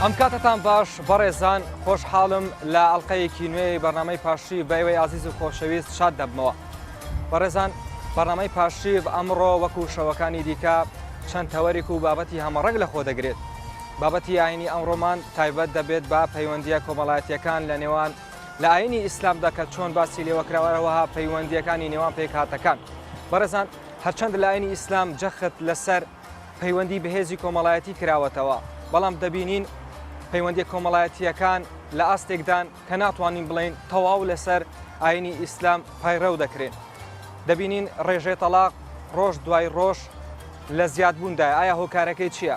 ئەم کاتتان باش بەڕێزان خۆشحاڵم لە ئەڵلقەیەکی نوێی بەرنامەی پاشی بەیوەی عزیز و خۆشەویست شاد دەبمەوە. بەڕێزان بەرنامەی پاشیف ئەمڕۆ وەکو شەوەکانی دیکە چەند تەوەریک و بابەتی هەمەڕەنگ لە خۆ دەگرێت. بابەتی ئاینی ئەمڕۆمان تایبەت دەبێت بە پەیوەندیە کۆمەڵایەتیەکان لە نێوان لە ئاینی ئیسلامدا کە چۆن باسی لێوەکراوەوەها پەیوەندیەکانی نێوان پێکهاتەکان. بەڕێزان هەرچەند لە ئاینی ئیسلام جەخت لەسەر پەیوەندی بەهێزی کۆمەڵایەتی کراوەتەوە، بەڵام دەبینین پەیوەندی کۆمەڵایەتیەکان لە ئاستێکدان کە ناتوانین بڵین تەواو لەسەر ئاینی ئیسلام پایڕەو دەکرێن. دەبینین ڕێژەی تەلاق ڕۆژ دوای ڕۆژ لە زیادبووندای ئایا هۆکارەکەی چییە؟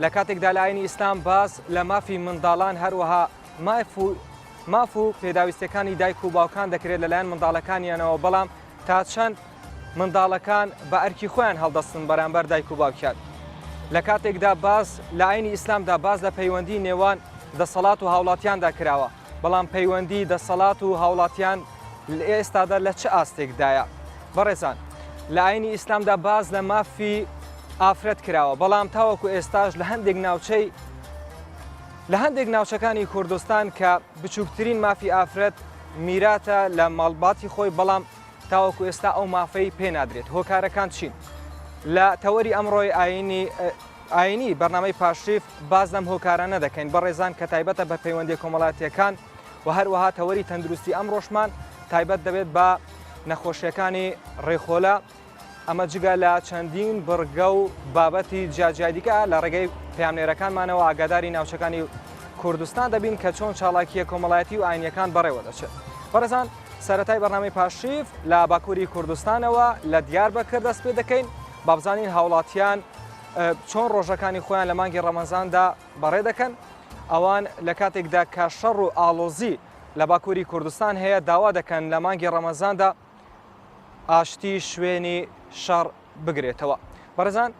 لە کاتێکدا لە ئاینی ئیسلام باس لە مافی منداڵان هەروەها ماف و پێداویستەکانی دایک و باوکان دەکرێت لەلایەن منداڵەکانیانەوە، بەڵام تا چەند منداڵەکان بە ئەرکی خۆیان هەڵدەستن بەرامبەر دایک و باوکیان. لە کاتێکدا باس لە ئاینی ئیسلامدا باز لە پەیوەندی نێوان دەسەڵات و هاوڵاتیاندا کراوە، بەڵام پەیوەندی دەسەڵات و هاوڵاتیان ئێستادا لە چه ئاستێکدایە؟ بەڕێزان لە ئاینی ئیسلامدا باز لە مافی ئافرەت کراوە، بەڵام تاوەکو ئێستاش لە هەندێک ناوچەکانی کوردستان کە بچووکترین مافی ئافرەت میراتە لە ماڵباتی خۆی، بەڵام تاوەکو ئێستا ئەو مافەی پێنادرێت. هۆکارەکان چین؟ لە تەوەری ئەمڕۆی ئاینی بەرنامەی پاشیف باز لەم هۆکارانە دەکەین بەڕێزان کە تایبەتە بە پەیوەندی کۆمەڵایەتیەکان و هەروەها تەوەری تەندروستی ئەمڕۆژمان تایبەت دەبێت بە نەخۆشیەکانی ڕێخۆلە. ئەمە جگە لە چەندین بڕگە و بابەتی جیاجیادیکە لە ڕێگەی پەیامنێرەکانمانەوە ئاگاداری ناوچەکانی کوردستان دەبین کە چۆن چاڵاکیە کۆمەڵایەتی و ئاینیەکان بەڕێوە دەچێت. بەڕێزان سەرەتای بەرنامەی پاشیف لە باکووری کوردستانەوە لە دیاربەکر دەست پێ دەکەین با بزانین هاوڵاتیان چۆن ڕۆژەکانی خۆیان لە مانگی ڕەمەزاندا بەڕێ دەکەن. ئەوان لە کاتێکدا کە شەڕ و ئاڵۆزی لە باکووری کوردستان هەیە داوا دەکەن لە مانگی ڕەمەزاندا ئاشتی شوێنی شەڕ بگرێتەوە. بەڕێزان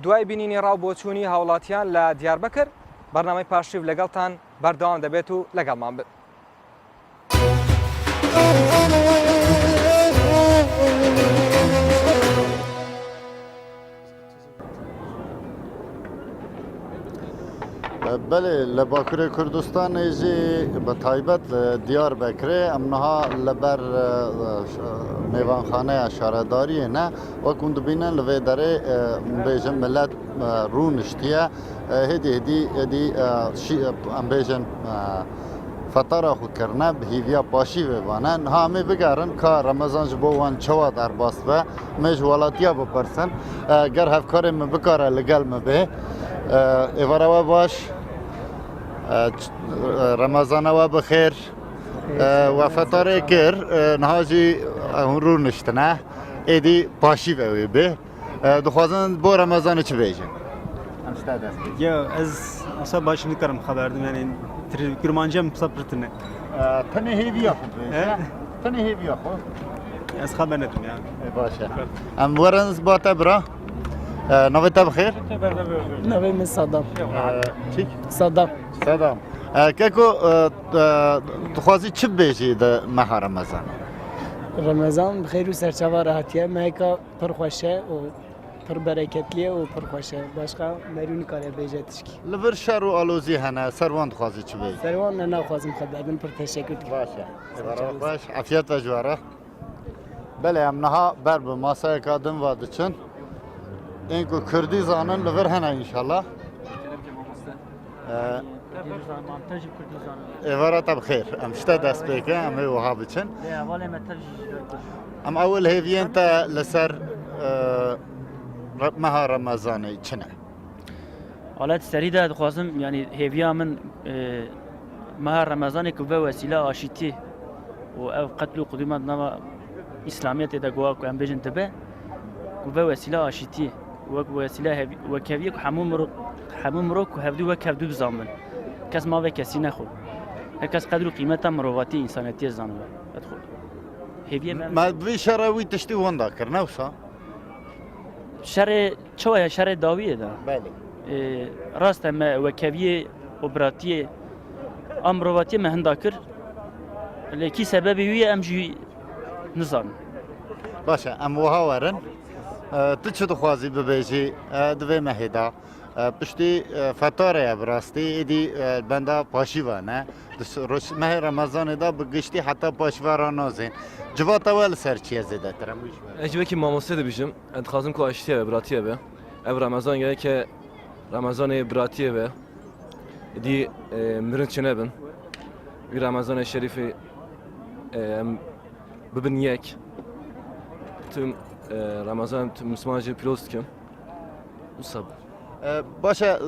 دوای بینینی ڕاوبۆچوونی هاوڵاتیان لە دیاربەکر بەرنامەی پاشیف لەگەڵتان بەردەوام دەبێت و لەگەڵمان بێت. بله لباکوور کردستان جی به تایبەت دیاربەکر ئەمنها لەبەر میوانخانه شارەداری نه وەکو دبینن لەوێ دەرێ ئەمبێژن ملت ڕوونشتیە هێدی ئەمبێژن فتره خودکردنه به هیویا پاشی ببانن همه بگرن که رمضان جبو وان چوا در باست و مش ولاتیا بپرسن گر هفکار من بکاره لگل مبه ایوارا باش رمضان و بخیر و فتره کر نهاجی رو نشتنه ایدی پاشی به دخوازن بو رمضان چه بیجن یا از اصلا باش نکرم خبردم یعنی کرمانجام صبرتنه تنه هیویا خود تنه هیویا خود از خبر ندم يعني باشه ام ورنز باته برا نویت بخیر نوی من صدام چیک صدام کەکۆ دخوازی چ بێژی دە مەها ڕەمەزان ڕەمەزان بخیر و سەرچاوە ڕاهاتیە مایکە پڕ خۆشە و پڕ بەرەکەتلیە و پڕ خۆشە باشقا مەرونی کارێ بێژە تشکی لەبەر شەڕ و ئالۆزی هەنە سەروان دخوازی چ بێژی سەروان لە ناوخوازم خەبەردن پڕ تەشەکرد باشە باش عەفیەت بە جوارە بەڵێ ئەم نەها بەر بە ماسایەکە دم وا دچن ئینکو کوردی زانن لەبەر هەنە ئینشەڵڵا ئێوارە تا بخێر ئەم شتە دەست پێکە ئەمێ وها بچن ئەم ئەوەل هێڤێنتە لەسەر مەها ڕەمەزانەی چنە حالت سریدا دخوازم yani هێڤیا من مەها ڕەمەزانێک بە وەسیلە ئاشتی و ئەو قەتل و قودومەت ناوە ئیسلامیەتێدا گووا و ئەم بێژن دەبێ بە وەسیلە ئاشتی وەک وەسیلە وەکەویەک هەموو مرۆڤ و هەفتوو وەک هەفتوو بزانن کەس ماوێ کەسی نەخۆ هەر کەس قەدر و قیمەتە مرۆڤاتی ئینسانەتیە زانەوە دوی شەڕەوی تشتی وەنداکردنە وسا شەڕێ چۆیە شەڕێ داویەدا ڕاستە مە وەکەویە ئۆبراتیە ئەم مرۆڤاتیە مە هەندا کرد لێکی سەبەبی ویە ئەم ژی نزانن باشە ئەم وها وەرن تو چ دخوازی ببێژی دوێ مەهێدا پشتی فتاره براستی ایدی بنده پاشیوانه روش ماه رمضان دا بگشتی حتی پاشیوارا نازین جوات اول سر چیه زده ترموش اجبه که ماموسته دبیجم انتخازم که آشتیه براتیه به او رمضان گه که رمضان براتیه به دی مرن چنه بن وی رمضان شریف ببن یک تم رمضان تم مسماجه پیروست کم وصب باشه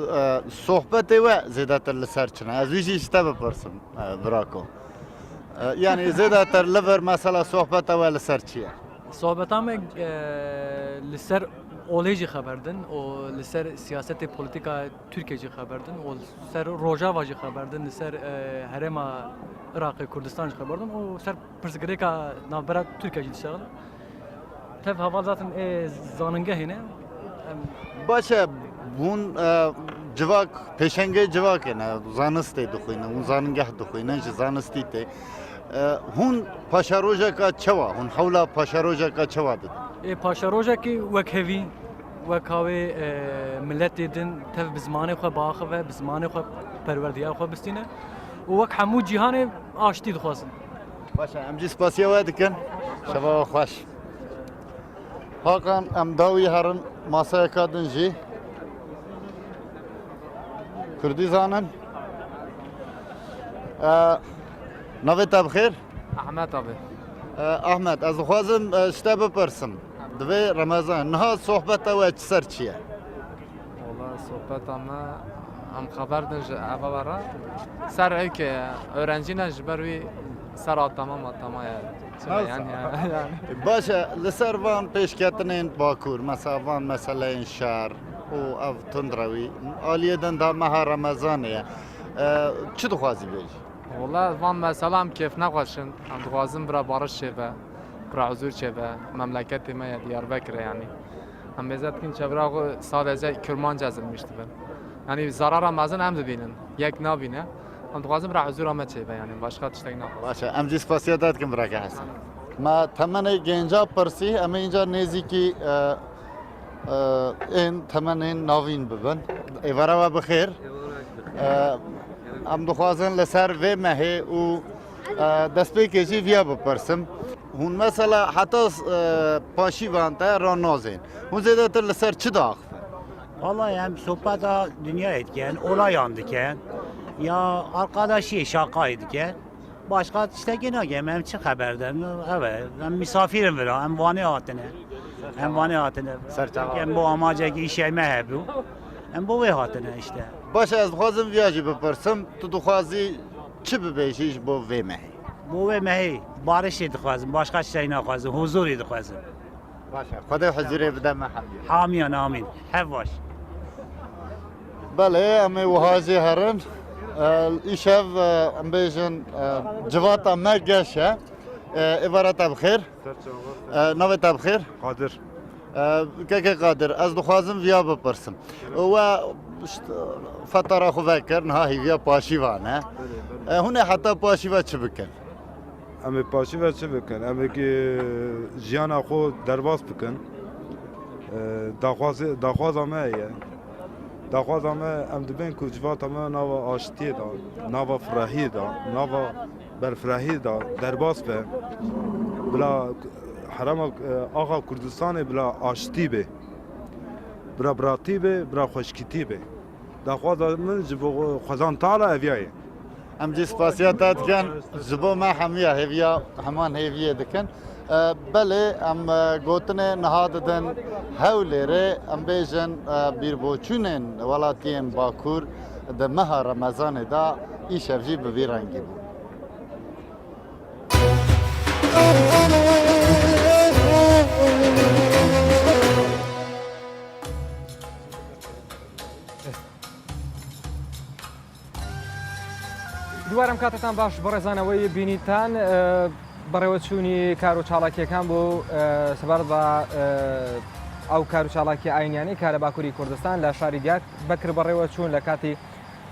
صحبت و زده تر لسر چنه از ویشی اشته بپرسم براکو یعنی زده تر لور مثلا صحبت اول لسر چیه صحبتام لسر اولیجی خبردن و لسر سیاست پولیتیکا ترکیه جی خبردن و لسر روجاوا جی خبردن لسر هرما عراق کردستان جی خبردن و سر پرسگریکا نابرا ترکیه جی دشتغل تف هوا zaten زاننگه هنه باشه بون جواک پیشنگه جواک نه زانسته دخوینه اون زاننگه دخوینه چه زانستی ته هون پاشاروجا کا چوا هون حولا پاشاروجا کا چوا دد پاشاروجا کی وکهوی وکاوی ملت دیدن تف بزمانه خو باخه و بزمانه خو پروردیا خو بستینه و وک حمود جهان آشتی دخواستن باشه ام جی سپاسیا و دکن شبا خوش هاکان ام داوی هرن ماسای کادن جی کردی زانن نویت بخیر احمد abi. احمد از خوازم شته بپرسم دوی رمضان نه صحبت و چسر چیه Valla sohbet ama haberdin ji eva vera ser ev ki öğrencine ji ber wî ser atama ya. Yani باشه لسر وان پیشکتنین باکور مثلا وان مثلا شهر او او تندروی آلیدن دا ماه رمضانه چی دخوازی بیش Valla van mesela em keyf nexweşin em dixwazim bira barış çêbe bira huzur çêbe memleketê me ya Diyarbekirê yani em bêze dikin çevra xwe sadece Kurmanca ezilmiş dibin yani zarara mezin em dibînin yek nabîne em dixwazim bira huzura me çêbe yani başka tiştek naxwazim باشه ام جی سپاسیا داد کم براکه حسن ما تمن گنجا پرسی اما اینجا نزدیکی این تمن ناوین ببن ایوارا و بخیر ام دخوازن لسر و مهه و دست به کشی ویا بپرسم هون مثلا حتی پاشی وانتا را نازین هون زیده تر لسر چی داخل Vallahi hem sohbeta dünya etken, olay andıken, ya arkadaşı şaka ediken, başka işte gene gem hem çık haberden, evet, hem misafirim var, hem vani hatine, hem vani hatine, hem bu amaca ki iş yeme hep bu, hem bu ve hatine işte. باشه از خوازم ویاجی بپرسم تو دخوازی چی ببیشیش با و مهی Bu ve mehi, barış edikvazım, başka şey nakvazım, huzur edikvazım. باشه خدا حضوری بده محمد Amin amin, hep baş. بله امی وحاجی هرن ایشب ام بیشن جواتا ما گشه عبارت بخیر نویت بخیر قادر که قادر از دخوازم ویا بپرسم و فتره خو بکر نه ویا پاشیوانه هونه حتی پاشیوا چه بکن ام پاشی و چه بکن ام که جیان خو درباز بکن دخواز امه دخواز امه ام دبین کجوات امه نوا آشتی دا نوا فراهی دا نوا برفراهی دا درباز به بلا حرم آقا کردستان بلا آشتی به برا براتی به برا خشکیتی به دخواز من جبو خزان تالا اویایه ام جی سپاسیا داد کن زبو ما همیه هیویا همان هیویه دکن بله ام گوتنه نهاددن هولره ام بیجن بیربوچونن ولاتین باکور ده ماه رمضان دا ای شفجی به رنگی بود دوارم کاتتان باش بەڕێزانەوەی بینیتان بەڕێوەچوونی کار و چاڵاکیەکان بوو سەبارەت بە ئەو کار و چاڵاکی ئاینیانەی کارە باکووری کوردستان لە شاری دیاک بەکر بەڕێوەچوون لە کاتی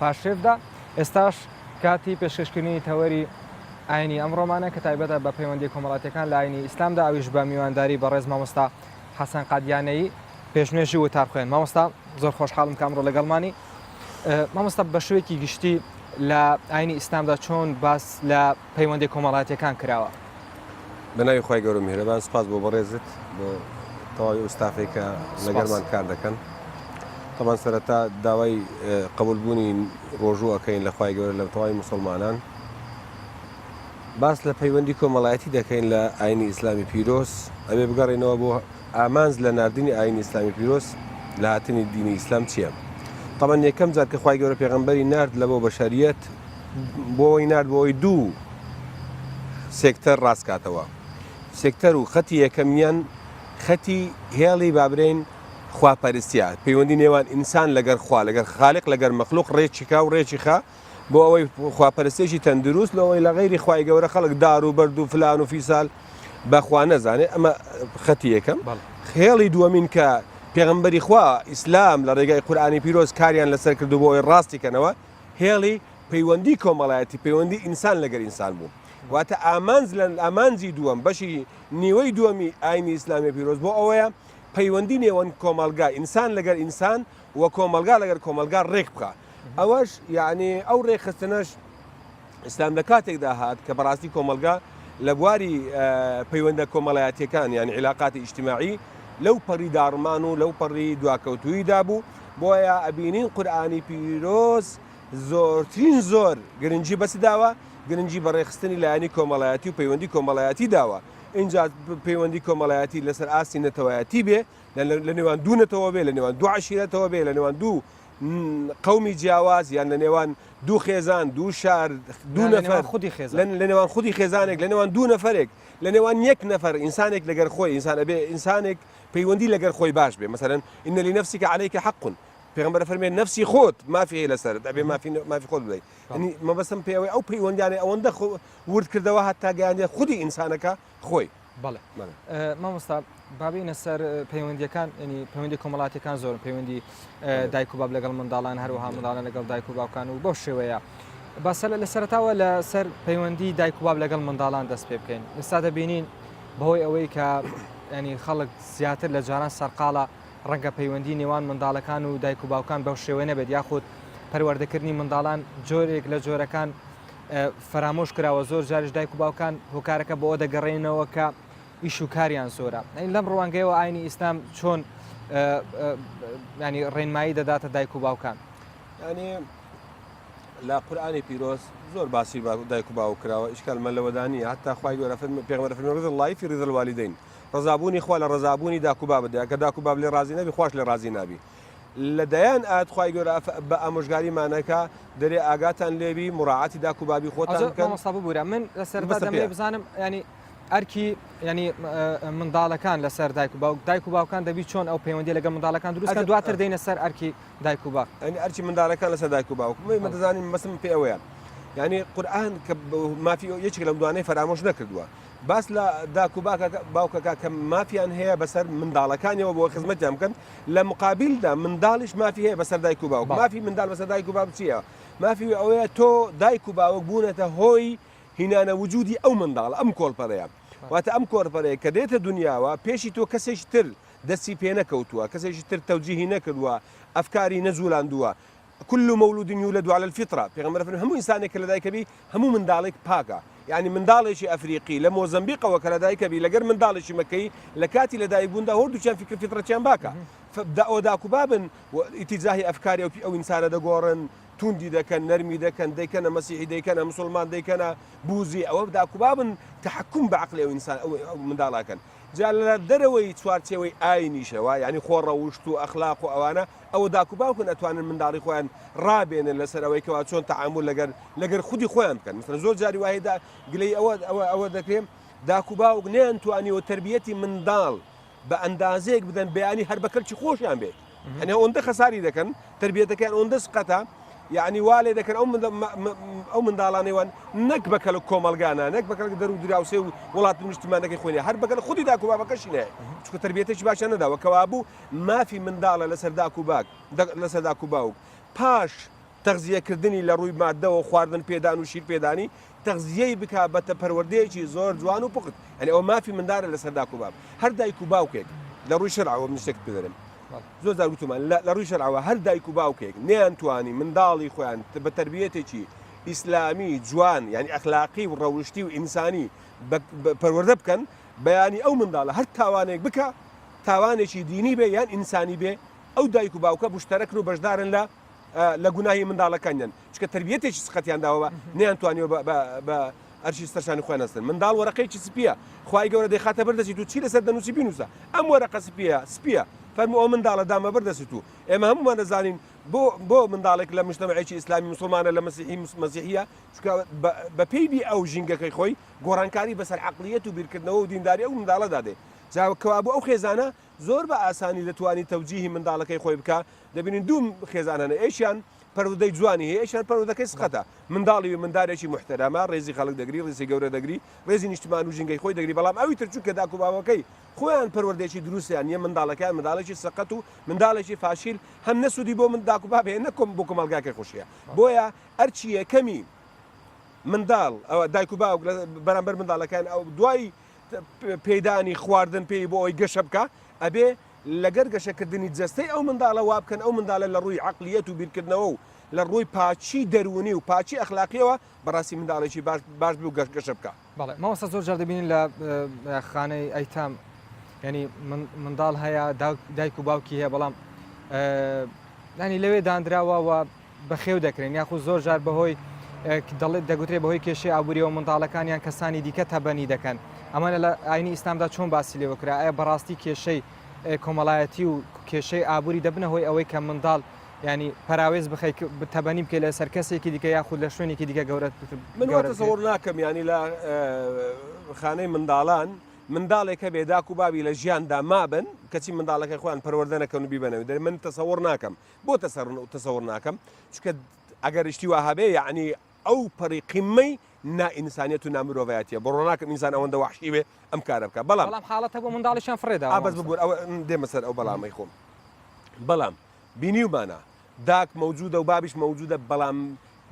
پاشێفدا ئێستاش کاتی پێشکەشکردنی تەوەری ئاینی ئەمڕۆمانە کە تایبەتە بە پەیوەندی کۆمەڵاتیەکان لە ئاینی ئیسلامدا ئەویش بە میوانداری بەڕێز مامۆستا حەسەن قادیانەیی پێشنوێژی وتار خوێن مامۆستا زۆر خۆشحاڵم کامڕۆ لەگەڵمانی مامۆستا بە شوێکی گشتی لە ئاینی ئیسلامدا چۆن باس لە پەیوەندی کۆمەڵایەتیەکان کراوە بەناوی خۆی گەورە میهرەبان سپاس بۆ بەڕێزت بۆ تەواوی ئوستافێک کە لەگەڵمان کار دەکەن تەمان سەرەتا داوای قبولبوونی ڕۆژوو ئەەکەین لە خوای گەورە لە تەواوی موسڵمانان باس لە پەیوەندی کۆمەڵایەتی دەکەین لە ئاینی ئیسلامی پیرۆز ئەبێ بگەڕێنەوە بۆ ئامانز لە ناردنی ئاینی ئیسلامی پیرۆز لە هاتنی دینی ئیسلام چییە؟ تەمان یەکەم جار کە خوای گەورە پێغەمبەری نارد لە بۆ بەشەریەت بۆەوەی نارد بۆەوەی دوو سێکتەر ڕاستکاتەوە سێکتەر و خەتی یەکەمیان خەتی هێڵی بابرین خواپەرستیە پەیوەندی نێوان ئینسان لەگەر خوا لەگەر خالق لەگەر مەخلوق ڕێچیکا و ڕێچیخە بۆ ئەوەی خواپەرستێکی تەندروست لەوەی لە غەیری خوای گەورە خەڵک دار و بەرد و فلان و فیسال بەخوا نەزانێت ئەمە خەتی یەکەم هێڵی دووەمین کە پێغەمبەری خوا ئیسلام لە ڕێگای قورئانی پیرۆز کاریان لەسەر کردو بۆ ئەوەی ڕاستیکەنەوە هێڵی پەیوەندی کۆمەڵایەتی پەیوەندی ئینسان لەگەر ئینسان بوو واتە ئامانز لە ئامانزی دووەم بەشی نیوەی دووەمی ئاینی ئیسلامی پیرۆز بۆ ئەوەیە پەیوەندی نێوان کۆمەلگا ئینسان لەگەر ئینسان وە کۆمەلگا لەگەر کۆمەلگا ڕێک بکە ئەوەش یعنی ئەو ڕێخستنەش ئیسلام لە کاتێکدا هات کە بەڕاستی کۆمەلگا لە بواری پەیوەندە کۆمەڵایەتیەکان یعنی علاقاتی ئیجتیماعی لەو پەڕی داڕمان و لەو پەڕی دواکەوتوویدا بوو بۆیە ئەبینین قورئانی پیرۆز زۆرترین زۆر گرنگی بەسی داوە گرنگی بەڕێخستنی لایەنی کۆمەڵایەتی و پەیوەندی کۆمەڵایەتی داوە اینجا پەیوەندی کۆمەڵایەتی لەسەر ئاستی نەتەوایەتی بێ لە نێوان دوو نەتەوە بێ لە نێوان دوو عەشیرەتەوە بێ لە نێوان دوو قەومی جیاواز یان لە نێوان دوو خێزان دوو شار دوو نەفەر لە نێوان خودی خێزانێک لە نێوان دوو نەفرێک لە نێوان یەک نەفەر ئینسانێک لەگەر خۆی ئینسان ئەبێ ئینسانێک پەیوەندی لەگەر خۆی باش بێ مثلەن ئینە لنەفسیک عەلەیکە حەق پێغەمبەر فەرمێ نەفسی خۆت مافی هەیە لەسەرت ئەبێ مافی خۆت بدەیت ینی مەبەستم پێوەی ئەو پەیوەندیانەی ئەوەندە ورد کردەوە هەتا گەیاندێ خودی ئینسانەکە خۆی بەڵێ مامۆستا بابینە سەر پەیوەندیەکان ینی پەیوەندی کۆمەڵاتیەکان زۆر پەیوەندی دایک و باب لەگەڵ منداڵان هەروەها منداڵان لەگەڵ دایک و باوکان و بۆ شێوەیە باسە لە سەرتاوە لە سەر پەیوەندی دایک و باب لەگەڵ منداڵان دەست پێ بکەین ئێستا دەبینین بەهۆی ئەوەی کە ینی خەڵک زیاتر لە جاران سەرقاڵە ڕەنگە پەیوەندی نێوان منداڵەکان و دایک و باوکان بەو شێوەیە نەبێت یاخود پەروەردەکردنی منداڵان جۆرێک لە جۆرەکان فرامۆش کراوە زۆر جاریش دایک و باوکان هۆکارەکە بۆ دەگەڕێنەوە کە ئیش و کاریان زۆرە لەم ڕوانگەیەوە ئاینی ئیسلام چۆن ینی ڕێنمایی دەداتە دایک و باوکان ینی لە قورئانی پیرۆز زۆر باسی دایک و باوک کراوە ئیشکالمە لەوەدانی هەتا خوای گەورە پێغەمبەر فەرمێ ڕضا الله فی رضا الوالدین ڕزابوونی خوا لە ڕزابوونی داک و بابدایە کە داک و باب لێ ڕازی نەبی خوش لێ ڕازی نابی لەدایان ئاات خوای گەورە بە ئامۆژگاریمانەکە دەرێ ئاگاتان لێبی مراعاتی داک و بابی خۆتان بکەن مامۆستا ببوورە من لەسەرتا دەمێ بزانم ینی ئەرکی ینی منداڵەکان لەسەر دایک و باوکان دەبی چۆن ئەو پەیوەندی لەگەڵ منداڵەکان دروستکە دواتر دێنە سەر ئەرکی دایک و باوک ئەنی ئەرکی منداڵەکان لەسەر دایک و باوک مەدەزانین مەسم پێ ئەوەیە ینی قورئان کە مافی یەکێک لەم دوانەی فەرامۆش نەکردووە باس لە داک و باوکەکە کە مافیان هەیە بەسەر منداڵەکانیەوە بۆ خزمەتیان بکەن لە مقابلدا منداڵیش مافی هەیە بەسەر دایک و باوک مافی منداڵ بەسەر دایک و باوک چییە مافی ئەوەیە تۆ دایک و باوک بوونەتە هۆی هینانە وجودی ئەو منداڵ ئەم کۆڵپەرەیە واتە ئەم کۆرپەرەیە کە دێتە دنیاوە پێشی تۆ کەسێکی تر دەستی پێ نەکەوتووە کەسێکی تر تەوجیهی نەکردووە ئەفکاری نەزولاندووە كل مولود يولد على الفطرة پێغەمبەر فەرمێ هەموو ئینسانێک کە لەدایکە بی هەموو منداڵێک پاکە یعنی منداڵێکی ئەفریقی لە مۆزەمبیقەوە کە لەدایکە بی لەگەر منداڵێکی مەکەی لە کاتی لەدایک بووندا هەردووچیان فیترەتیان باکە داک و بابن ئیتیجاهی ئەفکاری ئەو ئینسانە دەگۆڕن توندی دەکەن نەرمی دەکەن دەیکەنە مەسیحی دەیکەنە مسلمان دەیکەنە بوزی ئەوە داک و بابن تحکم بە عەقڵی ئەو ئینسان ئەو منداڵاکەن جا لە دەرەوەی چوارچێوەی ئاینیشەوە یعنی خۆڕەوشت و ئەخلاق و ئەوانە ئەوە داک و باوکن ئەتوانن منداڵی خۆیان ڕابێنن لەسەر ئەوەی کەوا چۆن تەعامل لەگەر خودی خۆیان بکەن مثلا زۆر جاری وایدا گلەی ئەوە دەکرێم داک و باوک نەیانتوانیوە تربیەتی منداڵ بە ئەندازەیەک بدەن بەیانی هەر بەکەلکی خۆشیان بێت هەنێ ئەوەندە خەساری دەکەن تربیەتەکەیان ئەوەندە سقەتە یعنی والێ دەکەن ئەو منداڵانەوەن نەک بەکەل کۆمەلگانە نەک بەکەل دەرو دراوسێ و وڵات نیشتیمانەکەی خۆینە هەر بەکەل خودی داک و بابەکەشی نەیە چونکە تربیەتێکی باشە نەداوە کەوا بوو مافی منداڵە لەسەر داک و باوک پاش تەغزیەکردنی لە ڕووی مادەوە خواردن پێدان و شیر پێدانی تەغزیەی بکا بەتە پەروەردەیەکی زۆر جوان و پقت ئەنی ئەو مافی منداڵە لەسەر داک و باب هەر دایک و باوکێک لە ڕووی شەرعەوە من شتێک پێ دەرێم زۆر جار گوتمان لە ڕووی شەرعەوە هەر دایک و باوکێک نەیانتوانی منداڵی خۆیان بە تربیەتێکی ئیسلامی جوان یعنی ئەخلاقی و ڕەوشتی و ئینسانی پەروەردە بکەن بەیانی ئەو منداڵە هەر تاوانێک بکە تاوانێکی دینی بێ یان ئینسانی بێ ئەو دایک و باوکە مشتەرەکن و بەشدارن لە گوناهی منداڵەکانیان چکە تربیەتێکی سقەتیان داوە نەیانتوانیەوە بە ئەرشی سەرشانی خۆیان هەستن منداڵ وەرەقەیەکی سپیە خوای گەورە دەیخاتە بەردەستی تو چی لەسەر دەنووسی بینووسە ئەم وەرەقە سپیە فەرموو ئەو منداڵە دامە بەردەست و ئێمە هەمومان دەزانین بۆ منداڵێک لە مجتەمەعێکی ئیسلامی مسلمانە لە مەسیحیە چکە بە پێی ئەو ژینگەکەی خۆی گۆڕانکاری بەسەر عەقلیەت و بیرکردنەوە و دینداری ئەو منداڵە دادێ جاکەوا بۆ ئەو خێزانە زۆر بە ئاسانی دەتوانانی تەوجیهی منداڵەکەی خۆی بکە دەبینین دوو خێزانانە ئێشیان پەرودەی جوانی هەیە ئێشیان پەرودەکەی سقەتە منداڵی مندارێکی محتەرەمە ڕێزی خەڵک دەگری ڕێزی گەورە دەگری ڕێزی نیشتمان و ژینگەی خۆی دەگری بەڵام ئەوی تر چونکە داک و باوەکەی خۆیان پەروەردەیەکی دروستیان نیە منداڵەکان منداڵێکی سقەت و منداڵێکی فاشیل هەم نەسوودی بۆ من داک و باب هەیە نەکۆم بۆ کۆمەلگاکەی خۆشیە بۆیە ئەرچی یەکەمی منداڵ ئەوە دایک و باوک بەرامبەر منداڵەکان ئەو دوای پێدانی خواردن پێی بۆ ئەوی گەشە بکە ئەبێ لەگەر گەشەکردنی جەستەی ئەو منداڵە وا بکەن ئەو منداڵە لە ڕووی عەقلیەت و بیرکردنەوە و لە ڕووی پاچی دەرونی و پاچی ئەخلاقیەوە بەڕاستی منداڵێکی باش بوو گەشە بکە بەڵێ مامۆستا زۆر جار دەبینین لە خانەی ئەیتام ینی منداڵ هەیە دایک و باوکی هەیە بەڵام ینی لەوێ دانراوەوە بەخێو دەکرێن یاخود زۆر جار بەهۆی دەگوترێت بەهۆی کێشەی ئابووریەوە منداڵەکانیان کەسانی دیکە تەبەنی دەکەن ئەمانە لە ئاینی ئیسلامدا چۆن باسی لێوە کرا ئایا بەڕاستی کێشەی کۆمەڵایەتی و کێشەی ئابووری دەبنە هۆی ئەوەی کە منداڵ ینی پراوێز بخەی تەبەنی بکە لە سەر کەسێکی دیکە یاخود لە شوێنێکی دیکە گەورە من تەسەوڕ ناکەم ینی لە خانەی منداڵان منداڵێکە بێداک و بابی لە ژیاندا مابن کەچی منداڵەکەی خۆیان پەروەردە نەکەن و بیبەنەوە من تەسەوڕ ناکەم بۆ تەسەوڕ ناکەم چکە ئەگەر شتی وا هەبێ یعنی ئەو پەڕی قیمەی نائینسانیەت و نامرۆڤایەتیە بڕۆ ناکەم ئینسان ئەوەندە وحشی بێ ئەم کارە بکە بەڵام حاڵەتە بۆ منداڵیشان فڕێدا ئابەز بگوور ئەوە دێمە سەر ئەو بەڵامەی خۆم بەڵام بینیومانە داک مەوجودە و بابیش مەوجودە بەڵام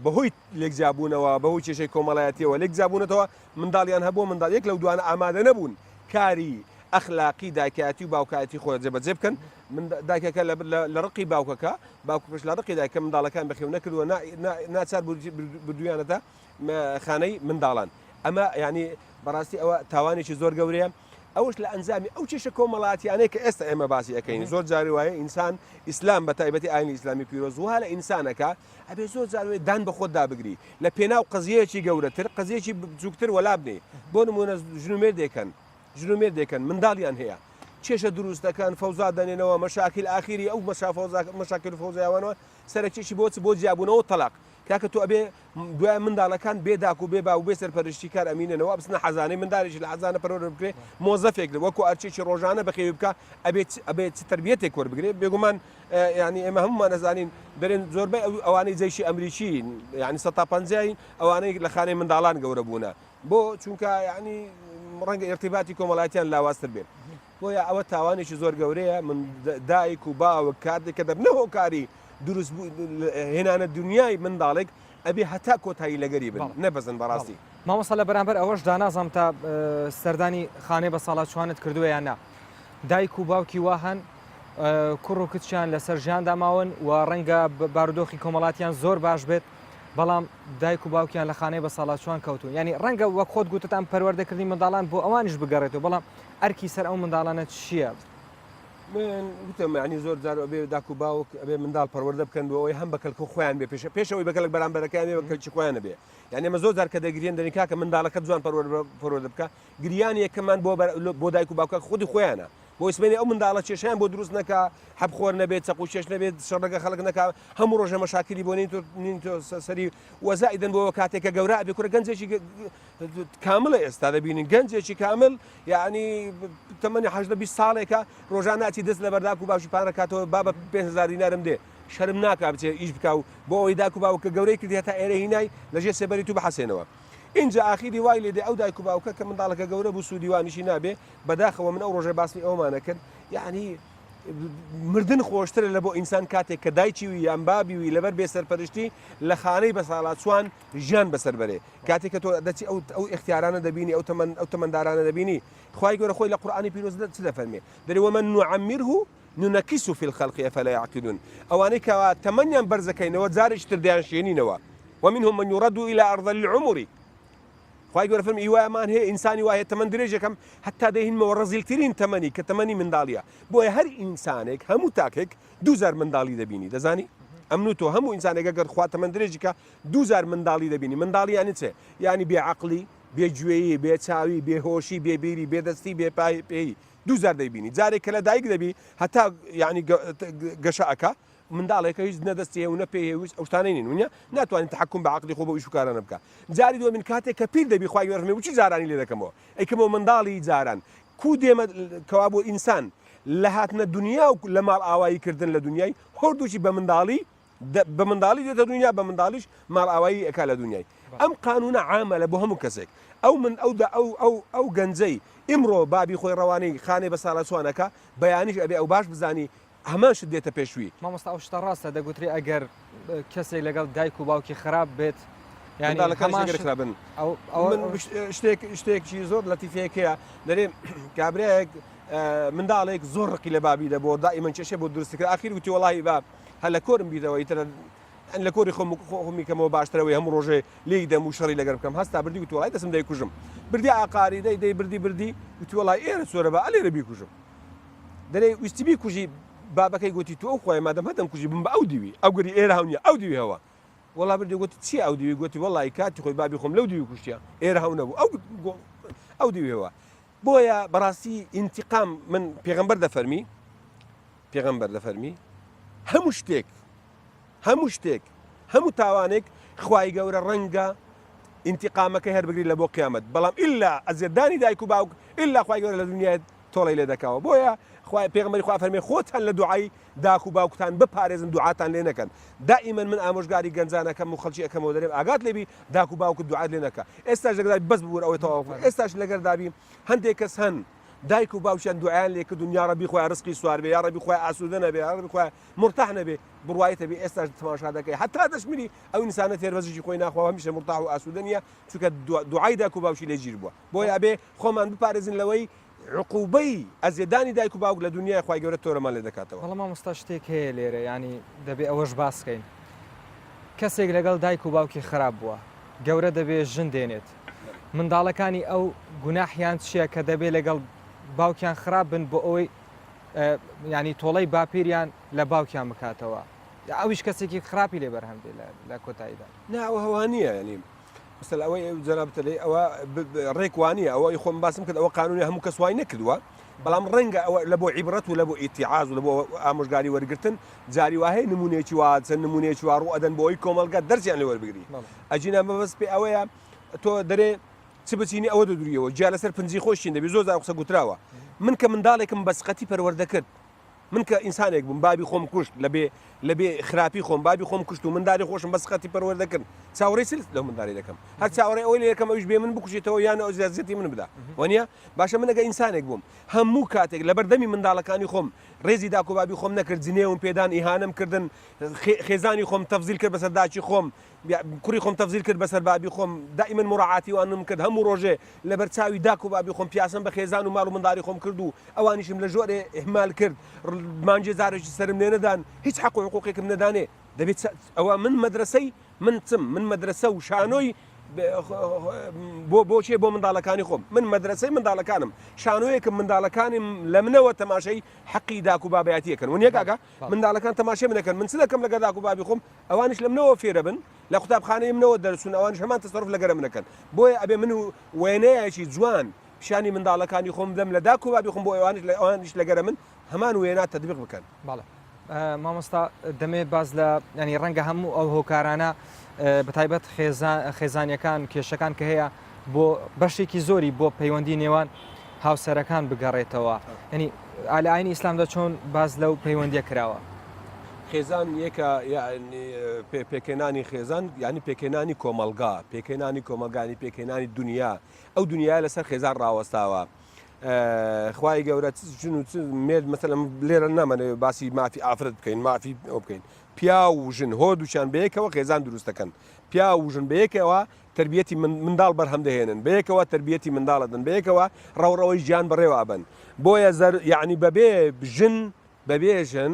بەهۆی لێکجیابوونەوە بەهۆی کێشەی کۆمەڵایەتیەوە لێکجیابوونەتەوە منداڵیان هەبوو منداڵ یەک لەو دوانە ئامادە نەبوون کاری ئەخلاقی دایکایەتی و باوکایەتی خۆیان جێبەجێ بکەن دایکەکە لە ڕقی باوکەکە باوکش لە ڕقی دایکە منداڵەکان بەخێو نەکردووە ناچار بردویانەتە خانەی منداڵان ئەمە ینی بەڕاستی ئەوە تاوانێکی زۆر گەورەیە ئەوش لە ئەنجامی ئەو چێشە کۆمەڵاتیانەیە کە ئێستا ئێمە باسی ئەەکەین زۆر جاری وایە ئینسان ئیسلام بە تایبەتی ئاینی ئیسلامی پیرۆز وها لە ئینسانەکە ئەبێ زۆر جاروێ دان بە خۆت دابگری لە پێناو قزیەیەکی گەورەتر قزیەکی بچووکتر وەلا بنێ بۆ نمونە ژنومێر دێکەن منداڵیان هەیە کێشە دروستەکان فەوزا دەنێنەوە مەشاکل ئاخیری ئەو مەشاکل فەوزایەوەنەوە سەرەکیشی بۆ جیابوونەوە تەلاق کاکە تۆ ئەبێ دوای منداڵەکان بێداک و بێ با و بێ سەرپەرشتی کار ئەمینەوە بستنە حەزانەی منداڵێکی لە حەزانە پەروەردە بکرێ مۆزەفێک وەکو ئەرچێکی ڕۆژانە بەخێوی بکە ئەبێت تربیەتێک وەربگرێ بێگومان ینی ئێمە هەمومان نەزانین دەرێن زۆربەی ئەوانەی جەیشی ئەمریکی ینی 150 ئەوانەی لە خانەی منداڵان گەورە بوونە بۆ چونکە ینی ڕەنگە ئێرتیباتی کۆمەڵاتیان لاواستر بێت بۆیە ئەوە تاوانێکی زۆر گەورەیە من دایک و باوک کار دەکە دەبنە هۆکاری دروست هێنانە دنیای منداڵێک ئەبێ هەتا کۆتایی لەگەری بن نەبەزن بەڕاستی مامۆستا لە بەرامبەر ئەوەش دانازم تا سەردانی خانەی بە ساڵات چوانت کردووە یان نا دایک و باوکی وا هەن کوڕ و کچیان لەسەر ژیاندا ماون و ڕەنگە بارودۆخی کۆمەڵاتیان زۆر باش بێت بەڵام دایک و باوکیان لە خانەی بە ساڵات چوان کەوتون ینی ڕەنگە وەک خۆت گوتتان پەروەردەکردنی منداڵان بۆ ئەوانیش بگەڕێتەوە بەڵام ئەرکی سەر ئەو منداڵانە چییە؟ من وتم ینی زۆر جار ئەبێ داک و باوک ئەبێ منداڵ پەروەردە بکەن بۆ ئەوەی هەم بەکەلکە خۆیان بێ پێشەوەی بەکەلک بەرامبەرەکان بێ بەکەلکی خۆیانە بێ یعنی ئەمە زۆر جار کە دەگرێن دەنی کاکە منداڵەکە جوان پەروەردە بکە گریان یەکەمان بۆ دایک و باوکە خودی خۆیانە بۆ ئیسمێنی ئەو منداڵە کێشیان بۆ دروست نەکە حەبخۆر نەبێت چەق و چێش نەبێت شەڕەکە خەڵک نەکا هەموو ڕۆژە مەشاکلی بۆ نین تۆ سەری وەزائیدن بۆ کاتێکە گەورە ئەبێ کوڕە گەنجێکی کاملە ئێستا دەبینین گەنجێکی کامل یعنی تەمەنی 18 ساڵێکە ڕۆژان ناچی دەست لە بەرداک و باوشی پارەکاتەوە با بە 5,000 دینارم دێ شەرم ناکا بچێ ئیش بکە و بۆ ئەوەی داک و باوکە گەورەی کردی هەتا ئێرە هینای لەژێر سێبەری تو بحەسێنەوە اینجا ئاخیری وای لێدێ ئەو دایک و باوکە کە منداڵەکە گەورە بوو سوودیوانیشی نابێ بەداخەوە من ئەو ڕۆژێ باسمی ئەومانە کرد یعنی مردن خۆشترە لە بۆ ئینسان کاتێک کە دایکی یان بابی وی لەبەر بێ سەرپەرشتی لە خانەی بە ساڵات چوان ژیان بەسەر بەرێ کاتێک کە تۆ دەچی ئەو اختیارانە دەبینی ئەو تەمەندارانە دەبینی خوای گەورە خۆی لە قورئانی پیرۆزدا چ دەفەرمێ دەری وەمەن نوعەمره ننكس في الخلق أفلا يعقلون أوانيك تمنيا برزكين وزارش ترديان شينينوا ومنهم من يرد إلى أرض العمر خواهي قول فيلم إيواء مان هي إنساني واهي تمن دريجة كم حتى دهين مورزيل ترين تمني كتمني من داليا بوي هر إنسانك همو تاكك 2000 من دالي دبيني دزاني أمنوتو همو إنسانك أقر خواه تمن دريجة 2000 من دالي دبيني من دالي يعني تسي يعني بعقلي بجوي بتساوي بهوشي ببيري بدستي بباي بي 2000 دبيني زاري كلا دايق دبي حتى يعني قشاكا من دالك هيز ندستي ونبيه أو ثانيين ونيا ناتوان التحكم بعقلي خوبه وش كارنا بكا زاري دو من كاتي كبير دبي خواي يرفمي وش زاراني لذا كمو أي كمو من دالي زاران كودي كوابو إنسان لهاتنا الدنيا لما الآواي كردن لدنياي هردوشي بمندالي بمندالي ديت الدنيا بمنداليش مال آواي أكل الدنيا أم قانون عامل بهم كسك أو من أو جنزي إمرو بابي خوي رواني خاني بس على سوانك بيانيش أبي أو باش بزاني همان شديته پێشوی مامۆستا ئەو شتە ڕاستە دەگوتری ئەگەر کەسێک لەگەڵ دایک و باوکی خراپ بێت یانیخرابن شتێکی زۆر لەتیفەیەکەیە دەرێ کابرایەک منداڵێک زۆر ڕقی لە بابی دەبۆ دائیمەن چێشە بۆ دروستکرد ئاخیر وتی وەڵاهی با هەر لە کۆرم بیتەوە ئیتر لە کۆری خۆمی کەمەوە باشترەوەی هەموو ڕۆژێ لێی دەم و شەڕی لەگەر بکەم هەستا بردی وتی وڵای دەسم دەیکوژم بردی ئاقاری دەی بردی وتی وڵای ئێرە سۆرە بە ئەلێرە بیکوژم دەرێ ویستی بیکوژی بابەکەی گوتی تۆ خۆی مادەم هەتم کوژی بم بە ئەو دیوی ئەو گوری ئێرە هەونیە ئەو دیوی هەوە وەڵا بردی گوتی چی ئەو دیوی گوتی وەڵی کاتی خۆی بابی خۆم لەو دیوی کوشتیە ئێرە هەو نەبوو ئەو دیوی هەوە بۆیە بەڕاستی ئینتیقام من پێغەمبەر دەفەرمی هەموو شتێک هەموو تاوانێک خوای گەورە ڕەنگە ئینتیقامەکە هەر بگری لە بۆ قیامەت بەڵام ئللا ئەزێدانی دایک و باوک ئللا خوای گەورە لە دنیای تۆڵی لێ دەکاوە بۆیە پێغەمبەری خوا فەرمێ خۆتان لە دوعای داک و باوکتان بپارێزن دوعاتان لێ نەکەن دائیمەن من ئامۆژگاری گەنجانەکەم و خەڵکی ئەەکەمەوە دەرێم ئاگات لێبی داک و باوکت دوعات لێ نەکە ئێستاش لەگەدای بەس ببوور ئەوەی تەواو ئێستاش لەگەر دابی هەندێک کەس هەن دایک و باوکیان دوعیان لێ کردون یا ڕەبی خۆیان ڕزقی سوار بێ یا ڕەبی خۆیان ئاسوودە نەبێ یا ڕەبی خۆیان مرتاح نەبێ بڕوایەتە بێ ئێستاش تەماشا دەکەی حتا دەشمیری ئەو ئینسانە تێربەزیی خۆی ناخوا هەمیشە مرتاح و ئاسوودە نییە چونکە دوعای داک و باوکی لێ گیر بووە بۆیە ئەبێ خۆمان بپارێزن لەوەی عقوبەی ئەزێدانی دایک و باوک لە دنیای خوای گەورە تۆرەمان لێ دەکاتەوە بەڵام مامۆستا شتێک هەیە لێرە ینی دەبێ ئەوەش باسکەین کەسێک لەگەڵ دایک و باوکی خراپ بووە گەورە دەبێ ژن دێنێت منداڵەکانی ئەو گوناحیان چییە کە دەبێ لەگەڵ باوکیان خراپ بن بۆ ئەوەی ینی تۆڵەی باپیریان لە باوکیان بکاتەوە ئەویش کەسێکی خراپی لێ بەرهەم بێ لە کۆتاییدا ناوە هەوانیە ینی مثل ئەوەی جەنابەتە لێ ئەوە ڕێکوانیە ئەوەی خۆم باسم کرد ئەوە قانونی هەموو کەس وای نەکردووە بەڵام ڕەنگە ئەوە لە بۆ عیبرەت و لە بۆ ئیتیعاز و لە بۆ ئامۆژگاری وەرگرتن جاری وهەیە نمونەیەکی وا چەند نمونەیەکی وا ڕوو ئەدەن بۆ ئەوی کۆمەڵگە دەرسیان لێ وەربگری ئەجینە مەبەست پێ ئەوەیە تۆ دەرێ چ بچینی ئەوە دەدوریەوە جیا لەسەر پنجی خۆشین دەبێ زۆر قسە گوتراوە من کە منداڵێکم بەسقەتی پەروەردە کرد من کە ئینسانێک بووم بابی خۆم کوشت لەبێ خراپی خۆم بابی خۆم کوشت و منداڵی خۆشم بەسقەتی پەروەردە کرد چاوەڕێی سلس لەو منداڵی دەکەم هەر چاوەڕێی ئەوەی لێ یەکەم ئەویش بێ من بکوشێتەوە یان ئەو زیاتزێتی من بدا وانە باشە من ئەگە ئینسانێک بووم هەموو کاتێک لە بەردەمی منداڵەکانی خۆم ڕێزی داک و بابی خۆم نەکرد جنێوم پێدان ئیهانەم کردن خێزانی خۆم تەفزیل کرد بەسەر داچی خۆم کوڕی خۆم تەفزیل کرد بەسەر بابی خۆم دائیمەن مراعاتی وانم کرد هەموو ڕۆژێ لە بەرچاوی داک و بابی خۆم پیاسم بە خێزان و ماڵ و منداڵی خۆم کرد و ئەوانیشم لە ژۆرێ ئیهمال کرد مانجێ زارێکی سرم لێ نەدان هیچ حەق و حقوقێکم نەدانێ دەبێت ئەوە من مەدرسەی من مەدرسە و شانۆی بۆچێ بۆ منداڵەکانی خۆم من مەدرسەی منداڵەکانم شانۆیەکم منداڵەکانم لە منەوە تەماشای حەقی داک و بابەتیەکەن ونیە کاکە منداڵەکان تەماشای منەکەن من چ دەکەم لەگە داک و بابی خۆم ئەوانش لە منەوە فێرە بن لە قوتابخانەی منەوە دەرسون ئەوانش هەمان تەسەڕف لەگەرە منەکەن بۆیە ئەبێ من و وێنەیەکی جوان پیشانی منداڵەکانی خۆم دەم لە داک و بابی خۆم بۆ ئەوانش لەگەرە من هەمان وێنات تەطبیق بکەن باڵێ مامۆستا دەمێت باز لە ینی ڕەنگە هەموو ئەو هۆکارانە بەتایبەت خێزانیەکان کێشەکان کە هەیە بۆ بەشێکی زۆری بۆ پەیوەندی نێوان هاوسەرەکان بگەڕێتەوە ینی ئالایانی ئیسلامدا چۆن باز لەو پەیوەندیە کراوە خێزان یەکە پێکێنانی خێزان ینی پێکێنانی کۆمەلگا پێکێنانی کۆمەلگانی پێکێنانی دنیا ئەو دنیای لەسەر خێزان ڕاوەستاوە خوای گەورە مێر مەسەلەن لێرە نامەنێ باسی مافی ئافرەت بکەین مافی ئەو بکەین پیا و ژن هۆ دووچیان بەیەکەوە خێزان دروستەکەن پیا و ژن بەیەکەوە تربیەتی منداڵ بەرهەم دەهێنن بەیەکەوە تربیەتی منداڵەدن بەیەکەوە ڕەوڕەوەی ژیان بەڕێوە بن بۆیە یعنی بەبێ ژن بەبێژن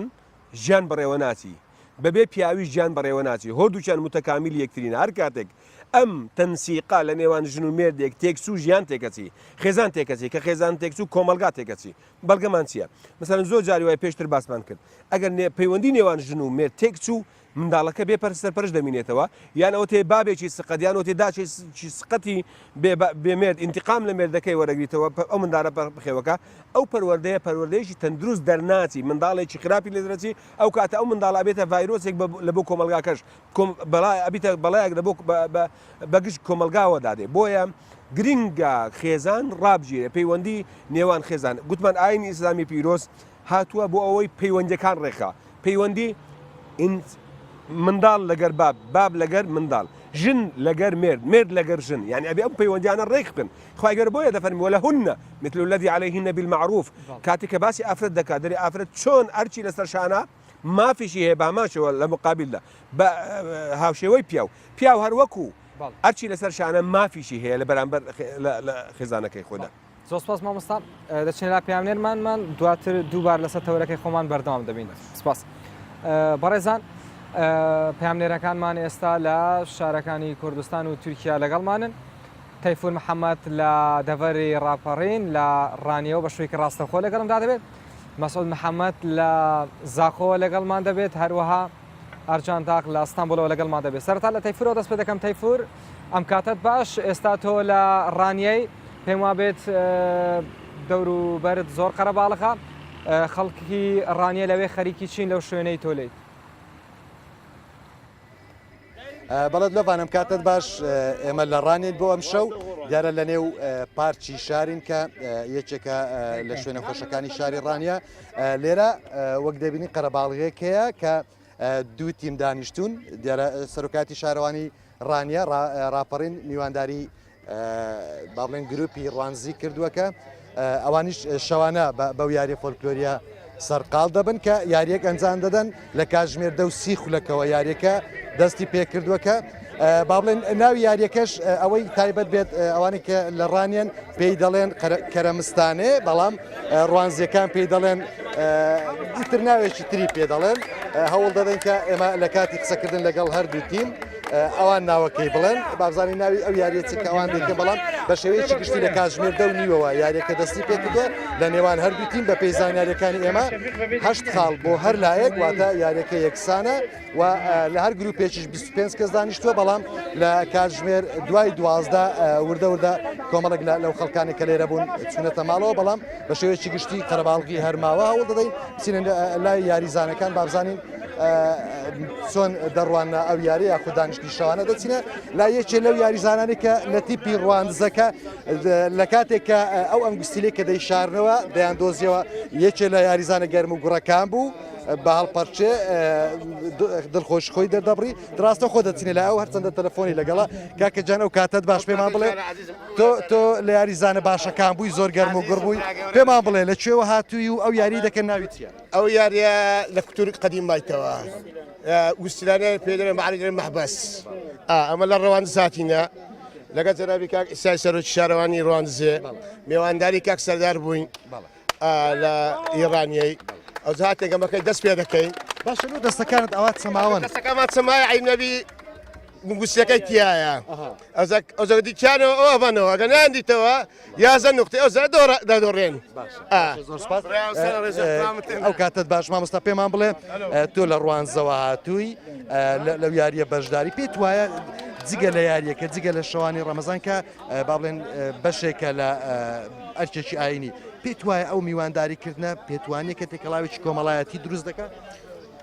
ژیان بەڕێوە ناچی بەبێ پیاوی ژیان بەڕێوە ناچی هەردووچیان متەکامیل یەکترین هەر کاتێک ئەم تەنسیقا لە نێوان ژن و مێردێک تێکسو ژیان تێکەچی خێزان تێکەچی کە خێزان تێکسو کۆمەلگا تێکەچی بەڵگەمان چییە مثلەن زۆر جاری وای پێشتر باسمان کرد ئەگەر پەیوەندی نێوان ژن و مێرد تێکچوو منداڵەکە بێ سەرپەرش دەمینێتەوە یانەوە تێ بابێکی سقەت یانەوە تێ داچی سقەتی بێمێرد ئینتقام لە مێردەکەی وەرەگریتەوە ئەو منداڵە بخێوەکە ئەو پەروەردەیە پەروەردەیەکی تەندروست دەرناچی منداڵێکی خراپی لێ دەرەچی ئەو کاتە ئەو منداڵە بێتە ڤایرۆسێک لە بۆ کۆمەلگاکەش ئەبیتە بەڵایەک لە بۆ بەگشت کۆمەلگاوە دادێ بۆیە گرنگە خێزان ڕابژێ پەیوەندی نێوان خێزان گوتمان ئاینی ئیسلامی پیرۆز هاتووە بۆ ئەوەی پەیوەندیەکان ڕێخا پەیوەندی منداڵ لەگەر باب لەگەر منداڵ ژن لەگەر مێرد لەگەر ژن یعنی ئەبێ ئەم پەیوەندیانە ڕێک بکەن خی گەر بۆیە دەفەرمی وەلەهن مثل الذي عليهن بالمعروف کاتێک کە باسی ئافرەت دەکات دەری ئافرەت چۆن ئەرچی لەسەر شانە مافیشی هەیە باماشەوە لە مقابلدا بە هاوشێوەی پیاو هەروەکو ئەرچی لەسەر شانە مافیشی هەیە لە بەرامبەر لە خێزانەکەی خۆدا زۆر سپاس مامۆستا دەچێن لا پامنێرمانمان دواتر دووبار لەسەر تەورەکەی خۆمان بەردەوام دەبین سپاس بەڕێزان پامنێرەکانمان ئێستا لە شارەکانی کوردستان و تورکیا لەگەڵمانن تەیفور محەممەد لە دەڤەری ڕاپەڕین لە ڕانیەوە بە شوێکی ڕاستەخۆ لەگەڵمدا دەبێت مەسعود محەممەد لە زاخۆ لەگەڵمان دەبێت هەروەها ئەرجان تاق لە ئەستانبولەوە لەگەڵمان دەبێت سەرتا لە تەیفورەوە دەست پێ دەکەم تەیفور ئەم کاتت باش ئێستا تۆ لە ڕانیەی پێم وا بێت دەور و بەرت زۆر قەرەباڵەخە خەڵکی ڕانیە لەوێ خەریکی چین لەو شوێنەی تۆلەیت بەڵێت لەوانم کاتت باش ئێمە لە ڕانێت بۆ ئەم شەو دیارە لە نێو پارچی شارین کە یەکێکە لە شوێنە خۆشەکانی شاری ڕانیە لێرە وەک دەبینی قەرەباڵغەیەک هەیە کە دوو تیم دانیشتون دیارە سەرۆکاتی شارەوانی ڕانیە ڕاپەڕین میوانداری با بڵێن گروپی ڕوانزی کردووەکە ئەوانیش شەوانە بەو یاری فۆلکلۆریە سەرقاڵ دەبن کە یاریەک ئەنجام دەدەن لە کاتژمێر 10 خولەکەوە یاریەکە دەستی پێکردووەکە با بڵێن ناوی یاریەکەش ئەوەی تایبەت بێت ئەوانێک کە لە ڕانیان پێی دەڵێن کەرەمستانێ بەڵام ڕوانزیەکان پێی دەڵێن ئیتر ناوێکی تری پێ دەڵێن هەوڵ دەدەن کە ئێمە لە کاتی قسەکردن لەگەڵ هەردوو تیم ئەوان ناوەکەی بڵێن بابزانانی ناوی ئەو یاریەتی کە ئەوان دێکە بەڵام بە شێوەیەکی گشتی لە کاتژمێر 10:30 یاریەکە دەستی پێکردووە لە نێوان هەردوو تیم بە پێی زانیاریەکانی ئێمە 8 خاڵ بۆ هەر لایەک واتە یاریەکە یەکسانە و لە هەر گروپێکیش 25 کەس دانیشتووە بەڵام لە کاتژمێر 12 وردە کۆمەڵک لەو خەڵکانی کە لێرە بوون چونەتە ماڵەوە بەڵام بە شێوەیەکی گشتی قەرەباڵغی هەرماوە هەوڵ دەدەین بچینە لای یاریزانەکان بابزانین چۆن دەڕوانە ئەو یاری یاخود دانیشتی شەوانە دەچینە لا یەکێ لەو یاریزانانی کە لە تیپی ڕوانزەکە لە کاتێک کە ئەو ئەنگوستیلێک کە دەیشارنەوە دەیاندۆزیەوە یەکێ لە یاریزانە گەرم و گوڕەکان بوو بە هەڵپەرچێ دڵخۆش خۆی دەردەبڕی دراستە خۆ دەچینە لە ئەو هەرچەندە تەلەفۆنی لەگەڵا کاکە جان ئەو کاتت باش پێمان بڵێ تۆ لە یاریزانە باشەکان بووی زۆر گەرم و گوڕ بووی پێمان بڵێ لەکوێوە هاتووی و ئەو یاری دەکەن ناوی چییە؟ ئەو یاریە لە کتوری قەدیم مایتەوە وسترانە پێدرێن معرض محبەس ئەمە لە ڕەوان زاتینە لەگەڵ جەنابی کاک ئیسای سەرۆکی شارەوانی ڕوانزێ میوانداری کاک سەردار بووین لە ئێرانیەی ئەو هاتێک ئەمەکەی دەست پێ دەکەین باشە دەستەکانت ئەوات سەماوەن دەستەکەمان سەمای عینەبی گوستەکەی تایە ئەو دیکانەوە ئەوە بنەوە ئەگە ناندیتەوە یازە نقطەی ئەو دەدۆڕێن ئەو کاتت باش مامۆستا پێمان بڵێ تۆ لە ڕوانزەوە هاتووی لەو یاریە بەشداری پێت وایە جگە لە یاریەکە جگە لە شەوانی ڕەمەزان کە با بڵێن بەشێکە لە ئەرکێکی ئاینی پێت وایە ئەو میوانداریکردنە پێتوانێت کە تێکەڵاوێکی کۆمەڵایەتی دروست دەکات؟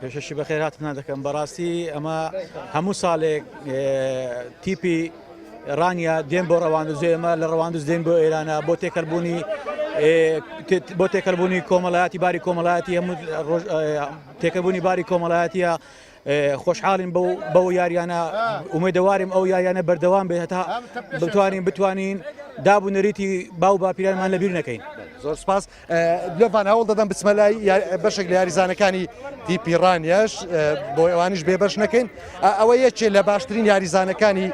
پێشەشی بەخێر هاتنا دەکەم بەڕاستی ئەمە هەموو ساڵێک تیپی ڕانیە دێن بۆ ڕەواندز ئێمە لە ڕەواندز دێن بۆ ئێرانە بۆ تێکەلبوونی کۆمەڵایەتی باری کۆمەڵایەتی هەموو تێکەبوونی باری کۆمەڵایەتیە خۆشحاڵین بەو یاریانە ئومێدەواریم ئەو یاریانە بەردەوام بێت هەتا بتوانین دابوونەریتی باو باپیرانمان لەبیر نەکەین. زۆر سپاس لۆڤان هەوڵ دەدەم بچمە لای بەشێک لە یاریزانەکانی تیپیڕانیەش بۆ ئەوانش بێبەش نەکەین ئەوە یەکێ لە باشترین یاریزانەکانی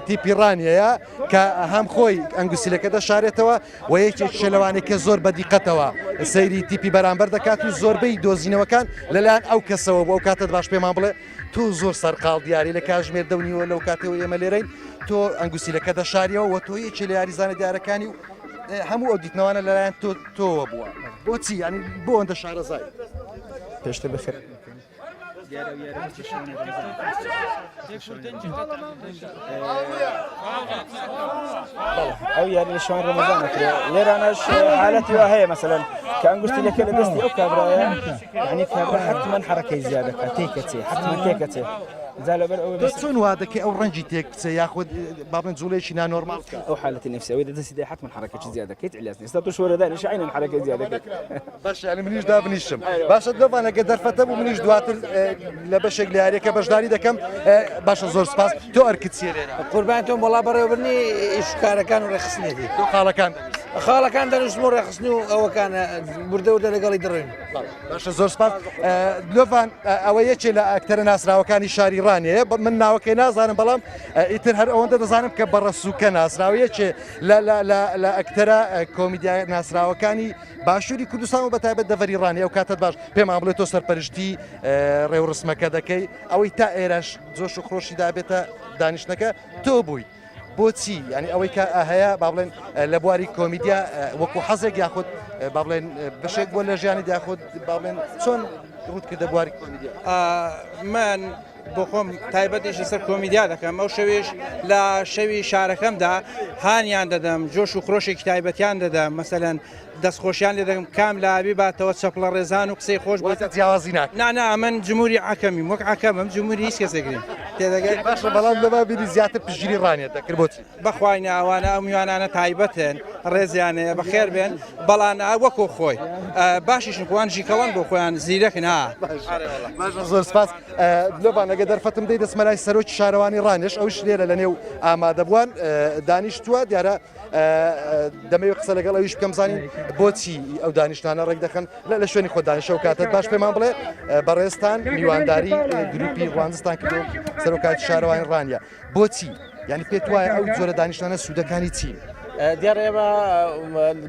تیپیڕانیەیە کە هەم خۆی ئەنگوسیلەکە دەشارێتەوە و یەکێکشە لەوانێکە زۆر بەدیقەتەوە سەیری تیپی بەرامبەر دەکات و زۆربەی دۆزینەوەکان لەلایەن ئەو کەسەوە بۆ ئەو کاتت باش پێمان بڵێ تۆ زۆر سەرقاڵ دیاری لە کاژمێر دەونیوە لەو کاتەوە ئێمە لێرەین تۆ ئەنگوسیلەکە دەشاریەوە و تۆ یەکێ لە یاریزانە دیارەکانی و هەموو ئەو دیتنەوانە لەلایەن تۆوە بووە بۆچی ینی بۆ ئەوەندە شارەزای پێشتر بخێر ئەو یاری لە شوان ڕەمەزانەکرێ لێرانەش حالەتی وا هەیە مەسەلەن کە ئەنگوشتیلەکە لە دەستی ئەو کابرایە یعنی کابرا حتمەن حرەکەی زیادەکە تێکەچێ حتمەن تێکەچێ چۆن وا دەکەی ئەو ڕەنجی تێک بچێ یاخود بابن جوڵێکی نانۆرمال ئەو حالەتی نفسیەوەی دەستی حتمەن حرەکەی زیادەکەیت علاج نیست تۆ شوەرەدانیش عینەن حرەکەی زیادەکەیت باش ینی منیش دابنیشم باشە دەبانەکە دەرفەتە بوو منیش دواتر لە بەشێک لە یاریەکە بەشداری دەکەم باشە زۆر سپاس تۆ ئەرکت چێرێنە قوربان تۆم وڵا بەڕێوەبرنی ئیشکارەکان و ڕێخستنێتی تۆ خاڵەکان خاڵەکان دەنووسم و ڕێخستنی و ئەوەکانە بوردەوردە لەگەڵی دڕێن باشە زۆر سپاس لۆڤان ئەوە یەکێ لە ئەکتەرە ناسراوەکانی شاری ڕانیەیە من ناوەکەی نازانم بەڵام ئیتر هەر ئەوەندە دەزانم کە بەڕەسووکە ناسراوەیەکێ لە ئەکتەرە کۆمیدیا ناسراوەکانی باشووری کوردستان و بەتایبەت دەڤەری ڕانی ئەو کاتت باش پێمان بڵێت تۆ سەرپەرشتی ڕێوڕسمەکە دەکەی ئەوەی تا ئێرەش جۆش و خۆشی دابێتە دانیشتەکە تۆ بووی بۆچی ینی ئەوەی کە هەیە با بڵێن لە بواری کۆمیدیا وەکو حەزێک یاخود با بڵێن بەشێک بۆ لە ژیانی یاخود با بڵێن چۆن ڕوت کردە بواری کۆمیدیا من بۆ خۆم تایبەتێکی سەر کۆمیدیا دەکەم ئەو شەوێش لە شەوی شارەکەمدا هانیان دەدەم جۆش و خۆشێکی تایبەتیان دەدەم مەسەلەن دەستخۆشیان لێ دەکەم کام لە ئاوی باتەوە چەپڵە ڕێزان و قسەی خۆش بۆتە جیاوازی ناکەم نا من جمهوری عەکەمیم وەک عەکەمم جمهوری هیچ کەسێکریم تێدەگەی باشە بەڵام لەما بینی زیاتر پشگیری ڕانێت دەکرد بۆچی بەخوای ئەوانە ئەو میوانانە تایبەتن ڕێزیانەیە بەخێر بێن بەڵان وەکو خۆی باشیشن خۆیان ژیکەڵەن بۆ خۆیان زیرەکن ها باشە زۆر سپاس لۆبانەگە دەرفەتم دەی دەسمەلای سەرۆکی شارەوانی ڕانێش ئەوش لێرە لە نێو ئامادەبووان دانیشتووە دیارە دەمەوێت قسە لەگەڵ ئەویش بکەم زانین بۆچی ئەو دانیشتانە ڕێک دەخەن لە شوێنی خۆ دانیشە و کاتت باش پێمان بڵێ بەڕێستان میوانداری گروپی ڕواندستان کردو سەرۆکاتی شارەوانی ڕانیە بۆچی یعنی پێت وایە ئەو جۆرە دانیشتانە سوودەکانی چین دیارە ئێمە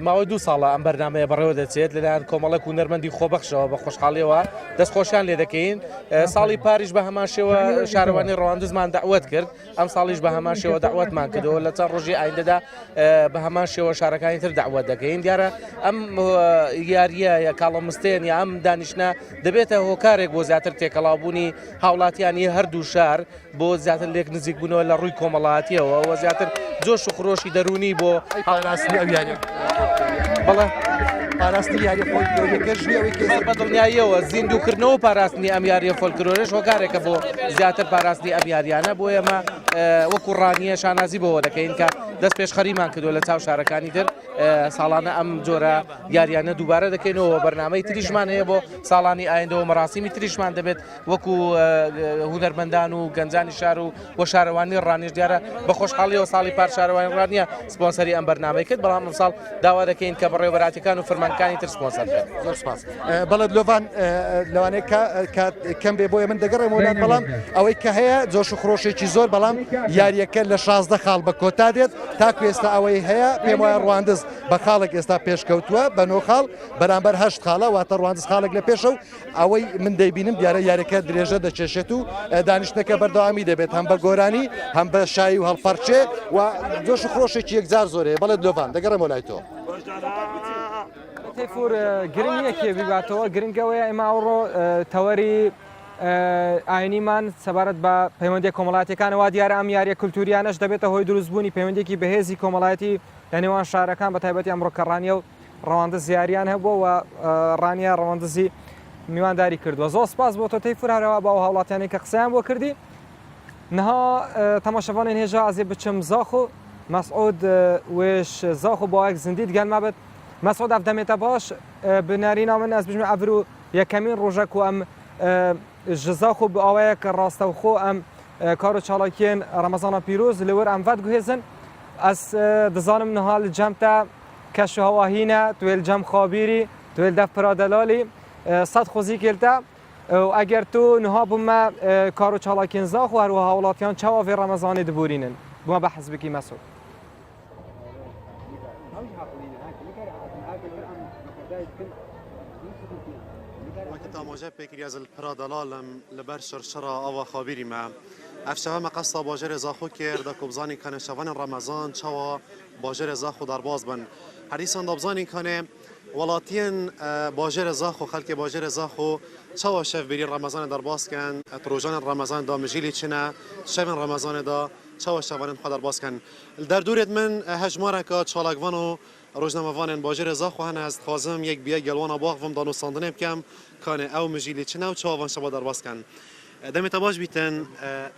ماوەی 2 ساڵە ئەم بەرنامەیە بەڕێوە دەچێت لەلایەن کۆمەڵک و نەرمەندی خۆبەخشەوە بە خۆشحاڵیەوە دەستخۆشیان لێ دەکەین ساڵی پاریش بە هەمان شێوە شارەوانی ڕەواندزمان داوەت کرد ئەم ساڵیش بە هەمان شێوە داوەتمان کردەوە لە چەند ڕۆژی ئایندەدا بە هەمان شێوە شارەکانی تر داوەت دەکەین دیارە ئەم یاریە یا کاڵەمستێن یا ئەم دانیشتە دەبێتە هۆکارێک بۆ زیاتر تێکەڵاوبوونی هاوڵاتیانی هەردوو شار بۆ زیاتر لێک نزیک بوونەوە لە ڕووی کۆمەڵاتیەوە و زیاتر جۆش و خڕۆشی دەرونی بۆ پاراستنی ئەو یاریە بەڵێ پاراستنی یاریە فۆلکلۆریەکەش بەدڵنیاییەوە زیندووکردنەوە و پاراستنی ئەم یاریە فۆلکلۆرەش هۆکارێکە بۆ زیاتر پاراستنی ئەم یاریانە بۆ ئێمە وەکو ڕانیە شانازی بەوە دەکەین کە دەست پێش خەریمان کردو لە چاو شارەکانی تر ساڵانە ئەم جۆرە یاریانە دووبارە دەکەینەوە بەرنامەی تریشمان هەیە بۆ ساڵانی ئایندەوە مەراسیمی تریشمان دەبێت وەکو هونەرمەندان و گەنجانی شار و شارەوانی ڕانیش دیارە بە خۆشحاڵیەوە ساڵی پار شارەوانی ڕانیە سپۆنسەری ئەم بەرنامەی کرد بەڵام ئەم ساڵ داوا دەکەین کە بەڕێوەبەراتەکان و فرمانەکانی تر سپۆنسەر بکەن زۆر سپاس بەڵێت لۆڤان لەوانەیە کەم بێ بۆیە من دەگەڕێمەوەلات بەڵام ئەوەی کە هەیە جۆش و خڕۆشێکی زۆر بەڵام یاریەکە لە 16 خاڵ بە کۆتا دێت تاکو ئێستا ئەوەی هەیە پێم وایە ڕواندز بە خاڵێک ئێستا پێشکەوتووە بە 9 خاڵ بەرامبەر 8 خاڵە واتە ڕواندز خاڵێک لە پێشە و ئەوەی من دەیبینم دیارە یاریەکە درێژە دەچێشێت و دانیشتەکە بەردەوامی دەبێت هەم بە گۆرانی هەم بە شایی و هەڵپەرچێ و جۆش و خڕۆشێکی یەکجار زۆرەیە بەڵێت لۆڤان دەگەڕێمەوە لای تۆ تەیفور گرنگ یەکێ بیباتەوە گرنگەوەیە ئێمە ئەوڕۆ تەوەری ئاینیمان سەبارەت بە پەیوەندی کۆمەڵاتیەکانەوە دیارە ئەم یاریە کولتوریانەش دەبێتە هۆی دروستبوونی پەیوەندێکی بەهێزی کۆمەڵایەتی لە نێوان شارەکان بە تایبەتی ئەمڕۆکە ڕانیە و ڕەواندز یاریان هەبووە و ڕانیە ڕەواندزی میوانداری کردووە زۆر سپاس بۆ تۆ تەیفور هەرەوە بە هاوڵاتیانی کە قسەیان بۆ کردی نها تەماشەوانên هێژە ئازێ بچم زاخۆ مەسعود وێش زاخۆ بۆ یەک زندیت گەلما بێت مەسعود ئەف دەمێتە باش بنارینە من ئەس بژمە ئەڤر و یەکەمین ڕۆژەک و ئەم ژزاخۆ بە ئەوەیە کە ڕاستەوخۆ ئەم کار و چاڵاکیên ڕەمەزانە پیرۆز لەوەر ئەم ڤەت گوهێزن ئەس دەزانم نها لە جەمتە کشو هواهینه توی جم خابیری توی دف پرادلالی صد خوزی کلتا و اگر تو نها بوم کارو چالاکین زاخ و هر و حالاتیان چوا في رمضان دبورینن بوم بحث بکی مسعود وقت آماجه بکری از الپرادلالم لبر شرشرا آوا خابیری ما افشوا مقصد باجر زاخو کرد کبزانی کنه شوان رمضان چوا باجر زاخو در باز بن حدیثان دبزانی کنه ولاتین باجر زاخو خلک باجر زاخو چوا شف بری رمضان در باز کن تروجان رمضان دا مجیلی چنه شوان رمضان دا چوا شوان خود در باز کن در دورت من هجماره که چالاگوانو روزنامه‌وان باجر زاخو هن از خازم یک بیا گلوان باغ دانو ساندنه بکم کنه او مجیلی چنه و چوا شبا در باز کن دم تباش بیتن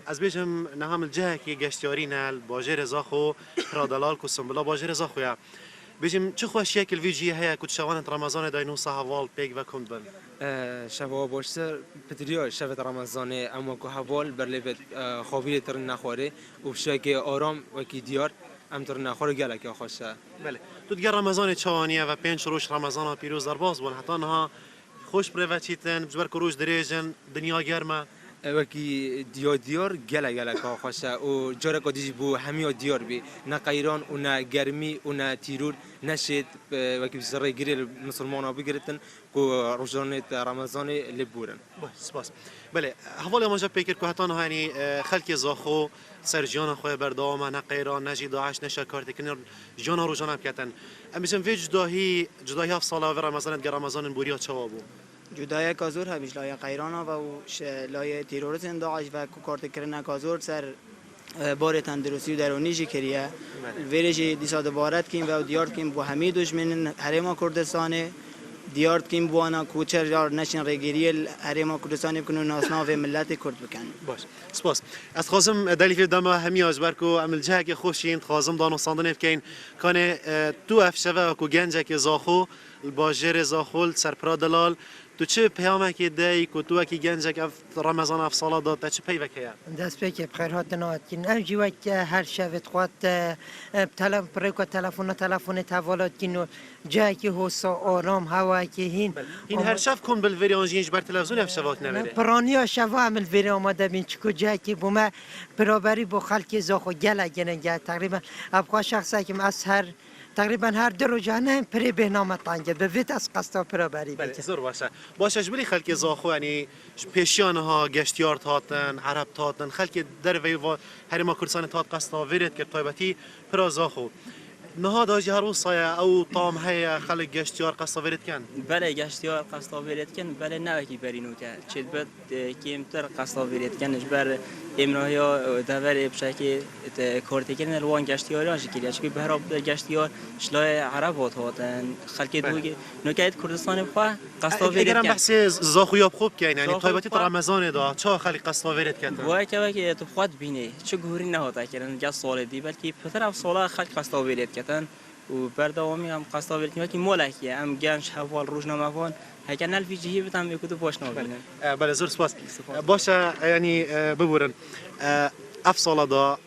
از بیشم نهم الجه کی گشتیاری نال باجر زاخو رادلال کسم بلا باجر زاخو یا بیشم چه خوش شکل ویجی هیا کد شوان رمضان داینو صحوال پیک و کند بن شبا باشتر پتریا شبت رمضان اما که حوال برلیفت خوابیل تر نخوره و بشای آرام و کی دیار ام تر نخوره گله که خوشه بله تو دیگر رمضان چوانیه و 5 روز رمضان پیروز در باز بون حتی نه خوش پروچیتن بجبر کروش دریجن دنیا گرمه وکی دیار گله که خوشه و جاره که دیجی بو همه دیار بی نه قیران و نه گرمی و نه تیرور نشد وکی بسرای گیری مسلمان ها بگیرتن که روزانه رمضان لبورن سپاس بله حوالی ما جا پیکر که حتی نه یعنی خلک زاخو سرجان خواه بردامه نه قیران نه جداعش نه شکارتی کنر جانا روزانه بکتن امیشم وی جداهی هفت ساله و رمضان دیگر رمضان بوریا چوا بو جدای کازور همیش لایه قیرانا و لایه تیروریسم داعش و کارت کردن کازور سر بار تندرستی و درونیجی کریه ویرجی دیسا دوبارت کیم و دیارت کیم با همه دشمن حرم کردستان دیارت کیم بوانا کوچر یار نشین رگیری حرم کردستان بکنن ناسنا و ملت کرد بکن باش سپاس از خازم دلیل دم همی آجبر کو عمل جه که خوشین خازم دانو ساندن بکن کنه تو افشوا کو گنجه که زاخو الباجر زاخول سرپرادلال تو چه پیامه که دی که تو کی گنجه که رمضان افسالا داد تا چه پیوه که دست به که بخیر هات نهاد کن اوجی وقت هر شب خواهد تلفن توالات کن و جایی که حسا آرام هوا که هین این هر شب کن بالوری آنجینش بر تلویزیون افشوات نمیده پرانی ها شوا عمل وری آماده بین چکو جایی که بومه برابری با خلک زاخو گله گننگه تقریبا ابقا شخصی که از تقریبا هر دو روز نه پری بهنامه تانگه به ویت از قصد برابری بله زور باشه بلی خلک زاخو یعنی پیشیانها گشتیار تاتن عرب تاتن خلک در وی و هرما کردستان تات قصد ورد که طایبتی پر زاخو نهاد آجی هر وصايا او طعم هيا خلق گشتیار قصد ورد کن بله گشتیار قصد ورد کن بله نه کی برینو کرد چه بد کمتر قصد ورد کنش بر امروزیا دور بشکی کارت کردن الوان گشتیاری آنچه کلیه چون به هر گشتیار شلای عربات هاتن خلک دوگی نکات کردستان بخواه قصد ورد کن اگرم بحث زاخویاب خوب کن یعنی طایبتی رمضان دا چه خلق قصد ورد کن وای که تو خود بینی چه گوری نهاده کردن جا سال دی بلکه پتر اف سال خلق قصد ورد کردن و بردامی هم قصد ورد کردن که مولکیه هم گنج حوال روزنامه وان هکر نلفی جهی بتم یکو باش نبینن بله زور سپاس باشه یعنی ببورن اف سال دا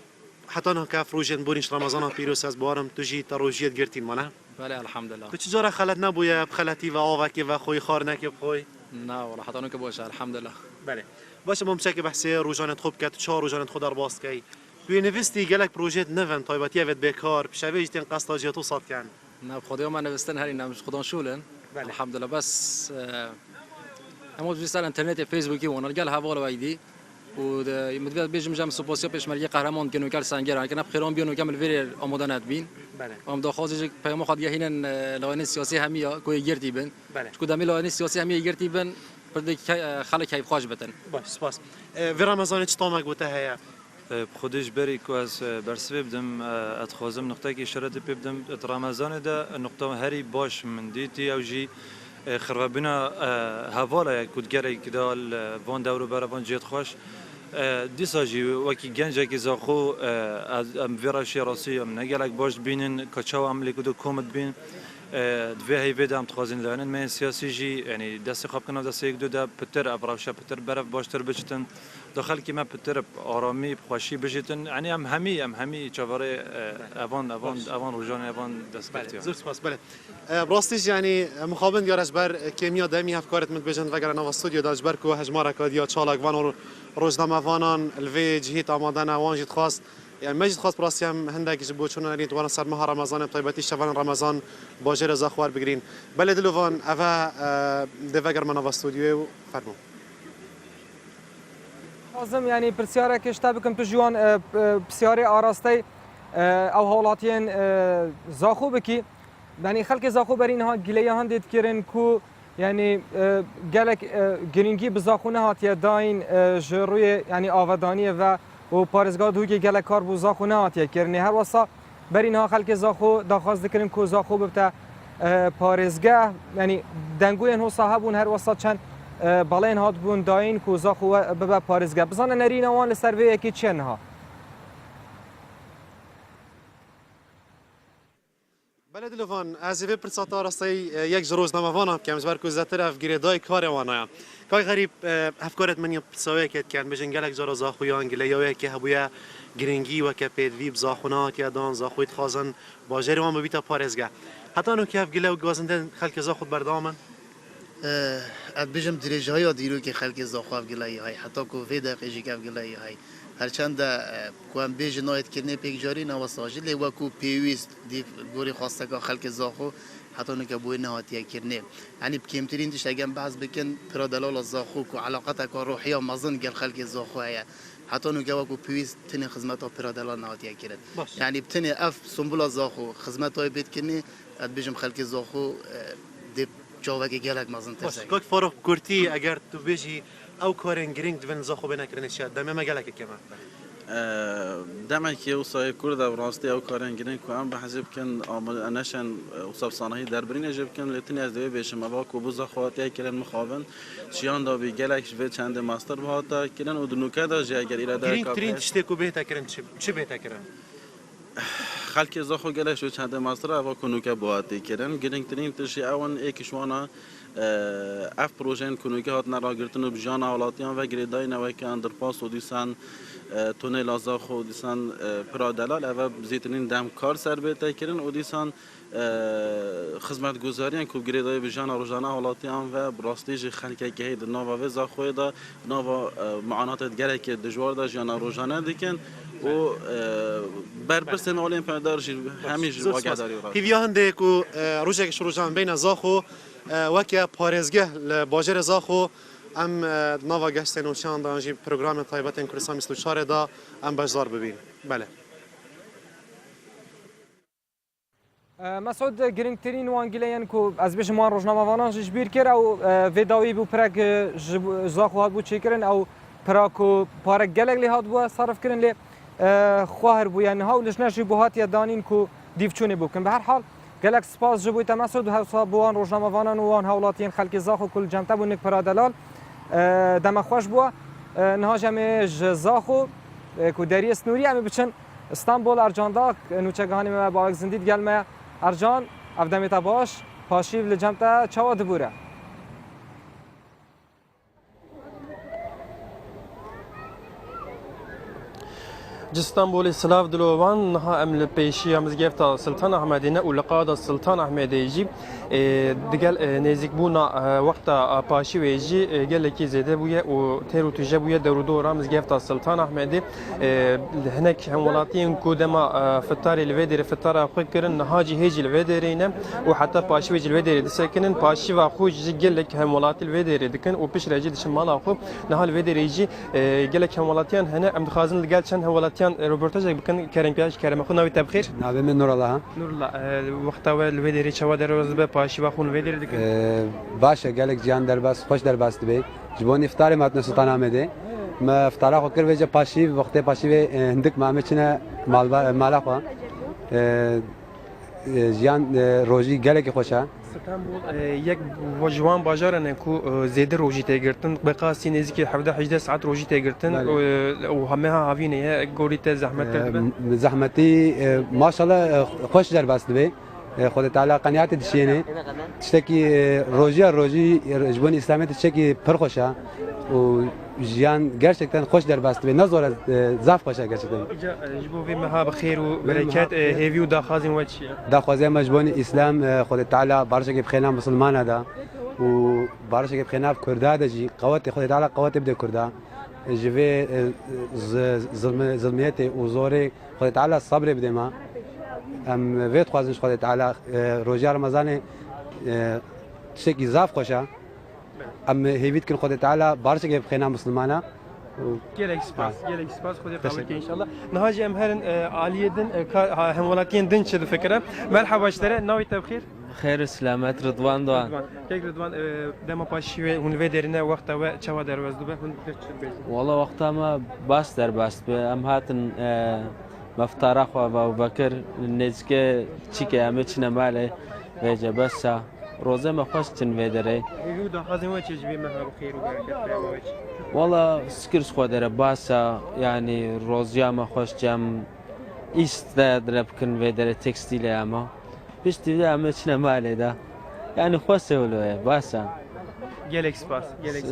حتی نه که فروجن بورینش رمضان پیروز از بارم توجی تروجیت گرتین منه بله الحمدلله تو چجوره خلت نبویه بخلتی و آوکی و خوی خار نکی بخوی نه والله حتی نه که باشه الحمدلله بله باشه ممکن که بحث روزانت خوب کرد چهار روزانت خود در باز کی توی نوستی گلک پروژه نون طایبتی اوت بیکار بشویج تن قصد جیتو صاد کن نه خدا ما نوستن هری نمش خدا شولن الحمدلله بس همون بیشتر اینترنت فیسبوکی و نرجع هوا رو ویدی و مدت بیشتر جام سپاسیا پیش مرگی قهرمان کنو کل سنگر که نبخیران بیانو کامل ویر آماده ندبین بله ام داخوازی پیام خود گهینن لایه سیاسی همیا کوی گرتی بن بله چون دمی لایه سیاسی همیا گرتی بن پردی خالق کیف خواج بتن باش سپاس و رمضان چه طعمک بوده هیا خودش بری که از برسوی بدم اتخوازم نقطه که اشارت بدم رمضان ده نقطه هری باش من دیتی اوجی خرابینا هوالا کودگری کدال وان دورو برابان جیت خوش دیساجی وکی گنجه که زاخو از ویراشی راسی ام نگلک باش بینن کچاو عملی کدو کومت بین دوی هیوی دام تخوازین لانن من سیاسی جی یعنی دست خواب کنم دست یک دو دا پتر ابراوشا پتر برف باشتر بجتن داخل کی ما پتر آرامی خوشی بجتن یعنی هم همی چواره اوان روزانه اوان دست کرد. زور سپاس بله. براستیش یعنی مخابن یارش بر کیمیا دمی افکارت متبجن وگر نو استودیو داش بر کو هجمارا کادیا چالاک وان روزنامه وانان الوی جهیت آمادن وان جت خواست يعني مجد خاص براسي هم هندك جبوا شو نريد وانا صار مها رمضان بطيبتي شفان رمضان باجر زاخوار بجرين بلد لوفان افا دفجر من استوديو فرمو لازم يعني برسيارة كشتابكم تجوان بسيارة آراستي او هولاتين زاخو بكي يعني خلق زاخو برينها جليا هندت كيرن كو يعني جالك جرينجي بزاخونه هاتيا داين جروي يعني آفادانية و و پارێزگا دووگی gelek kar bû zaxo nehatiye kirinê her wasa berîniha xelkê zaxo daxwaz dikirin ku zaxo bibte parêzgeh yanî dengûyên hosa hebûn her wasa çend balên hatbûn dayîn ku zaxo bibe parêzgeh bizane nerîna wan li ser vê yekê çi ye niha بلد لوفان از وی پرسات راستی یک روزنامه وانم که مزبر کو زتر اف گریدای کار وانایا کای غریب افکارت من سوی کت کن بجن گلک زارا زاخویان گلیاوی که هبویا گرینگی و که پدوی بزاخونات یا دان زاخویت خازن باجر وان ببیتا پارزگه حتی نو که اف گلو گازنده خلک زاخود بردامن اد بجم درجه های دیرو که خلک زاخو اف گلای های حتی کو وی دقیقی که اف گلای های هرچند کوام بیج نایت کنه پیکجاری نواساجی لی وکو پیویست دی گوری خواسته که خلک زاخو حتی نکه بوی نهاتیه کرنه یعنی بکیمترین دیش اگم بعض بکن پرادلال زاخو کو علاقت که روحی و مزن گل خلک زاخو هیا حتی نکه وکو پیویست تنه خدمت ها پرادلال نهاتیه کرد یعنی بتنه اف سنبول زاخو خدمت های بید کنه اد بیجم خلک زاخو دی جاوگه گلک مزن ترسه که فارغ کرتی اگر تو بیجی او کارن گرینگ دون زاخو بنا کردن شد دم ما گلک کما دائما كي وصاي كوردا براستي او كارن جرين كو ام بحسب كان انشن وصف صناهي دربرين جب كان لتني از دوي بيشم ابا كو بوزا خواتي كلن مخابن شيان دا بي گلك شوي چند ماستر بهاتا كلن ودنوكا دا جا اگر اراده گرینگ ترین تشتي کو بهتا کرن چه بهتا کرن خلک زاخو گلک شوي چند ماستر ابا كنوكا بهاتی كرن گرینگ ترین تشي اون اكشوانا اف پروژن کنوکه هات نراگرتن و بجان اولاتیان و گریدای نوی که اندرپاس و دیسان تونل آزاخ و دیسان پرادلال و بزیتنین دم کار سر بیت کردن و دیسان خدمت گذاریان که گریدای بجان روزانه اولاتیان و براستیج خلکی که هید نوا و زاخوی دا نوا معانات دیگری که دجوار دا جان روزانه دیکن و برپرس معلم پدرش همیشه واقع داری را. هیویا هنده کو روزی که روزان بین زاخو وکه پارێزگه باجر زاخو ام نوا گشتن و شان دانجی پروگرام طایبت کردستان 24 دا ام بازار ببین بله مسعود گرینگترین وانگیلیان کو از بیش ما روزنامه وانان جبیر کرد او ویداوی بو پرک زاخو هات بو چیکرن او پراکو پارک گلگ لی هات بو صرف کردن لی خواهر بو یعنی ها ولش نشی بو هات یا دانین کو دیفچونه بو کن به هر حال گلک سپاس جبوی تمسود و هفته بوان روزنامه وانان و وان هولاتین خلک زاخو کل جمعه بونک پرادلال دم خوش بوا نهاج هم زاخو کودری سنوری هم بچن استانبول ارجاندا نوچگانی ما باگ زندید گلمه ارجان افدمیت باش پاشیو لجمعه چوا دبوره جستانبول سلاف دلوان نها امل پیشی هم زگفت سلطان احمدی نه ولقاد سلطان احمدی جی دگل نزیک بونا وقت پاشی ویجی گل کی زده بویه و تیرو تجه بویه درودو رام زگفت سلطان احمدی هناك هم ولاتين كودما فتار الفيدر فتار خو كرن نهاجي هيجي الفيدرين وحتى باشي ويجي الفيدر دسكنن باشي واخو جي لك هم ولات الفيدر دكن وبش راجي دشمال اخو نهال الفيدر يجي قالك هم ولاتين هنا ام خازن قال شن ولاتين روبرتاج بكن كريم بياج كريم اخو ناوي تبخير نعم من نور الله نور الله وقت الفيدر شوا دروز به باشي واخو الفيدر دكن باشه قالك جان درباس خوش درباس دبي جبوني افطار ماتن سلطان احمدي ما افطار خو كر وجه باشي وقت باشي هندك ما مچنه مالخوا جان روزی گله که خوشه استانبول یک وجوان باجارن کو زیده روزی تگرتن بقاسی نزدیک 17 18 ساعت روزی تگرتن و همه هاوینه گوریت زحمت زحمتی ماشاءالله خوش در بس دبی خود تعالی قناعت دشینه تشتکی روزی جبون اسلامی تشتکی پرخوشه و جیان gerçekten خوش در بست به نظر ضعف خوشه gerçekten جبو في مها بخير وبركات هيفي وداخازين واتشي داخازين مجبون اسلام خود تعالی بارشك بخينا مسلمان ده و بارشك بخينا كردا ده جي قوات خود تعالی قوات بده كردا جوي ظلميته وزوري خود تعالی صبر بده ما ام وید خوازنش خود تعالی روزی رمضان تشتکی ضعف خوشه ام هیوید کن خود تعالی بارش که بخینا مسلمانه گلک سپاس خودی قبول که انشالله نهاجی ام هرن عالیه دن هم ولاتین دن چه فکره مرحبا اشتره نوی تبخیر خير سلامات رضوان دوان كيف رضوان دما باشي هون فيدرنا وقتها وشوا دروز دوبه هون والله وقتها ما باس در باس ام هاتن مفترق و ابو بکر نزکه چی که همه چی نماله وجه بس روزه ما خوش تن ویدره يودا خازن وجه جبي ما بخير وبركات والله سكرس خودره باس يعني روزيا ما خوش جام است درب کن ویدره تکستیل اما بيشتي همه چی نماله ده يعني خوش ولوه باس جالك سباس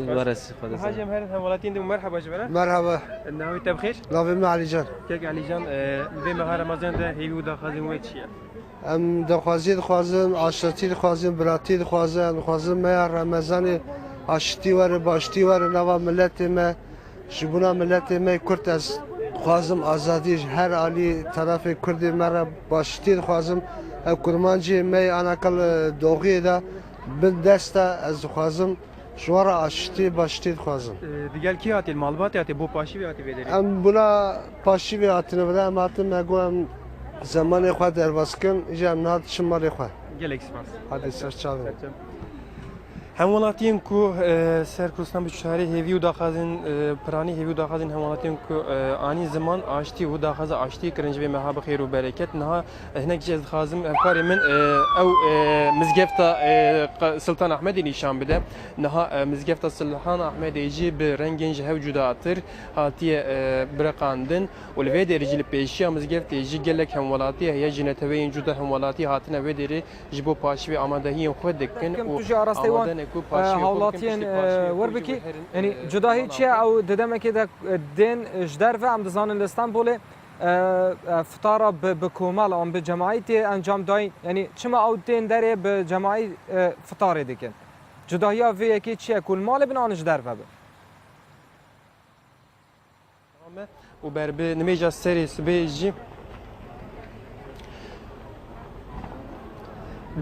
ورس خدا هاجم هرن هم ولاتين دم مرحبا جبنا مرحبا نهوي تبخير لا بما علي جان كيك علي جان بما رمضان ده هي ودا خازن ويتشيا ام دخوازی خوازم عاشتی خوازم براتی خوازم خوازم ما رمضان عاشتی ور باشتی ور نوا ملت ما شبونا ملت ما کرد از خوازم آزادی هر علی طرف کرد مرا باشتی خوازم کرمانجی ما انا کل دوغی ده بن دسته از خوازم شوارا عاشتی باشتی خوازم دیگر کی هاتی المالبات هاتی بو پاشی هاتی بدری ام بنا پاشی هاتی نبره ماتم نگویم زمان خود در واسکن جام نات شمال خود گلک سپاس هادی سرچاوی هم ولاتین کو سر کوستان به شهری هیوی و داخازین پرانی هیوی و داخازین هم ولاتین کو آنی زمان آشتی و داخاز آشتی کرنج به مها بخیر و برکت نه هناك جز خازم افکار من او مزگفتا سلطان احمدی نشان بده نه مزگفتا سلطان احمدی يجي برنگین جهو جداتر هاتی برقاندن و الویدر رجل پیشیا مزگفت يجي گلک هم ولاتی هي جنتوین جدا هم ولاتی هاتنه ودری جبو پاشوی آمادهی خود دکن و هاوڵاتیان وەربکی ینی جوداهی چییە ئەو دەدەمەکێدا دێن ژدەرە ئەم دەزانن لە ئستانبولێ فتارە بە کۆمەڵ ئەم بە جەماعی تێ ئەنجام داین ینی چما ئەو دێن دەرێ بە جەماعی فتارێ دەکەن جوداهیا vêyekê çiye ku malê binanî ji derve be و بر به نمێجا سەری سبێ jî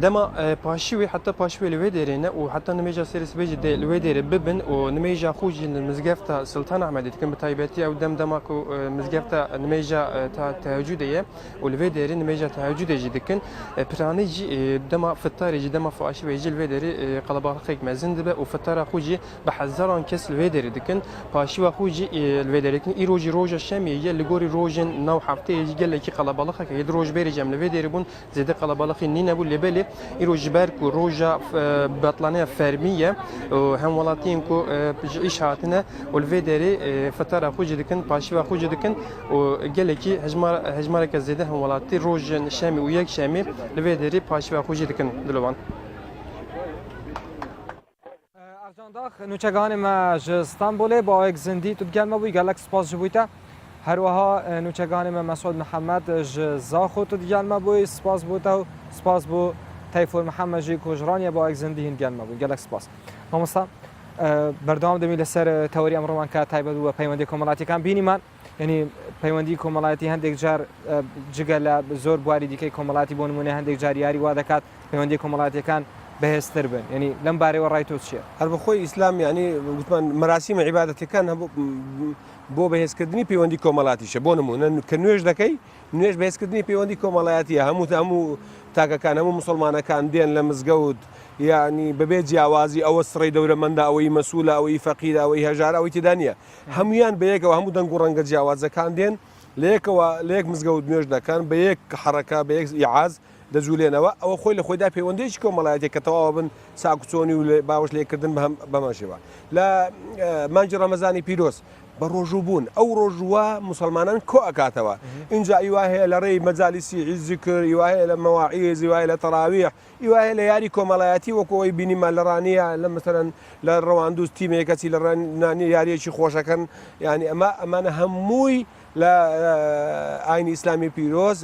دما پاشوی حتی پاشوی لوی درینه و حتی نمیجا سریس بیج ده لوی دره ببن و نمیجا خوج المزگفت سلطان احمدی کم بتایبتی او دم کو مزگفت نمیجا تهجودیه و لوی دره نمیجا تهجودی جدکن پرانی جی دما فتاری جی دما فاشوی جی لوی دره قلبارخیک مزند به و فتار خوجی به هزاران کس لوی دره دکن پاشوا خوجی لوی دره کن ایروجی روجا شمی یه لگوری روجن نو هفته یه گله کی قلبارخه که روج بری جم لوی دره بون زیده قلبارخی نی نبود لبلی ایروج برک و روجا بطلانه فرمیه و هم ولاتین کو ایش هاتنه و الویدری فتره خوج دکن پاشوا خوج دکن و گله کی هجمار که زیده هم ولاتی روج شمی و یک شمی الویدری پاشوا خوج دکن دلوان ارجانداخ نوچگان ما ج استانبول با یک زندی تو گلما بوی گلک سپاس جبویتا هر وها نوچگان ما مسعود محمد ج زاخو تو گلما بوی سپاس بوتا سپاس بو تیفور محمد جی کوجرانی با یک زندی هن گلما بوی گلک سپاس مامستا بردام دمی لسر تئوری امروان که تایبد و پیوندی کمالاتی کم بینی من یعنی پیوندی کمالاتی هندێک جار جگە لە زۆر بواری دیکەی کۆمەڵاتی بۆ نمونە هەندێک جار یاری وا دەکات پەیوەندی کۆمەڵاتیەکان بەهێزتر بن ینی لەم بارەوە ڕای تۆ چییە؟ هەر بەخۆی ئیسلام یعنی گوتمان مەراسیمە عیبادەتەکان بۆ بەهێزکردنی پەیوەندی کۆمەڵاتیشە بۆ نمونە کە نوێژ دەکەی نوێژ بەهێزکردنی پەیوەندی کۆمەڵایەتیە هەموو تاکەکان هەموو مسلمانەکان دێن لە مزگەوت یعنی بەبێ جیاوازی ئەوە سڕی دەورەمەندە ئەوەی مەسوولە ئەوەی فەقیرە ئەوەی هەژار ئەوەی تێدا نییە هەمویان بەیەکەوە هەموو دەنگ و ڕەنگە جیاوازەکان دێن لە یەک مزگەوت نوێژ دەکەن بە یەک حەرەکە بە یەک ئیعاز دەجوولێنەوە ئەوە خۆی لە خۆیدا پەیوەندیی کۆمەڵایەتێک کە تەواو بن ساکوچۆنی و باوەش لێکردن بەماشێوە لە مانجی ڕەمەزانی پیرۆز بە ڕۆژوو بوون ئەو ڕۆژوە مسلمانان کۆ ئەکاتەوە اینجا ئیوا هەیە لە ڕێی مەجالیسی عیزیکر ئیوا هەیە لە مەواعیز ئیوا لە تەراویح ئیوا هەیە لە یاری کۆمەڵایەتی وەکەوەی بینیمان لە ڕانیە لە مەسەرەن لە ڕەواندووس تیمێکەچی لە ڕانی یاریەکی خۆشەکەن یعنی ئەمانە هەمووی لە ئاینی ئیسلامی پیرۆز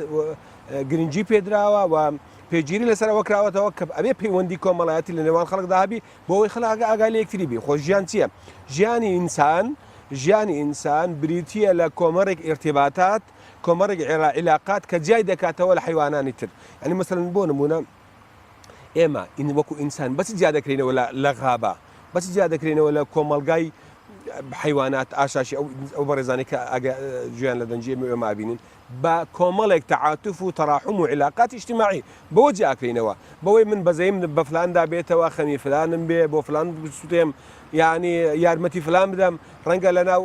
گرنگی پێدراوە و پێگیری لەسەرەوە کراوەتەوە کە ئەبێ پەیوەندی کۆمەڵایەتی لە نێوان خەڵکدا هەبی بۆەوەی خەڵک ئاگای لە یەکتری بی خۆ ژیان چییە؟ ژیانی ئینسان بریتیە لە کۆمەڕێک ئێرتێباتات کۆمەڕێک عێلاقات کە جای دەکاتەوە لە حیوانانی تر ئەنی مەسەلەن بۆ نمونە ئێمە وەکو ئینسان بەچ جیا دەکرێنەوە لە غابە بەچ جیا دەکرێنەوە لە کۆمەلگای حیوانات ئاشاشی ئەو بەڕێزانی کە گویان لە دەنجی ئێمە بینین بە کۆمەڵێک تەعاتف و تەراحم و علاقات اجتماعی بەوە جیاکرینەوە بەوەی من بەزەیم بە فلاندا بێتەوە خەمی فلانم بێ بۆ فلان سوتێم یعنی یارمەتی فلان بدەم ڕەنگە لە ناو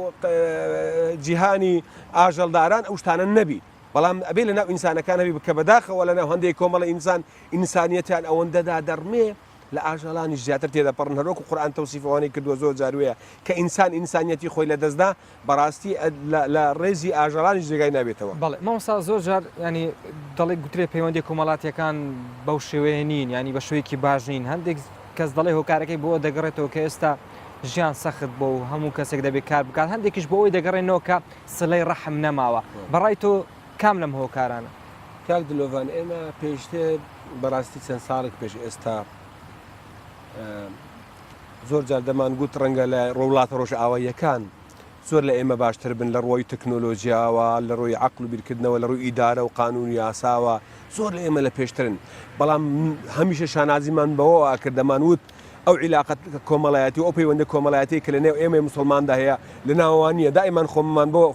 جیهانی ئاژەڵداران ئەو شتانە نەبی بەڵام ئەبێ لە ناو ئینسانەکان هەبی کە بەداخەوە لە ناو هەندێک کۆمەڵە ئینسان ئینسانیەتیان ئەوەندەدا دەڕمێ لە ئاژەڵانی زیاتر تێدەپەڕن هەروەکو قورئان تەوسیفەوانی کردووە زۆر جاروەیە کە ئینسان ئینسانیەتی خۆی لە دەستدا بەڕاستی لە ڕێزی ئاژەڵانی جێگای نابێتەوە. بەڵێ مامۆستا زۆر جار ینی دەڵێ گوترێ پەیوەندی کۆمەڵاتیەکان بەو شێوەیە نین ینی بە شوەیەکی باش نین هەندێک کەس دەڵێ هۆکارەکەی بۆ دەگەڕێتەوە کە ئێستا ژیان سەخت بۆ و هەموو کەسێک دەبێت کار بکات هەندێکیش بۆ ئەوی دەگەڕێنەوە کە سلەی ڕەحم نەماوە بەڕای تۆ کام لەم هۆکارانە؟ کاک دلۆڤان ئێمە پێشتر بەڕاستی چەند ساڵێک پێش ئێستا زۆر جار دەمان گوت ڕەنگە لە ڕۆوڵاتە ڕۆژ ئاواییەکان زۆر لە ئێمە باشتر بن لە ڕۆی تەکنۆلۆژیاوە لە ڕۆی عەقل و بیرکردنەوە لە ڕووی ئیدارە و قانون و یاساوە زۆر لە ئێمە لە پێشترن بەڵام هەمیشە شانازیمان بەوە کرد دەمانوت ئەو عیلاقەت کۆمەڵایەتی و ئەو پەیوەندە کۆمەڵایەتی کە لە نێو ئێمە مسلماندا هەیە لە ناوانیە دائیمان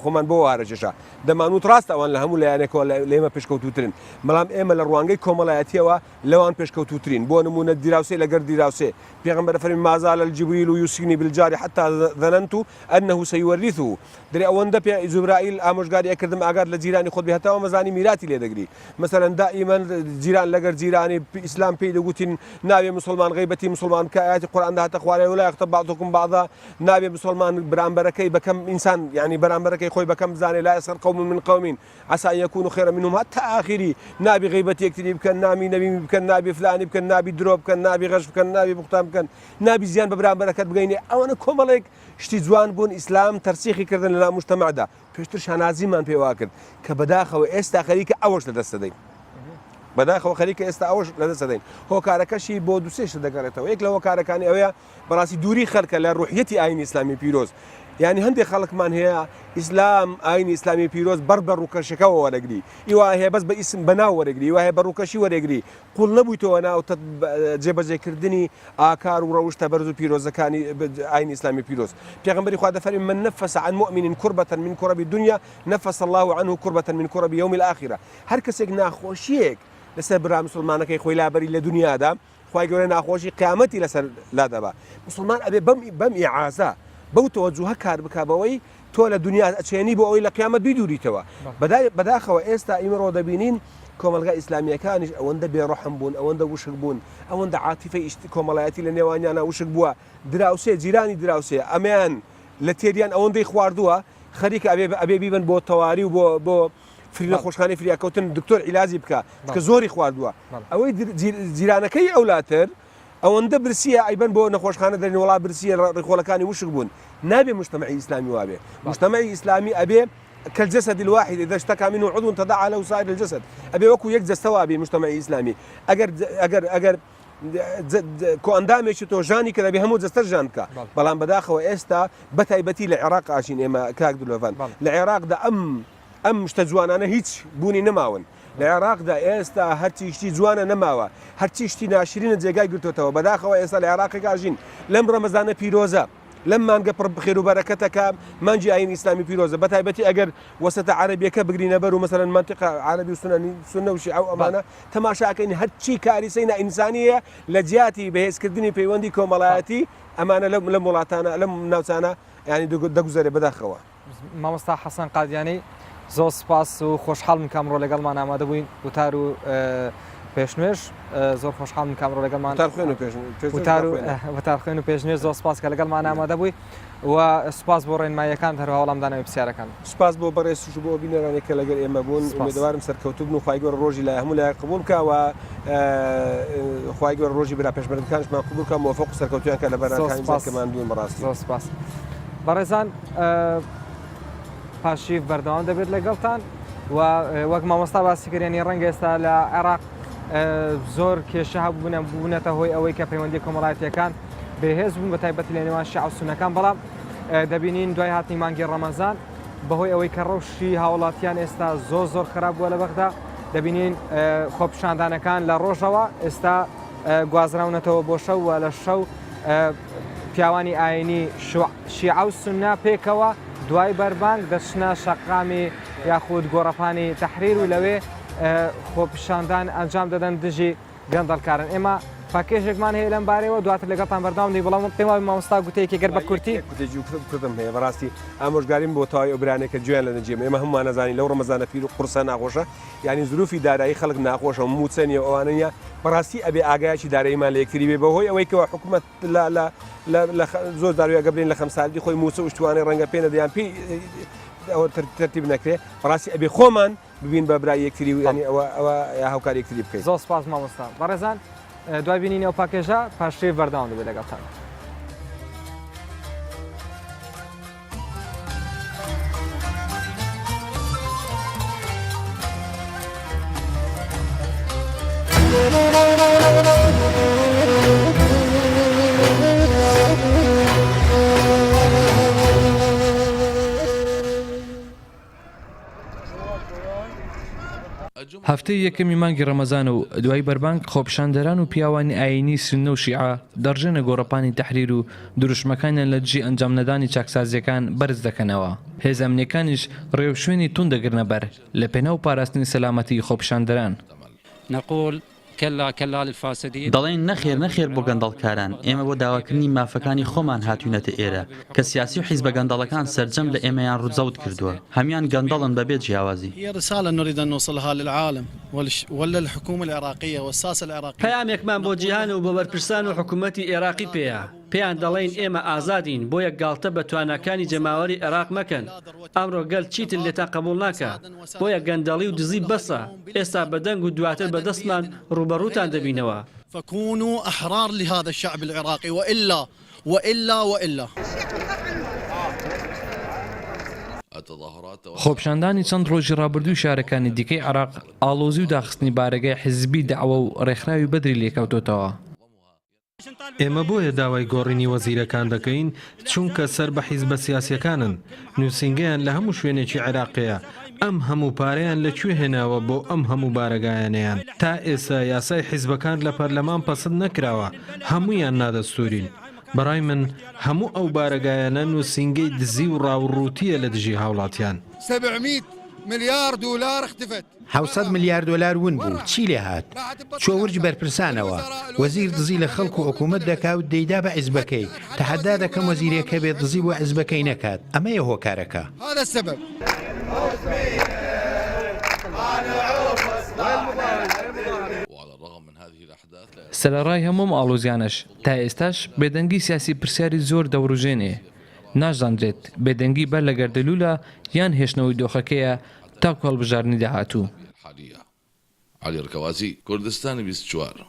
خۆمان بۆ هارەجەشە دەمانوت ڕاست ئەوان لە هەموو لایەنێکەوە لە ئێمە پێشکەوتوترن بەڵام ئێمە لە ڕوانگەی کۆمەڵایەتیەوە لەوان پێشکەوتوترین بۆ نمونە دیراوسێ لەگەر دیراوسێ پێغەمبەر فەرمی ما زال الجبريل يوصيني بالجار حتى ظننت أنه سيورثه دري ئەوەندە پێ جوبرائیل ئامۆژگاری ئەکردم ئاگات لە جیرانی خۆت بێتەوە مەزانی میراتی لێ دەگری مەسەلەن دائیمەن جیران لەگەر جیرانی ئیسلام پێی دەگوتین ناوێ مسلمان غیبەتی مسلمان کە ئاەتی قورئان هاتە خوارێ ولا یغتەب بعضکم بعضا نابێ مسلمان بەرامبەرەکەی بەکەم ئینسان یعنی بەرامبەرەکەی خۆی بەکەم بزانێ لا يسخر قوم من قوم عسى أن يكونوا خيرا منهم حتى آخری نابی غیبەتی یەکتری بکەن نامی نەبی بکەن نابی فلانی بکەن نابی درۆ بکەن نابی غەش بکەن نابی بوختان بکەن نابی زیان بە بەرامبەرەکەت بگەینێ ئەوەنە کۆمەڵێک شتی جوان بوون ئیسلام تەرسیخی کردن لە مجتەمەعدا پێشتر شانازیمان پێوا کرد کە بەداخەوە ئێستا خەریکە ئەوەش لەدەست دەدەین بەداخەوە خەریکە ئێستا ئەوەش لەدەست دەدەین هۆکارەکەشی بۆ دووسێش دەگەڕێتەوە یەک لە هۆکارەکانی ئەوەیە بەڕاستی دووری خەڵکە لە ڕوحیەتی ئاینی ئیسلامی پیرۆز یعنی هەندێک خەڵکمان هەیە ئیسلام ئاینی ئیسلامی پیرۆز بەر بە ڕووکەشەکەەوە وەرەگری ئیوا هەیە بەس بە ئیسم بەناو وەرەگری وایە بە ڕووکەشی وەرەگری قوڵ نەبوویتەوە ناو جێبەجێکردنی ئاکار و ڕەوشتە بەرز و پیرۆزەکانی ئاینی ئیسلامی پیرۆز پێغەمبەری خوا دەفەرمێ من نفس عن مؤمن كربة من كرب الدنيا نفس الله عنه كربة من كرب يوم الآخرة هەر کەسێک ناخۆشیەک لەسەر برا مسلمانەکەی خۆی لابەری لە دنیادا خوای گەورە ناخۆشی قیامەتی لەسەر لادەبا مسلمان ئەبێ بەم ئیعازە بەو تەوەجوهە کار بکبەوەی تۆ لە دنیا ئەچێنی بۆ ئەوەی لە قیامەت بیدووریتەوە بەداخەوە ئێستا ئیمڕۆ دەبینین کۆمەلگا ئیسلامیەکانیش ئەوەندە بێڕەحم بوون ئەوەندە وشک بوون ئەوەندە عاتیفەی کۆمەڵایەتی لە نێوانیانە وشک بووە دراوسێ جیرانی دراوسێ ئەمیان لە تێریان ئەوەندەی خواردووە خەریکە ئەبێ بیبن بۆ تەواری و بۆ فرینە خۆشخانەی فریاکەوتن دکتۆر عیلازی بکە کە زۆری خواردووە ئەوەی جیرانەکەی ئەولاتر ئەوەندە برسیە ئەیبەن بۆ نەخۆشخانە دەرین وڵا برسیە ڕێخۆڵەکانی وشک بوون نابێ مجتمعی ئیسلامی وابێ مجتمعی ئیسلامی ئەبێ كالجسد الواحد إذا اشتكى منه عضو تداعى له سائر الجسد أبي وكو يجزى سوا بمجتمع إسلامي أجر كو أندامي تو جاني كذا بهمو جستر جانكا بلان بداخل وإستا بتايبتي العراق عشان إما كاك دلوفان العراق ده أم مشتجوان أنا هيك بوني نماون العراق ده ئێستا هەرچی شتی جوانە نەماوە هەرچی شتی ناشرینە جێگای گرتوتەوە بەداخەوە ئێستا لە عێراقی کاژین لەم ڕەمەزانە پیرۆزە لەم مانگە پڕ بخێر و بەرەکەتەکە مانجی ئاینی ئیسلامی پیرۆزە بەتایبەتی ئەگەر وەسەتە عەرەبیەکە بگرینە بەر و مەسەلەن منتیقە عەرەبی و سونە و شیعە و ئەمانە تەماشاکەین هەرچی کاری سەینە ئینسانیە لە جیاتی بەهێزکردنی پەیوەندی کۆمەڵایەتی ئەمانە لەم وڵاتانە لەم ناوچانە ینی دەگوزارێ بەداخەوە. مامۆستا حەسەن قادیانی زۆر سپاس و خۆشحاڵم کامڕۆ لەگەڵمان ئامادە بووین وتار و پێشنوێش زۆر خۆشحاڵم کامڕۆ لەگەڵمان وتارخوێن و پێشنوێ زۆر سپاس کە لەگەڵمان ئامادە بووی و سپاس بۆ ڕێنماییەکان هەروە وەڵامدانەوەی پرسیارەکان سپاس بۆ بەڕێز بۆ بینەرانێک کە لەگەر ئێمە بوون ئومێدوارم سەرکەوتوو بن و خوای گەورە ڕۆژی لای هەموو لای قبول بکەوە خوای گەورە ڕۆژی برا پێشمەرگەکانشمان قبول بکە موفق و سەرکەوتویان کە لە بەرنامەکانی کەمان دوون بەڕاستی زۆر سپاس بەڕێزان پاشیف بەردەوام دەبێت لەگەڵتان و وەک مامۆستا باسی کردێنی ڕەنگە ئێستا لە عێراق زۆر کێشە بوونەتە هۆی ئەوەی کە پەیوەندی کۆمەڵایەتیەکان بەهێز بوون بە تایبەتی لە نێوان شیع و سونەکان بەڵام دەبینین دوای هاتنی مانگی ڕەمەزان بەهۆی ئەوەی کە ڕەوشی هاوڵاتیان ئێستا زۆر خراپ بووە لە بەغدا دەبینین خۆپیشاندانەکان لە ڕۆژەوە ئێستا گوازراونەتەوە بۆ شەو و لە شەو پیاوانی ئاینی شیع و سونە پێکەوە دوای بەربانگ دەچنە شەقامی یاخود گۆڕەپانی تەحریر و لەوێ خۆپیشاندان ئەنجام دەدەن دژی گەندەڵکارن ئێمە پاکێژێکمان هەیە لەم بارەوە دواتر لەگەڵتان بەرداوام دی بەڵام پێما مامۆستا گوتەیەکی گەر بە کورتی کوردم هەیە بەڕاستی ئامۆژگاریم بۆ تەواوی ئەو برانێکە گوێیان لە نەجێم ئێمە هەمومان نەزانین لەو ڕەمەزانە پیر و قورسە ناخۆشە یعنی زروفی دارایی خەڵک ناخۆشە و موچەنی ئەوانەیە بەڕاستی ئەبێ ئاگایکی داراییمان لە یەکتری بێ بەهۆی ئەوەی کەەوە حکوومەت زۆر دارویە گەبرین لە خەمساڵی خۆی موچە و شتوانەی ڕەنگە پێ نەدەیان پێی ئەوە ترتیب نەکرێ بەڕاستی ئەبێ خۆمان ببین بە برای یەکتری و ینی ئەوە هاوکاری یەکتری بکەین زۆر سپاس مامۆستا بەڕێزان دوای بینینەوە پاکێژە پاشتێ بەرداوام دەبێت لەگەڵتان هەفتەی یەکەمی مانگی ڕەمەزان و دوای بەربانگ خۆپیشاندەران و پیاوانی ئاینی سونە و شیعە دەڕژێنە گۆڕەپانی تەحریر و دروشمەکانیان لە دژی ئەنجام نەدانی چاکسازیەکان بەرز دەکەنەوە هێز ئەمنیەکانیش ڕێوشوێنی تون دەگرنە بەر لە پێناو پاراستنی سەلامەتی خۆپیشاندەران نقول دەڵێن نەخێر بۆ گەندەڵکاران ئێمە بۆ داواکردنی مافەکانی خۆمان هاتوونەتە ئێرە کە سیاسی و حیزبە گەندەڵەکان سەرجەم لە ئێمەیان ڕووزەوت کردووە هەمیان گەندەڵن بەبێت جیاوازی پەیامێکمان بۆ جیهان و بۆ بەرپرسان و حکوومەتی عێراقی پێەیە پێیان دەڵێن ئێمە ئازادین بۆیە گاڵتە بە توانەکانی جەماوەری عێراق مەکەن ئەمڕۆ گەل چیتر لێتان قبول ناکات بۆیە گەندەڵی و دزی بەسە ئێستا بەدەنگ و دواتر بەدەستمان ڕوبەڕووتان دەبینەوە فكونوا أحرار لهذا الشعب العراقي وإلا خۆپیشاندانی چەند ڕۆژی ڕابردووی شارەکانی دیکەی عێراق ئاڵۆزی و داخستنی بارەگای حزبی داوە و ڕێکخراوی بەدری لێکەوتۆتەوە ئێمە بۆیە داوای گۆڕینی وەزیرەکان دەکەین چونکە سەر بە حیزبە سیاسیەکانن نووسنگیان لە هەموو شوێنێکی عێراقەیە ئەم هەموو پارەیان لەکوێ هێناوە بۆ ئەم هەموو بارەگایانەیان تا ئێستا یاسای حیزبەکان لە پەرلەمان پەسەند نەکراوە هەمویان نادەستورین بەڕای من هەموو ئەو بارەگایانە نووسنگەی دزی و ڕاوڕووتیە لە دژی هاوڵاتیان 700 مليار دولار اختفت 700 ملیار دلار ون بوو چی لێ هات چۆورج بەرپرسانەوە وەزیر دزی لە خەڵکو و حکوومەت دەکاوت دەیدا بە عیزبەکەی تەحەدا دەکەم وەزیرێکە بێت دزی بۆ عیزبەکەی نەکات ئەمەیە هۆکارەکە هذا السبب سەرەڕای هەموم ئاڵۆزیانش تا ئێستاش بێدەنگی سیاسی پرسیاری زۆر دەوروژێنێ ناژانرێت بێدەنگی بەر لە گەردەلوولە یان هێشتنەوەی دۆخەکەیە تاکو هەڵبژارنی داهاتوو علی ڕکەوازی کوردستانی 24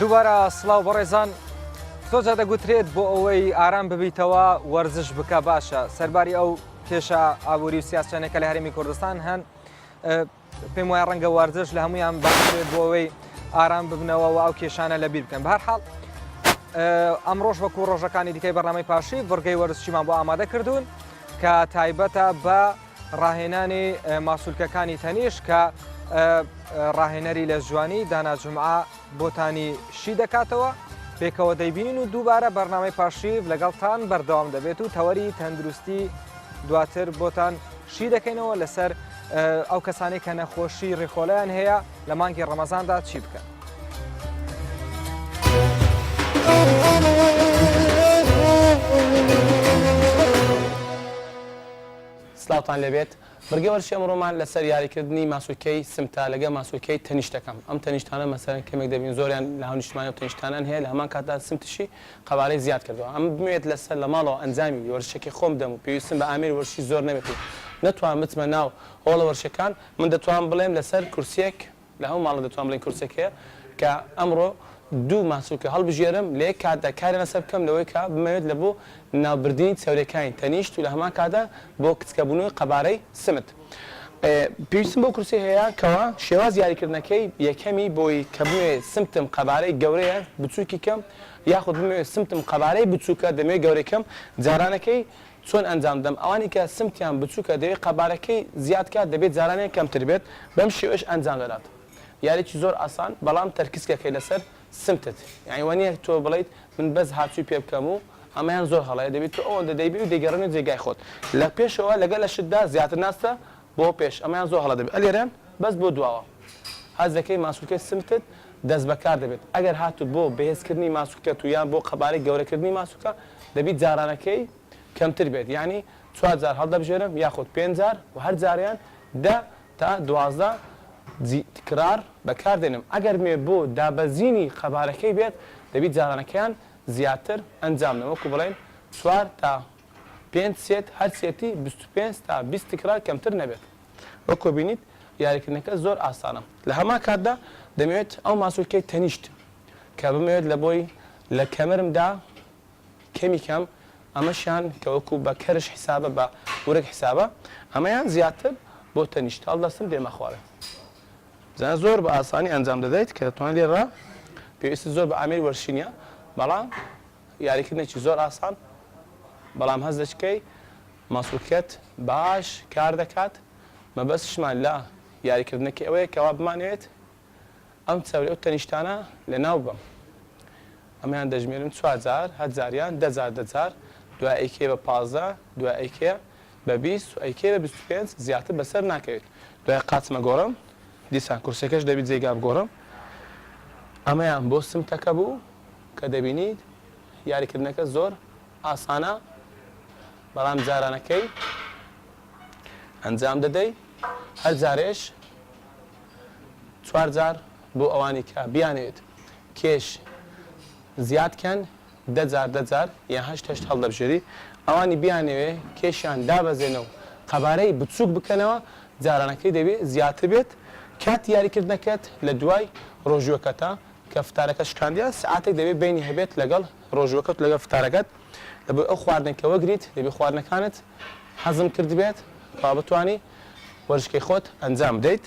دووبارە سڵاو بەڕێزان زۆرجار دەگوترێت بۆ ئەوەی ئارام ببیتەوە وەرزش بکە باشە سەرباری ئەو کێشە ئابووری و سیاسەتەکە لە هەرێمی کوردستان هەن پێم وایە ڕەنگە وەرزش لە هەمویان باشێت بۆ ئەوەی ئارام ببنەوە و ئەو کێشانە لەبیر بکەن بەهەرحاڵ ئەمڕۆژ وەکو ڕۆژەکانی دیکەی بەرنامەی پاشی وەرگەی وەرزشیمان بۆ ئامادە کردوون کە تایبەتە بە ڕاهێنانی ماسوولکەکانی تەنیش کە ڕاهێنەری لە جوانی دانا جومعە بۆتانی شی دەکاتەوە پێکەوە دەیبینین و دووبارە بەرنامەی پاشیف لەگەڵتان بەردەوام دەبێت و تەوەری تەندروستی دواتر بۆتان شی دەکەینەوە لەسەر ئەو کەسانی کە نەخۆشی ڕێخۆڵیان هەیە لە مانگی ڕەمەزاندا چی بکەن. سلااوان لەبێت بەرگە وەرشی ئەمڕۆمان لەسەر یاریکردنی ماسوولکەی سمتا لەگە ماسوولکەی تەنیشتەکەم ئەم تەنیشتانە مەسەرەن کەمێک دەبین زۆریان لە هەونیشتمانی و تەنیشتانان هەیە لە هەمان کاتدا سمتشی قەبارەی زیاد کردەوە ئەم بمێت لەسەر لە ماڵەوە ئەنجامی وەرشێکی خۆم دەم و پێویستم بە ئامیر وەرشی زۆر نەبێت و نەتوان بچمە ناو هۆڵە وەرشەکان من دەتوان بڵێم لەسەر کورسێک لە هەموو ماڵە دەتوان بڵێن کورسێک هەیە کە ئەمڕۆ دوو ماسوولکە هەڵبژێرم لێ کاتدا کاری لەسەر بکەم لەوەی کە بمەوێت لە بۆ ناوبردنی چاورەکانی تەنیشت و لە هەمان کاتدا بۆ کچکەبوونەوەی قەبارەی سمت. پێویستم بۆ کورسی هەیە کەەوە شێواز یاریکردنەکەی یەکەمی بۆی کە بمێ سمتم قەبارەی گەورەیە بچووکی کەم یاخود بمێ سمتم قەبارەی بچووکە دەمێ گەورەکەم جارانەکەی چۆن ئەنجام دەم ئەوانی کە سمتیان بچووکە دەوێت قەبارەکەی زیادکات دەبێت جارانەیە کەمتر بێت بەم شێوەش ئەنجام دەدات. یاریی زۆر ئاسان بەڵام تەرکیزکەکەی لەسەر سمتت یعنی وانە تۆ بڵیت من بەس هاچووی پێ بکەم و ئەمەیان زۆر هەڵەیە دەبێت تۆ ئەوەندە دەیبی و دەیگەڕێنی جێگای خۆت لە پێشەوە لەگەڵ لە شتدا زیاتر ناستە بۆ پێش ئەمەیان زۆر هەڵە دەبێت ئەلێرەن بەس بۆ دواوە هەز دەکەی ماسوولکەی سمتت دەست بەکار دەبێت ئەگەر هاتو بۆ بەهێزکردنی ماسوولکە و یان بۆ قەبارەی گەورەکردنی ماسوولکە دەبیت جارانەکەی کەمتر بێت یعنی 4000 هەڵدەبژێرم یاخود 5000 و هەر جاریان 10 تا 12 تکرار بەکاردێنم ئەگەر مێ بۆ دابەزینی قەبارەکەی بێت دەبیت جارانەکەیان زیاتر ئەنجام نەوەکو بڵێن 4 تا 5 سێت هەر سێتی 25 تا 20 تکرار کەمتر نەبێت وەکو بینیت یاریکردنەکە زۆر ئاسانە لە هەمان کاتدا دەمەوێت ئەو ماسوولکەی تەنیشت کە بمەوێت لە بۆی لە کەمرمدا کەمی کەم ئەمەشیان کە وەکو بە کەرش حیسابە بە ورک حیسابە ئەمەیان زیاتر بۆ تەنیشت هەڵدەستم دێمە خوارە زان زۆر بە ئاسانی ئەنجام دەدەیت کە دەتوانێت لێرە پێویستی زۆر بە ئامیر وەرشینە بەڵام یاریکردنێکی زۆر ئاسان بەڵام هەز دەچکەی ماسوولکەت باش کار دەکات مەبەستشمان لە یاریکردنەکەی ئەوەیە کەوا بمانوێت ئەم چاوری ئەو تەنیشتانە لە ناو بم ئەمەیان دەژمێرن 4000 هەزاریان 10,000 دوای ئەیکێ بە 15 دوای ئەیکێ بە 20 و ئەیکێ بە 25 زیاتر بەسەر ناکەوێت دوای قاچمە گۆڕم دیسان کورسەکەش دەبیت جێگا بگۆڕم ئەمەیان بۆ سمتەکە بوو کە دەبینیت یاریکردنەکە زۆر ئاسانە بەڵام جارانەکەی ئەنجام دەدەی هەر جارێش 4000 بۆ ئەوانی کە بیانێت کێش زیادکەن 10,000 یان 8 هەڵدەبژێری ئەوانی بیانەوێ کێشیان دابەزێنەوە قەبارەی بچووک بکەنەوە جارانەکەی دەبێت زیاتر بێت کات یاریکردنەکەت لە دوای ڕۆژوەکەتە کە فتارەکە شکاندیا سعاتێک دەبێت بینی هەبێت لەگەڵ ڕۆژوەکەت لەگەڵ فتارەکەت لەبێ ئەو خواردنەکەوە گریت دەبێت خواردنەکانت حەزم کرد بێت با بتوانی وەرزشەکەی خۆت ئەنجام بدەیت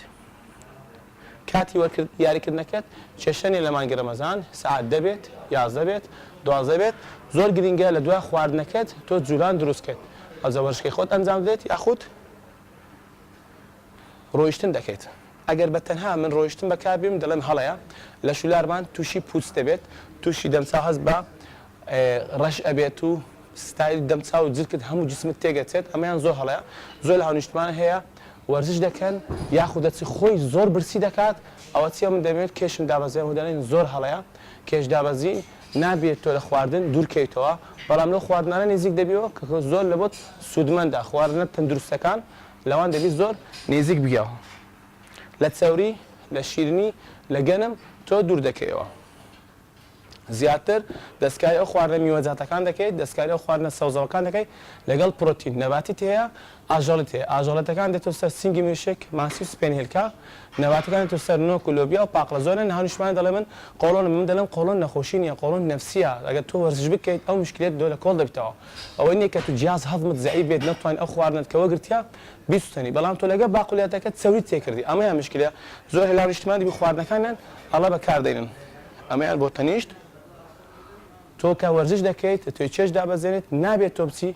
کاتی یاریکردنەکەت کێشەنی لە مانگی ڕەمەزان سعات دەبێت 11 بێت 12 بێت زۆر گرینگە لە دوای خواردنەکەت تۆ جوولان دروستکەیت ئەوزە وەرزشەکەی خۆت ئەنجام بدەیت یاخود ڕۆیشتن دەکەیت ئەگەر بە تەنها من ڕۆیشتن بەکاربێم دەڵێن هەڵەیە لە شولارمان تووشی پووس دەبێت تووشی دەمچا هەست بە ڕەش ئەبێت و ستایل دەمچا و جرکت هەموو جسمت تێگەچێت ئەمەیان زۆر هەڵەیە زۆر لە هاونیشتمانە هەیە وەرزش دەکەن یاخود دەچی خۆی زۆر برسی دەکات ئەوە چی من دەبێت کێشم دابەزێ و دەڵێن زۆر هەڵەیە کێش دابەزی نابێت تۆ لە خواردن دوورکەیتەوە بەڵام لەو خواردنانە نزیک دەبیەوە کە زۆر لە بۆت سوودمەندە خواردنە تەندروستەکان لەوان دەبێت زۆر نزیک بگەوە لە چاوری لە شیرنی لە گەنم تۆ دوور دەکەیەوە زیاتر دەستکاری ئەو خواردنە میوەجاتەکان دەکەیت دەستکاری ئەو خواردنە سەوزەوەکان دەکەیت لەگەڵ پرۆتین نەباتیت هەیە ئاژەڵت هەیە ئاژەڵەتەکان دێتەوە سەر سینگی مێشک ماسی و سپێن هێلکا نەباتەکان دێتەوە سەر نۆک و لۆبیا و پاقلە زۆرە نهانیشمان دەڵێ من قۆڵۆن من دەڵێم قۆڵۆن نەخۆشی نیە قۆڵۆن نەفسیە ئەگەر تۆ وەرزش بکەیت ئەو مشکلێت دۆ لە کۆڵ دەبیتەوە ئەوەی نییە کە تو جیاز هەضمت زەعیف بێت نەتوانین ئەو خواردنت کە وەگرتیا بیستنی بەڵام تۆ لەگە باقولیاتەکە چەوری تێکردی ئەمەیان مشکلە زۆر هێلا نیشتمان دیبی خواردنەکانیان ئەڵە بەکاردێنن ئەمەیان بۆ تەنیشت تۆ کە وەرزش دەکەیت توی چێش دابەزێنێت نابێت تۆ بچی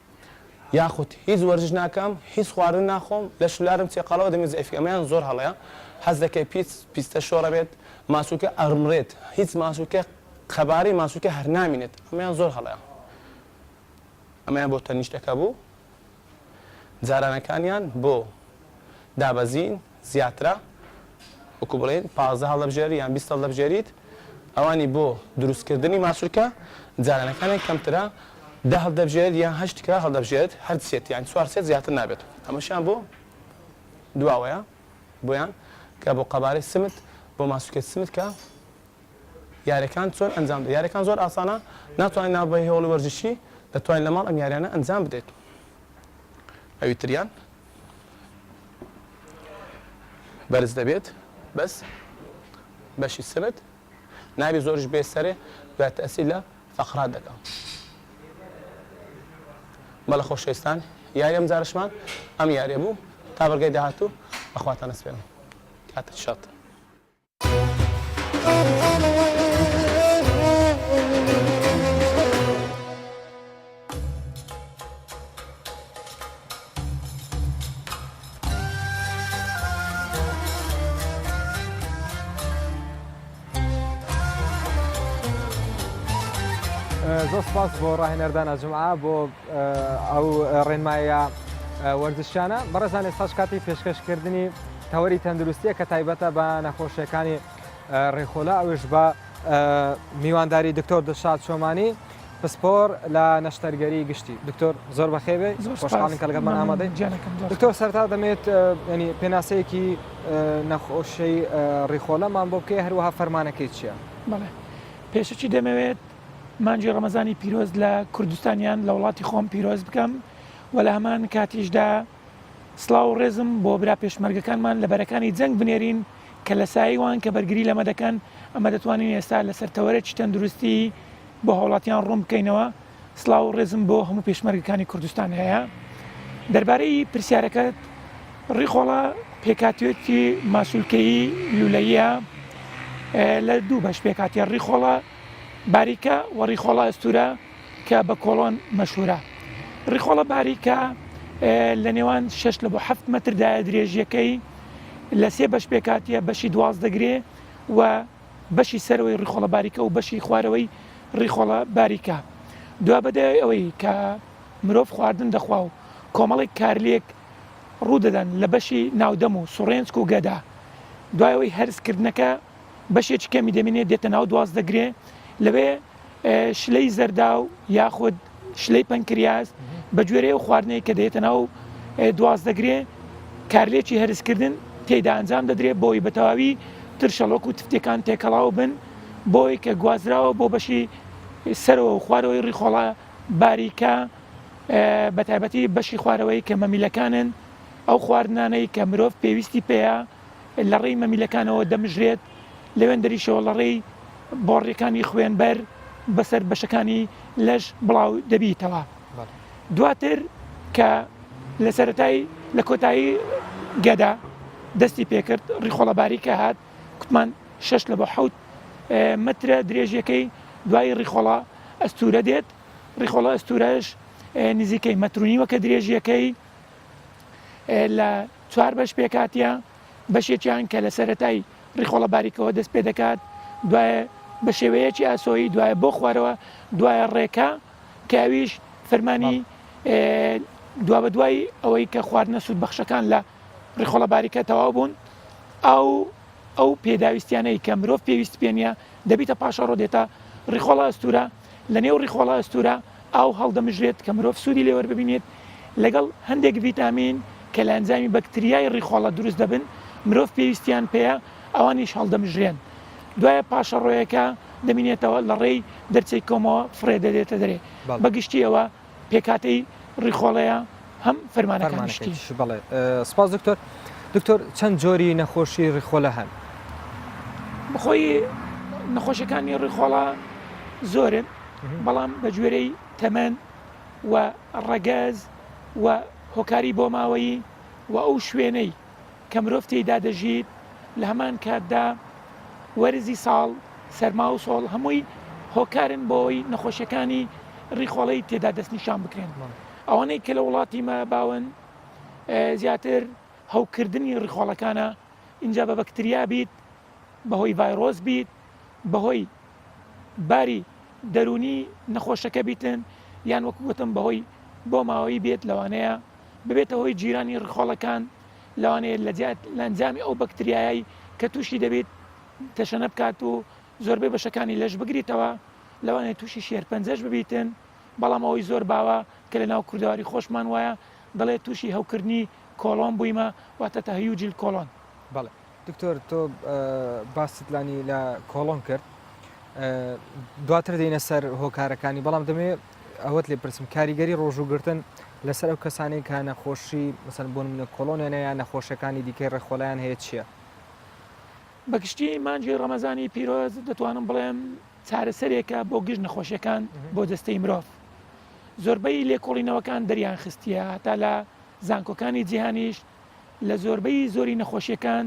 یاخود هیچ وەرزش ناکەم هیچ خواردن ناخۆم لە شولارم چێقاڵەوە دەمێ زەعیفی ئەمەیان زۆر هەڵەیە حەز دەکەی پیستە شۆڕە بێت ماسوولکە ئەڕمرێت هیچ ماسوولکە خەباری ماسوولکە هەر نامینێت ئەمەیان زۆر هەڵەیە ئەمەیان بۆ تەنیشتەکە بوو جارانەکانیان بۆ دابەزین زیاترە وەکو بڵێن 15 هەڵەبژێری یان 20 هەڵەبژێریت ئەوانی بۆ دروستکردنی ماسوولکە جارانەکانی کەمترە 10 هەڵدەبژێت یان 8 کرا هەڵدەبژێت هەر سێت یان 4 سێت زیاتر نابێت ئەمەشیان بۆ دواوەیە بۆیان کە بۆ قەبارەی سمت بۆ ماسوولکێت سمت کە یاریەکان چۆن ئەنجام بدەیت یاریەکان زۆر ئاسانە ناتوانین ناوبەی هێوڵی وەرزشی دەتوانین لە ماڵ ئەم یاریانە ئەنجام بدەیت ئەوی تریان بەرز دەبێت بەس بەشی سمت نابێت زۆرش بێت سەرێ دوای تەئسیر لە فەقرات دەکەم بەڵە خۆشەویستان یاری ئەم جارشمان ئەم یاریە بوو تا بەرگەی داهاتوو بەخواتان ئەسپێنم کاتت شەد زۆر سپاس بۆ ڕاهێنەردانە جمعە بۆ ئەو ڕێنمایە وەرزشیانە بەڕێزان ئێستاش کاتی پێشکەشکردنی تەوەری تەندروستیە کە تایبەتە بە نەخۆشیەکانی ڕێخۆلا ئەوش بە میوانداری دکتۆر دڵشاد شۆمانی پسپۆر لە نەشتەرگەری گشتی دکتۆر زۆر بەخێوێ خۆشحاڵین کە لەگەڵمان ئامادەین دکتۆر سەرتا دەمێت ینی پێناسەیەکی نەخۆشەی ڕێخۆلەمان بۆ بکەی هەروەها فەرمانەکەی چییە؟ بەڵێ پێشەچی دەمەوێت مانجی ڕەمەزانی پیرۆز لە کوردستانیان لە وڵاتی خۆم پیرۆز بکەم و لە هەمان کاتیشدا سڵاو و ڕێزم بۆ برا پێشمەرگەکانمان لە بەرەکانی جەنگ بنێرین کە لە ساییوان کە بەرگری لەمە دەکەن ئەمە دەتوانین ئێستا لە سەرتەوەرێکی تەندروستی بۆ هاوڵاتیان ڕوون بکەینەوە سڵاو و ڕێزم بۆ هەموو پێشمەرگەکانی کوردستان هەیە دەربارەی پرسیارەکەت ڕیخۆڵە پێکاتوێتی ماسوولکەی لولەیە لە دوو بەش پێکاتیە ڕیخۆڵە باریکە و ڕیخۆڵە ئەستورە کە بە کۆڵۆن مەشهورە ڕیخۆڵە باریکە لە نێوان 6 لە بۆ 7 مەتردایە درێژیەکەی لە سێ بەش پێکاتیە بەشی 12 دەگرێ و بەشی سەرەوەی ڕیخۆڵە باریکە و بەشی خوارەوەی ڕیخۆڵە باریکە دوا بەدای ئەوەی کە مرۆڤ خواردن دەخوا و کۆمەڵی کارلێک ڕوودەدەن لە بەشی ناودەم و سوڕێنسک و گەدا دوایەوەی هەرسکردنەکە بەشێکی کەمی دەمێنێت دێتە ناو 12 دەگرێ لەوێ شلەی زەردا و یاخود شلەی پەنکریاز بە گوێرەیە و خواردنەیە کە دێتە ناو 12 دەگرێ کارلێکی هەرسکردن تێیدا ئەنجام دەدرێت بۆی بە تەواوی ترشەڵۆک و تفتەکان تێکەڵاو بن بۆی کە گوازراوە بۆ بەشی سەرەوە و خوارەوەی ڕیخۆڵە باریکە بە تایبەتی بەشی خوارەوەی کە مەمیلەکانن ئەو خواردنانەی کە مرۆڤ پێویستی پێەیە لە ڕێی مەمیلەکانەوە دەمژرێت لەوێن دەریشەوە لە ڕێی بۆڕیەکانی خوێنبەر بەسەر بەشەکانی لەش بڵاو دەبیتەوە دواتر کە لە سەرەتای لە کۆتایی گەدا دەستی پێکرد ڕیخۆڵە باریکە هات کوتمان 6 لە بۆ 7 مترە درێژیەکەی دوای ڕیخۆڵە ئەستورە دێت ڕیخۆڵە ئەستورەش نزیکەی مەترونی وەکە درێژیەکەی لە 4 بەش پێکاتیە بەشێکیان کە لە سەرەتای ڕیخۆڵە باریکەوە دەست پێ دەکات دوایە بە شێوەیەکی ئاسۆیی دوایە بۆ خوارەوە دوایە ڕێکە کاویش فەرمانی دوا بە دوای ئەوەی کە خواردنە سوود بەخشەکان لە ڕیخۆڵە باریکە تەواو بوون ئەو پێداویستیانەی کە مرۆڤ پێویست پێنیە دەبیتە پاشە ڕۆدێتە ڕیخۆڵە ئەستورە لە نێو ڕیخۆڵە ئەستورە ئاو هەڵدەمژرێت کە مرۆڤ سوودی لێوە ببینێت لەگەڵ هەندێک ڤیتامین کە لە ئەنجامی بەکتریای ڕیخۆڵە دروست دەبن مرۆڤ پێویستیان پێەیە ئەوانیش هەڵدەمژرێن دوایە پاشە ڕۆیەکە دەمینێتەوە لە ڕێی دەرچەی کۆمەوە فڕێ دەدێتە دەرێ بەگشتیەوە پێکاتەی ڕیخۆڵەیە هەم فەرمانەکانشتی بڵێ سپاس دکتۆر چەند جۆری نەخۆشی ڕیخۆلە هەن بخۆی نەخۆشیەکانی ڕیخۆڵە زۆرن بەڵام بە گوێرەی تەمەەن و ڕەگەز و هۆکاری بۆ ماوەیی و ئەو شوێنەی کە مرۆڤ تێیدا دەژیت لە هەمان کاتدا وەرزی ساڵ سەرما و سۆڵ هەمووی هۆکارن بۆی نەخۆشیەکانی ڕیخۆڵەی تێدا دەستنیشان بکرێن ئەوانەی کە لە وڵاتی مە باون زیاتر هەوکردنی ڕیخۆڵەکانە اینجا بە بەکتریا بیت بەهۆی ڤایرۆس بیت بەهۆی باری دەرونی نەخۆشەکە بیتن یان وەکو گوتم بەهۆی بۆ ماوەی بێت لەوانەیە ببێتە هۆی جیرانی ڕخۆڵەکان لەوانەیە لە ئەنجامی ئەو بەکتریایی کە تووشی دەبێت تەشەنە بکات و زۆربەی بەشەکانی لەش بگریتەوە لەوانەیە تووشی شێرپەنجەش ببیتن بەڵام ئەوەی زۆر باوە کە لە ناو کوردەواری خۆشمان وایە دەڵێ تووشی هەوکردنی کۆلۆن بوویمە واتە تەهیوجیل کۆلۆن. بەڵێ دکتۆر تۆ باستلانی لە کۆلۆن کرد دواتر دێنە سەر هۆکارەکانی بەڵام دەمێ ئەوەت لێ پرسم کاریگەری ڕۆژوگرتن لەسەر ئەو کەسانی کە نەخۆشی مەسەن بۆ منە کۆلۆنیانەیە نەخۆشیەکانی دیکەی ڕێخۆڵیان هەیە چییە؟ بەگشتی مانجی ڕەمەزانی پیرۆز دەتوانم بڵێم چارەسەرێکە بۆ گشت نەخۆشیەکان بۆ دەستەی مرۆڤ زۆربەی لێکۆڵینەوەکان دەریان خستیە تا لە زانکۆکانی جیهانیش لە زۆربەی زۆری نەخۆشیەکان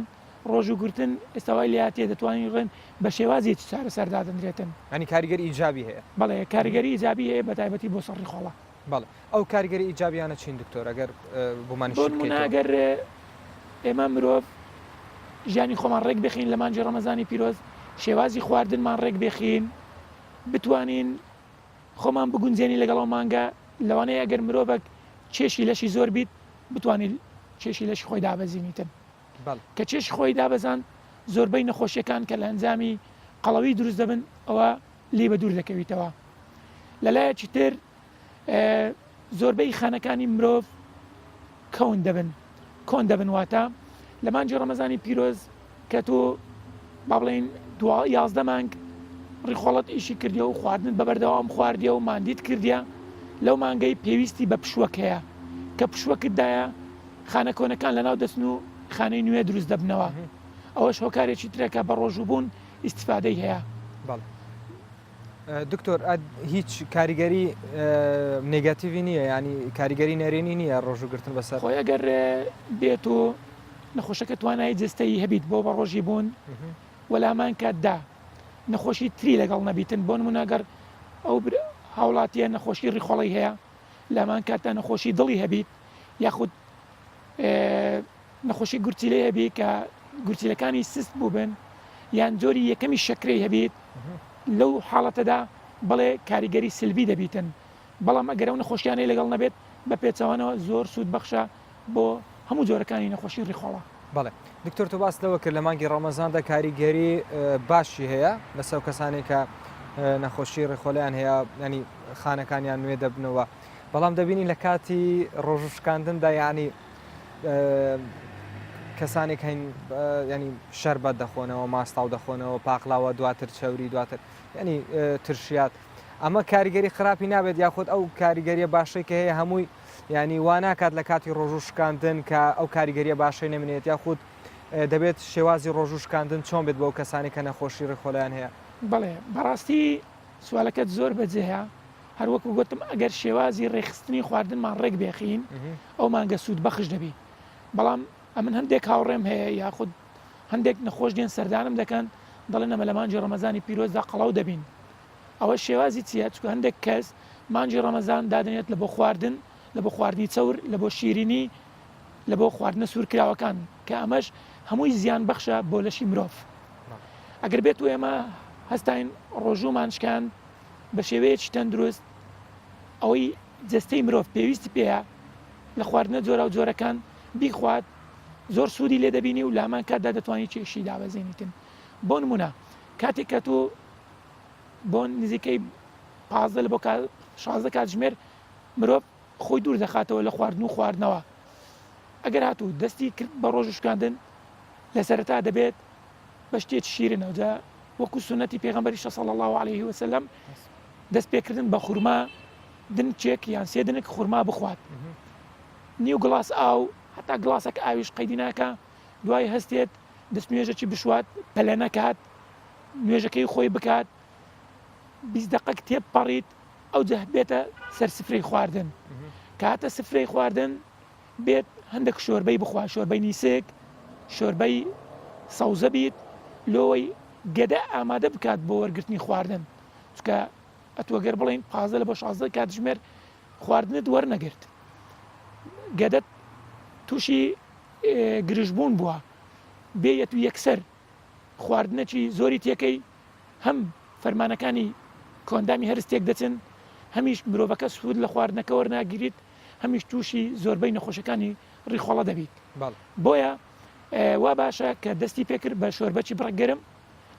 ڕۆژوگرتن ئێستاوای لاتێ دەتوانین ڕێن بە شێوازی چارەسەردا دەنرێتن ئەنی کاریگەری ئیجابی هەیە بەڵێ کاریگەری ئیجابی هەیە بە تایبەتی بۆ سەر ڕیخۆڵە بەڵێ ئەو کاریگەری ئیجابیانە چین دکتۆر ئەگەر بۆمانەگەر ئێمە مرۆڤ ژیانی خۆمان ڕێک بخین لە مانجی ڕەمەزانی پیرۆز شێوازی خواردنمان ڕێک بخین بتوانین خۆمان بگونجێنی لەگەڵەوە مانگە لەوانەیە ئەگەر مرۆڤک چێشی لەشی زۆر بیت بتوانین چێشی لەشی خۆی دابەزینیتن کە چێش خۆی دابەزان زۆربەی نەخۆشیەکان کە لە ئەنجامی قەڵەوی دروست دەبن ئەوە لی بە دوور دەکەویتەوە لەلایەکی تر زۆربەی خانەکانی مرۆڤ کۆن دەبن واتە لە مانجی ڕەمەزانی پیرۆز کە تۆ با بڵێن 11 مانگ ڕیخۆڵەت ئیشی کردیە و خواردن بەبەردەوام خواردیە و ماندیت کردیە لەو مانگەی پێویستی بە پشوەک هەیە کە پشوەکتدایە خانە کۆنەکان لەناو دەستن و خانەی نوێ دروست دەبنەوە ئەوەش هۆکارێکی ترێکە بە ڕۆژوبوون ئیسیفادەی هەیە. دکتۆر هیچ کاریگەری نێگاتیڤی نییە ینی کاریگەری نەرێنی نییە ڕۆژوگرتن بەسەر خۆی ئەگەر بێت و نەخۆشەکە توانایی جستەی هەبیت بۆ بە ڕۆژی بوون وەلامان کاتدا نەخۆشی تری لەگەڵ نەبیتن بۆ نمونەگەر ئەو هاوڵاتیە نەخۆشی ڕیخۆڵی هەیە لامان کاتە نەخۆشی دڵی هەبیت یاخود نەخۆشی گورچیلێ هەبی کە گورچیلەکانی سست بوو بن یان جۆری یەکەمی شەکرەی هەبیت لەو حاڵەتەدا بڵێ کاریگەری سلبی دەبیتن بەڵام ئەگەر ئەو نەخۆشیانەی لەگەڵ نەبێت بە پێچەوانەوە زۆر سوود بەخشە بۆ هەموو جۆرەکانی نەخۆشی ڕیخۆڵە. بەڵێ دکتۆر تۆ باس لەوە کرد لە مانگی ڕەمەزاندا کاریگەری باشی هەیە لەسەر کەسانی کە نەخۆشی ڕێخۆلیان هەیە ینی خانەکانیان نوێ دەبنەوە بەڵام دەبینی لە کاتی ڕۆژشکاندندا ینی کەسانێک هەین ینی شەربەت دەخۆنەوە ماستاو دەخۆنەوە پاقلاوە دواتر چەوری دواتر ینی ترشیات ئەمە کاریگەری خراپی نابێت یاخود ئەو کاریگەریە باشەی کە هەیە هەمووی ینی واناکات لە کاتی ڕۆژوشکاندن کە ئەو کاریگەریە باشەی نەمێنێت یاخود دەبێت شێوازی ڕۆژوشکاندن چۆن بێت بۆ کەسانی کە نەخۆشی ڕێخۆلیان هەیە. بەڵێ بەڕاستی سوالەکەت زۆر بەجێهەیە هەروەکو گوتم ئەگەر شێوازی ڕێخستنی خواردنمان ڕێک بێخین ئەو مانگە سوود بەخش دەبی بەڵام ئەمن هەندێک هاوڕێم هەیە یاخود هەندێک نەخۆش دێن سەردانم دەکەن دەڵێن ئەمە لە مانجی ڕەمەزانی پیرۆزدا قەڵاو دەبین ئەوە شێوازی چیە چکە هەندێک کەس مانجی ڕەمەزان دادنێت لە بۆ خواردن لە بۆ خواردنی چەور لە بۆ شیرینی لە بۆ خواردنە سوورکراوەکان کە ئەمەش هەمووی زیان بەخشە بۆ لەشی مرۆڤ ئەگەر بێت و ئێمە هەستین ڕۆژومانشکان بە شێوەیەکی تەندروست ئەوەی جستەی مرۆڤ پێویستی پێەیە لە خواردنە جۆرە و جۆرەکان بیخوات زۆر سوودی لێ دەبینی و لامان کاتدا دەتوانانی چێشی دابەزێنیتن بۆ نمونە کاتێک کە تۆ بۆ نزیکەی 15 بۆ 16 کاتژمێر مرۆڤ خۆی دوور دەخاتەوە لە خواردن و خواردنەوە ئەگەر هاتوو دەستی کرد بە ڕۆژشکاندن لە سەرەتا دەبێت بە شتێک شیرنەوەجا وەکو سنەتی پێغەمبەری صلی الله عليه وسلم دەست پێکردن بە خورما دنچێک یان سێ دنێک خورما بخوات نیو گڵاس ئاو هەتا گڵاسێک ئاویش قەیدی ناکە دوای هەستێت دەست نوێژەکی بشوات پەلە نەکات نوێژەکەی خۆی بکات 20 دقەک تێپەڕیت ئەو جە بێتە سەر سفرەی خواردن کاتە سفرەی خواردن بێت هەندێک شۆربەی بخوا شۆربەی نیسێک شۆربەی سەوزە بیت لۆی گەدە ئامادە بکات بۆ وەرگرتنی خواردن چکە ئەتوەگەر بڵین 15 لە بۆ 16 کاتژمێر خواردنت وەرنەگرت گەدەت تووشی گرژبوون بووە بێیەت و یەکسەر خواردنەکی زۆری تێکەی هەم فەرمانەکانی کۆندامی هەرستێک دەچن هەمیش مرۆڤەکە سوود لە خواردنەکە وەرناگیریت هەمیش تووشی زۆربەی نەخۆشەکانی ڕیخۆڵە دەبیت بۆیە وا باشە کە دەستی پێکرد بە شۆربەکی بڕگەرم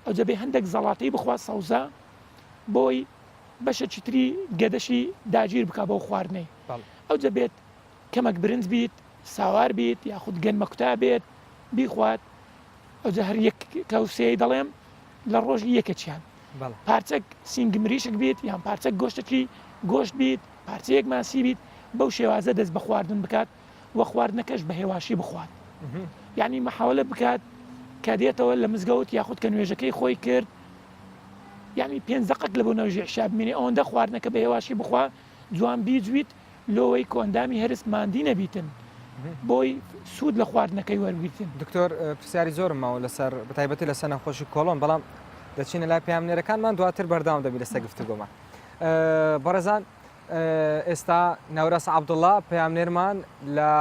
ئەو دەبێ هەندێک زەڵاتەی بخوات سەوزە بۆی بەشەکی تری گەدەشی داگیر بک بۆ خواردنەی ئەو دەبێت کەمەک برنج بیت ساوار بیت یاخود گەنمە کوتا بێت بیخوات ئەو هەر یەک کەوسەیە دەڵێم لە ڕۆژی یەکەچیان پارچەک سینگمریشک بیت یان پارچەک گۆشتێکی گۆشت بیت پارچەیەک ماسی بیت بەو شێوازە دەست بە خواردن بکات وە خواردنەکەش بە هێواشی بخوات یعنی مەحاولە بکات کە دێتەوە لە مزگەوت یاخود کە نوێژەکەی خۆی کرد یعنی 5 دقەک لە بۆ نەوژی عشا بمێنێ ئەوەندە خواردنەکە بە هێواشی بخوا جوان بیجویت لۆوەی کۆندامی هەرست ماندی نەبیتن بۆی سوود لە خواردنەکەی وەرگرتن دکتۆر پرسیاری زۆرم ماوە لەسەر بەتایبەتی لەسەر نەخۆشی کۆڵۆن بەڵام دەچینە لای پامنێرەکانمان دواتر بەرداوام دەبی لەسەر گفتوگۆمان بەڕێزان ئێستا نەورەس عەبدوڵڵا پامنێرمان لە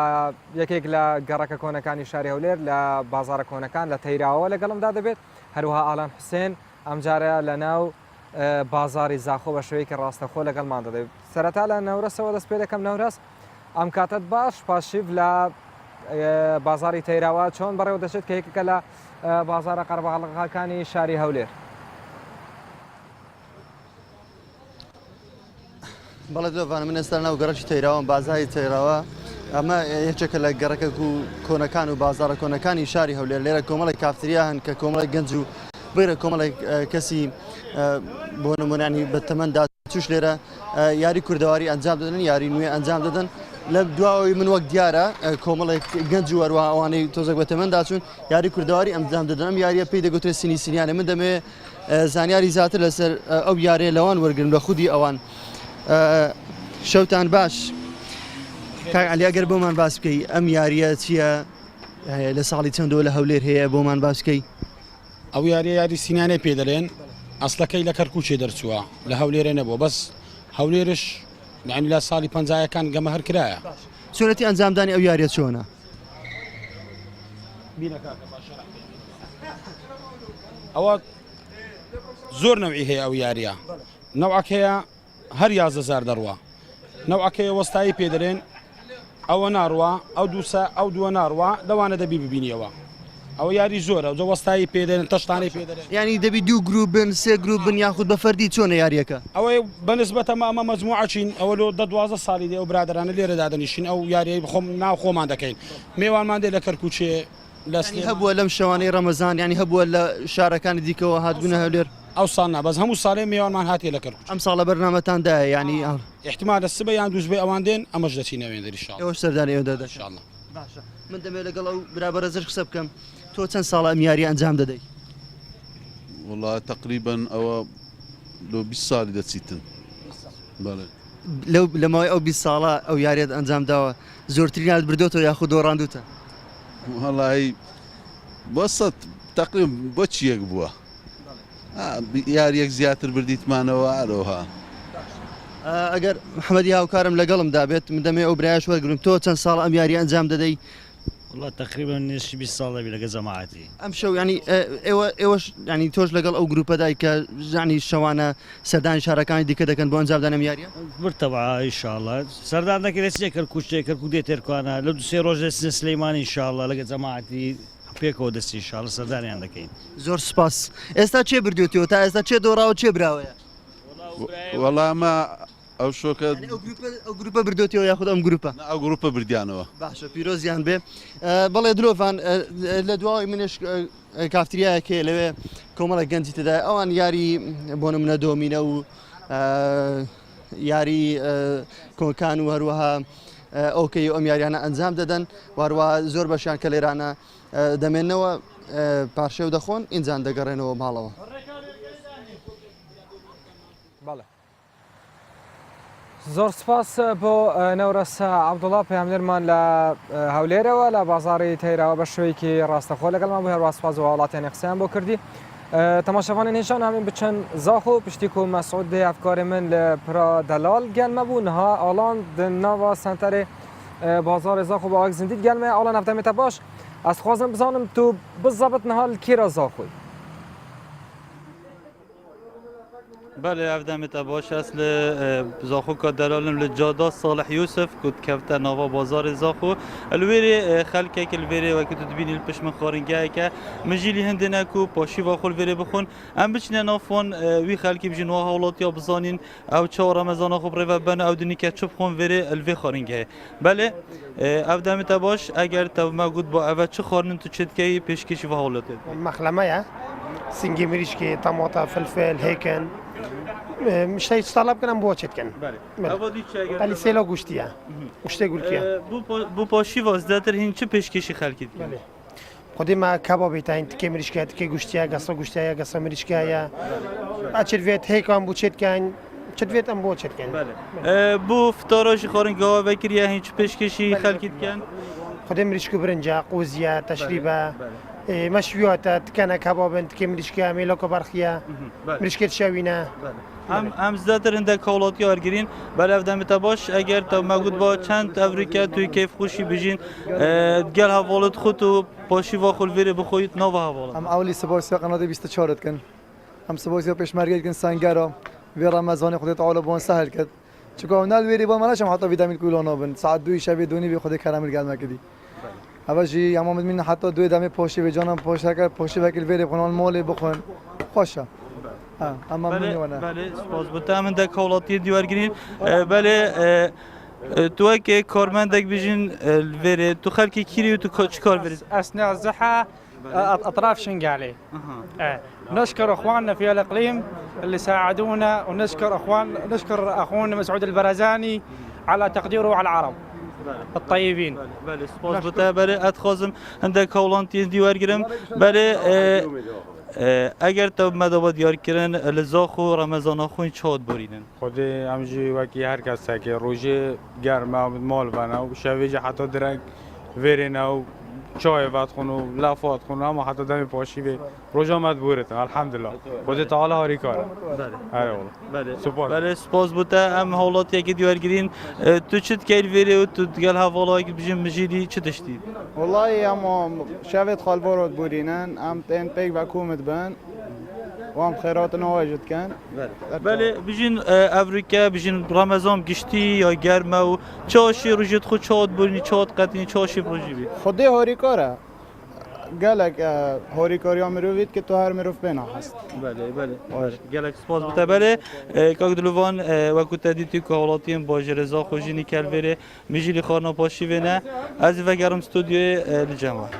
یەکێک لە گەڕەکە کۆنەکانی شاری هەولێر لە بازارە کۆنەکان لە تەیراوە لەگەڵمدا دەبێت هەروەها ئالان حوسێن ئەمجارە لە ناو بازاری زاخۆ بە شوەیەکی ڕاستەخۆ لەگەڵمان دەدەێت سەرەتا لە نەورەسەوە دەست پێ دەکەم نەورەس ئەم کاتت باش پاشیف لە بازاری تەیراوە چۆن بەڕێوە دەچێت کە یەکێکە لە بازارە قەرەباڵغەکانی شاری هەولێر بەڵێ دۆڤانە من ئێستا ناو گەڕەکی تەیراوەم بازاری تەیراوە ئەمە یەکێکە لە گەڕەکە و کۆنەکان و بازارە کۆنەکانی شاری هەولێر لێرە کۆمەڵی کافتریا هەن کە کۆمەڵی گەنج و بێرە کۆمەڵی کەسی بۆ نمونانی بە تەمەندا توش لێرە یاری کوردەواری ئەنجام دەدەن یاری نوێ ئەنجام دەدەن لە دواوەی من وەک دیارە کۆمەڵێک گەنج و وەروە ئەوانەی تۆزێک بە تەمەندا چوون یاری کوردەواری ئەنجام دەدەن ئەم یاریە پێی دەگوترێت سینی سینیانە من دەمێ زانیاری زیاتر لەسەر ئەو یارەیە لەوان وەرگرن بە خودی ئەوان شەوتان باش کاک عەلی ئەگەر بۆمان باس بکەی ئەم یاریە چییە لە ساڵی چەندەوە لە هەولێر هەیە بۆمان باس بکەی ئەو یاریە یاری سینانەی پێ دەڵێن ئەسڵەکەی لە کەرکوچێ دەرچووە لە هەولێرە نەبووە بەس هەولێرش یعنی لە ساڵی 50یەکان گەمە هەر کرایە چۆنەتی ئەنجامدانی ئەو یاریە چۆنە ئەوە زۆر نەوعی هەیە ئەو یاریە نەوعەکەیە هەر 11,000 دەڕوە نەوعەکەیە وەستایی پێ دەرێن ئەوە ناڕوە ئەو دووە ناڕوە لەوانە دەبی ببینیەوە ئەوە یاری زۆرە جە وەستایی پێدەن تەشتانی پێدەێن ینی دەبی دوو گروپ بن سێ گروپ بن یاخود بە فەردی چۆنە یاریەکە ئەوەی بەنسبەتە ئەمە مەجموعەچین ئەوە لۆ 12 ساڵی دێ ئەو برادرانە لێرە دادەنیشین ئەو یاریی خۆم ناو خۆمان دەکەین میێوانمان دێ لە کەرکوچێ هەبووە لەم شەوانەی ڕەمەزان ینی هەبووە لە شارەکانی دیکەوە هاتبوونە هەولێر ئەو ساڵ نابەز هەموو ساڵێ میێوانمان هاتیە لە کەرکوچ ئەم ساڵە بەرنامەتاندایە ینی احتیمال لە سبە یان دووزبێ ئەوان دێن ئەمەش دەچینەوێن دەریشاڵ ئەوە سەردانی ئەوە دەدا انشاءالله من دەمێت لەگەڵ ئەو برابەرە زر قسە بکەم تۆ چەند ساڵە ئەم یاری ئەنجام دەدەی والله تقریبا ئەوە لۆ 20 ساڵی دەچیتن لەماوەی ئەو 20 ساڵە ئەو یاریت ئەنجام داوە زۆرترینات بردۆتەوە یاخود دۆڕاندوتە وڵی بەسەد تقریبا بۆچی یەک بووە یاریەک زیاتر بردیتمانەوە ئارۆها ئەگەر محەممەدی هاوکارم لەگەڵم دابێت من دەمێ ئەو برایش وەرگرم تۆ چەند ساڵ ئەم یاری ئەنجام دەدەی والله تقریبا نێشی 20 ساڵ دەبی لەگە جەماعەتی ئەم شەو ینی ئێوەش ینی تۆش لەگەڵ ئەو گروپەدای کە ژانی شەوانە سەردانی شارەکانی دیکە دەکەن بۆ ئەنجامدانم یاریە برتەبع ئینشاءالله سەردان دەکرێت کەرکوچێ کەرکوو دێ تێرکوانە لە دو سێ ڕۆژ دەستنە سلەیمانی ئینشاءالله لەگە جەماعەتی پێکەوە دەستی ئینشاءالله سەردانیان دەکەین زۆر سپاس ئێستا چێ بردوێتەوە تا ئێستا چێ دۆڕاوە چێ براوەیە وەڵامە ئەو شۆکە ئەو گروپە بردوێتەوە یاخود ئەم گروپە ئەو گروپە بردیانەوە باشە پیرۆزیان بێ بەڵێ درۆڤان لە دواوی منش کافتریایەکێ لەوێ کۆمەڵە گەنجی تدای ئەوان یاری بۆ نمونە دۆمینە و یاری کۆکان و هەروەها ئەوکەی ئەم یاریانە ئەنجام دەدەن واروە زۆر بەشیان کە لێرانە دەمێنەوە پارشێ و دەخۆن ئینجان دەگەڕێنەوە ماڵەوە. زۆر سپاس بۆ نەورەسا عەبدوڵڵا پەیامبەرمان لە هەولێرەوە لە بازاڕی تەیراوە بە شوەیەکی ڕاستەخۆ لەگەڵمان بوو، هەروە سپاس بۆ وڵاتیانی قسەیان بۆ کردی. تەماشەوانان هێشان هەمین بچەن زاخۆ پشتی و مەسعود دێ ئەفکاری من لە پرا دەلال گەلمە بوو نها ئاڵان ناوە سنتەرێ بازارێ زاخۆ بە ئاک زیندیت گەلمە ئاڵان هەفتەمێتە باش ئەس خوازم بزانم تو بزەبت نها کێرە زاخۆی. بله افدمت باش اصل زاخو که دلالم لجادا صالح یوسف کد کفته نوا بازار زاخو الویری خلکه که الویری وقتی تو بینی الپشم خارنگه که مجیلی هند نکو پاشی و خال ویری بخون ام بچنه نافون وی خلکی بجن و حالات یا بزانین او چه رمضان خو بره و بن او دنی که چوب خون ویری الوی خارنگه بله افدمت باش اگر تو موجود با اول چه خارن تو چتکی پیشکشی و حالات مخلمه یا سنگی میریش که طماطم فلفل هیکن مشتری طلب کنم بو چت کن بله اودی چه اگر ولی سیلا گوشتیه گوشته گول کیه بو پاشی واسه در هین چه پیشکشی خلکی بله خودی ما کبابی تا این تکی میریش که تکی گوشتیه گسا گوشتیه گسا میریش که یا اچر ویت هیکم بو چت کن چت ویت ام بو چت کن بله بو فتاراش خارنگه و وکریه هین چه پیشکشی خلکی کن خودی میریش که برنجا قوزیه تشریبه مشویات تکنه کبابن تکی میریش که میلوکو برخیه میریش که شوینه هم زیادتر اندک حالاتی آرگیرین برای افدمت باش اگر تا موجود با چند افریقا توی کیف خوشی بجین گل حوالت خود و پاشی و خل ویره بخوید نو حوالت هم اولی سباسی قناته 24 کن هم سباسی پیشمرگی کن سنگرا وی رمضان خودت تعالی بون سهل کرد چون نال ویری با منش حتی ویتامین کولانا بن ساعت 2 شب دونی به خود کرامل گل نکدی اوجی امام من حتی 2 دمه پاشی به جانم پاشا کرد پاشی وکیل ویری خونال مال بخون خوشا بله سپاس بوده من در حالاتی دیوارگیرین بله تو که کارمندک بیشین وره تو خلکی کیری و تو چیکار برید اثناء الزحه اطراف شنقالي نشكر اخواننا في الاقليم اللي ساعدونا ونشكر اخونا مسعود البرزاني على تقديره على العرب الطيبين. بله سپاس بوده بله اتخاذم عندك حالاتی دیوارگیرم بله اگر تو مدابا دیار کردن لزاخو رمضان خو چاد برینن خود همجی وکی هر کس که روزه گرمه مال بنا و شویج حتی درنگ ورینو چای وقت خونو لافات خونو اما حتی دم پاشی به روزا مدبورت الحمدلله خود تعالی هاری کاره بله بله سپاس بله سپاس بوده هم حالاتی که دیارگیرین تو چت کیل وری و تو گل حوالا که بجیم مجیدی چه داشتید والله اما شافت خالبورد بورینن ام تن پیک و کومت بن وام خیرات نواجد کن بله بجین افریقا بجین رمضان گشتی یا گرمه و چاشی روزت خود چاد برینی چاد قطنی چاشی روزی بی خودی هاری کاره گلک هاری کاری مروید که تو هر مروف بنا هست بله گلک سپاس بوده بله که دلوان وقت تدیتی که حالاتیم با جرزا خوشی کل بره میجیلی خارنا پاشی بینه از وگرم استودیوی الجماعه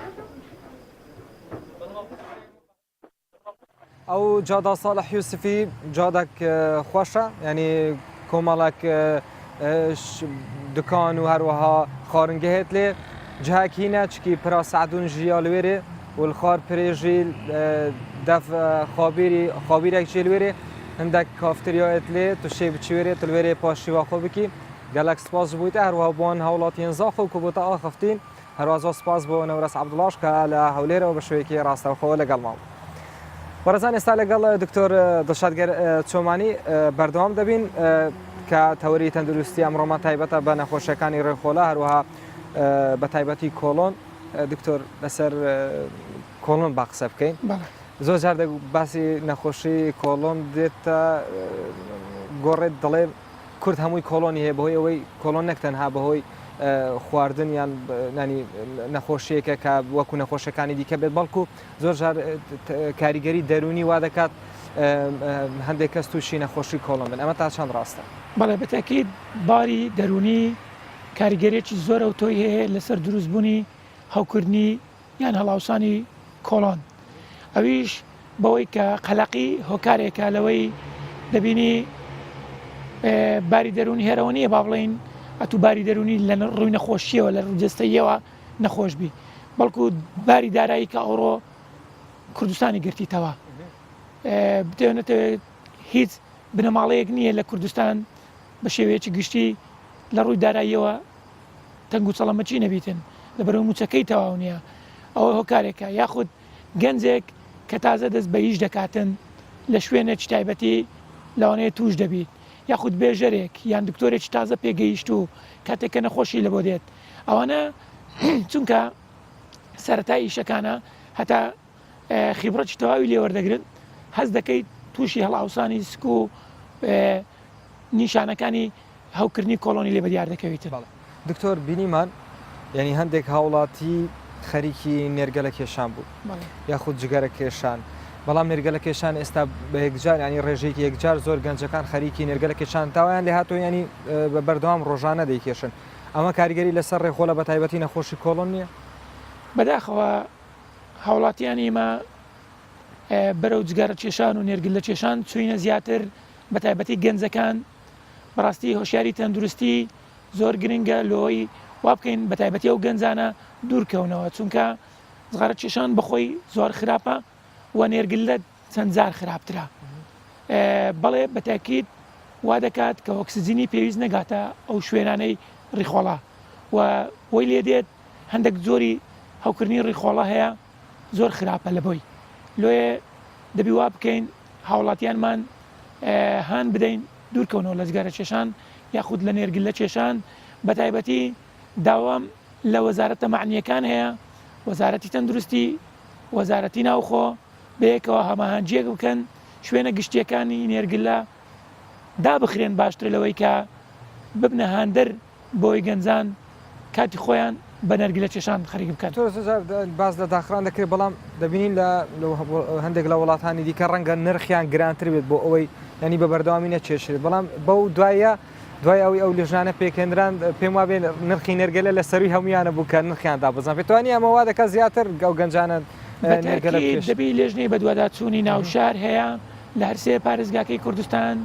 او جادا صالح يوسفي جادك خوشه يعني كومالك دكان وهروها خارنجهت لي جهك هنا تشكي برا سعدون جيالويري والخار بريجي دف خابيرك جيلويري عندك كافتريات لي تشي بتشويري تلويري باشي واخوبكي قالك سباس بويت هروها بون هولاتين زاخو كوبوتا اخفتين هروها سباس بو نورس عبدالله كالا هوليره وبشويكي راستا خو لقال ماو برزان ئێستا لەگەڵ دکتۆر دڵشادگەر چۆمانی بەردەوام دەبین کە تەوەری تەندروستی ئەمڕۆمان تایبەتە بە نەخۆشیەکانی ڕێخۆڵە هەروەها بە تایبەتی کۆڵۆن دکتۆر لەسەر کۆڵۆن با قسە بکەین زۆر جار باسی نەخۆشی کۆڵۆن دێتە گۆڕێت دەڵێ کورد هەمووی کۆڵۆنی هەیە بەهۆی ئەوەی کۆڵۆن نەک تەنها بەهۆی خواردن یان نانی نەخۆشیەکە کە وەکو نەخۆشیەکانی دیکە بێت بەڵکو زۆر جار کاریگەری دەرونی وا دەکات هەندێک کەس تووشی نەخۆشی کۆڵۆن بن ئەمە تا چەند ڕاستە بەڵێ بەتاکید باری دەرونی کاریگەرێکی زۆر ئەو تۆی هەیە لەسەر دروستبوونی هەوکردنی یان هەڵاوسانی کۆڵۆن ئەویش بەوەی کە قەلەقی هۆکارێکە لەوەی دەبینی باری دەرونی هێرەوە نیە با بڵێن ئەتو باری دەرونی لە ڕووی نەخۆشیەوە لە ڕووجستەیەوە نەخۆش بی بەڵکو باری دارایی کە ئەوڕۆ کوردستانی گرتیتەوە بتێنێتەوە هیچ بنەماڵەیەک نییە لە کوردستان بە شێوەیەکی گشتی لە ڕووی داراییەوە تەنگ و چەڵەمەچی نەبیتن لەبەرەوە موچەکەی تەواو نییە ئەوە هۆکارێکە یاخود گەنجێک کە تازە دەست بە هیچ دەکاتن لە شوێنێکی تایبەتی لەوانەیە توش دەبیت یاخود بێژەرێک یان دکتۆرێکی تازە پێگەیشت و کاتێککە نەخۆشی لە بۆ دێت ئەوانە چونکە سەرەتای ئیشەکانە هەتا خیبڕەتی تەواوی لێ وەردەگرن هەز دەکەیت تووشی هەڵاوسانی سک و نیشانەکانی هەوکردنی کۆلۆنی لێ بە دیار دەکەویتن. دکتۆر بینیمان یعنی هەندێک هاوڵاتی خەریکی نێرگەلە کێشان بوو یاخود جگەرە کێشان بەڵام نێرگەلە کێشان ئێستا بە یەکجار ینی ڕێژەیەکی یەکجار زۆر گەنجەکان خەریکی نێرگەلە کێشان تاوایان لێ هاتۆ ینی بە بەردەوام ڕۆژانە دەیکێشن ئەمە کاریگەری لەسەر ڕێخۆلە بە تایبەتی نەخۆشی کۆڵۆن نییە؟ بەداخەوە هاوڵاتیانی ئێمە بەرەو جگارە کێشان و نێرگل لە کێشان چوینە زیاتر بە تایبەتی گەنجەکان بەڕاستی هۆشیاری تەندروستی زۆر گرنگە لۆی وا بکەین بە تایبەتی ئەو گەنجانە دوورکەونەوە چونکە زغارە کێشان بەخۆی زۆر خراپە و نێرگل لە چەند جار خراپترە بەڵێ بە تاکید وا دەکات کە ئۆکسسیجینی پێویست نەگاتە ئەو شوێنانەی ڕیخۆڵە و بۆی لێ دێت هەندێک زۆری هەوکردنی ڕیخۆڵە هەیە زۆر خراپە لە بۆی لۆیە دەبی وا بکەین هاوڵاتیانمان هان بدەین دوورکەونەوە لە جگارە کێشان یاخود لە نێرگل لە کێشان بە تایبەتی داوام لە وەزارەتە معنیەکان هەیە وەزارەتی تەندروستی وەزارەتی ناوخۆ بەیەکەوە هەماهەنگیەک بکەن شوێنە گشتیەکانی نێرگلە دابخرێن باشتر لەوەی کە ببنە هاندەر بۆی گەنجان کاتی خۆیان بە نەرگلە کێشان خەریک بکەن. باز لە داخران دەکرێت بەڵام دەبینین لە هەندێک لە وڵاتانی دیکە ڕەنگە نرخیان گرانتر بێت بۆ ئەوەی ینی بە بەردەوامی نەچێشێت بەڵام بەو دوایە دوای ئەوی ئەو لێژانە پێکێنران پێم وابێ نرخی نێرگەلە لە سەروی هەمویانە بوو کە نرخیاندا بزان پێتوانی ئەمەوا دەکە زیاتر گەو گەنجانە دەبی لێژنەی بە دوواداچوونی ناوشار هەیە لە هەرسێ پارێزگاکەی کوردستان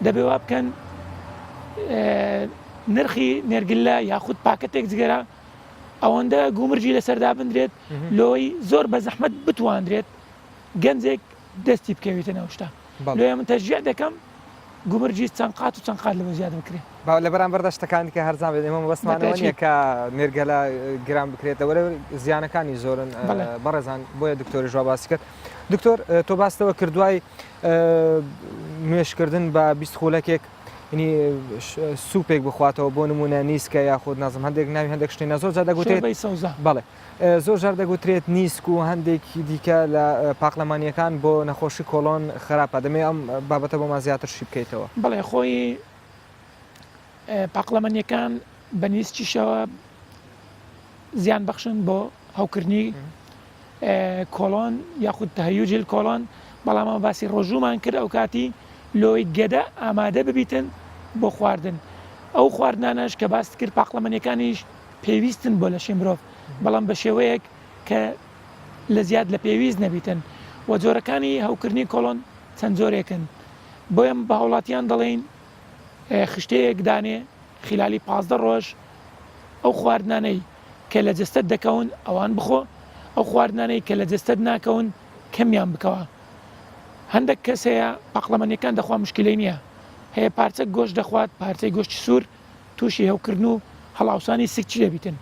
دەبێ وا بکەن نرخی نێرگلە یاخود پاکەتێک جگەرە ئەوەندە گومرجی لەسەردا بندرێت لۆی زۆر بە زەحمەت بتواندرێت گەنجێک دەستی بکەوێتە ناوشتا لۆیە من تەشجیع دەکەم گومرجی چەند قات و چەند قات لەوە زیاد بکرێت لە بەرامبەر دەشتەکانی کە هەرزان بێت ئێمە بەسمانەوە نییە کە نێرگەلە گران بکرێتەوە زیانەکانی زۆرن بەڕێزان بۆیە دکتۆری ژوا باسی کرد. دکتۆر تۆ باستەوە کردوای نوێشکردن بە 20 خولەکێک ینی سوپێک بخواتەوە بۆ نمونە نیسکە یاخود نازم هەندێک ناوی هەندێک شتێنە زۆر جار دەگوترێت بەڵێ زۆر جار دەگوترێت نیسک و هەندێکی دیکە لە پاقلەمانیەکان بۆ نەخۆشی کۆڵۆن خراپە دەمێ ئەم بابەتە بۆ ما زیاتر شی بکەیتەوە. بەڵێ خۆی پاقلەمانیەکان بە نیسکیشەوە زیان بەخشن بۆ هەوکردنی کۆڵۆن یاخود تەهەیوجل کۆڵۆن بەڵام ئەمە باسی ڕۆژوومان کرد ئەو کاتی لۆی گەدە ئامادە ببیتن بۆ خواردن ئەو خواردنانەش کە باست کرد پاقلەمانیەکانیش پێویستن بۆ لەشی مرۆڤ بەڵام بە شێوەیەک کە لە زیاد لە پێویست نەبیتن و جۆرەکانی هەوکردنی کۆڵۆن چەند جۆرێکن بۆیە بە هاوڵاتیان دەڵێن خشتەیەک دانێ خلالی 15 ڕۆژ ئەو خواردنانەی کە لە جەستەت دەکەون ئەوان بخۆ ئەو خواردنانەی کە لە جەستەت ناکەون کەمیان بکەوە. هەندێک کەس هەیە پاقلەمانیەکان دەخوا مشکلەی نییە هەیە پارچە گۆشت دەخوات پارچەی گۆشتی سوور تووشی هەوکردن و هەڵاوسانی سکچی دەبیتن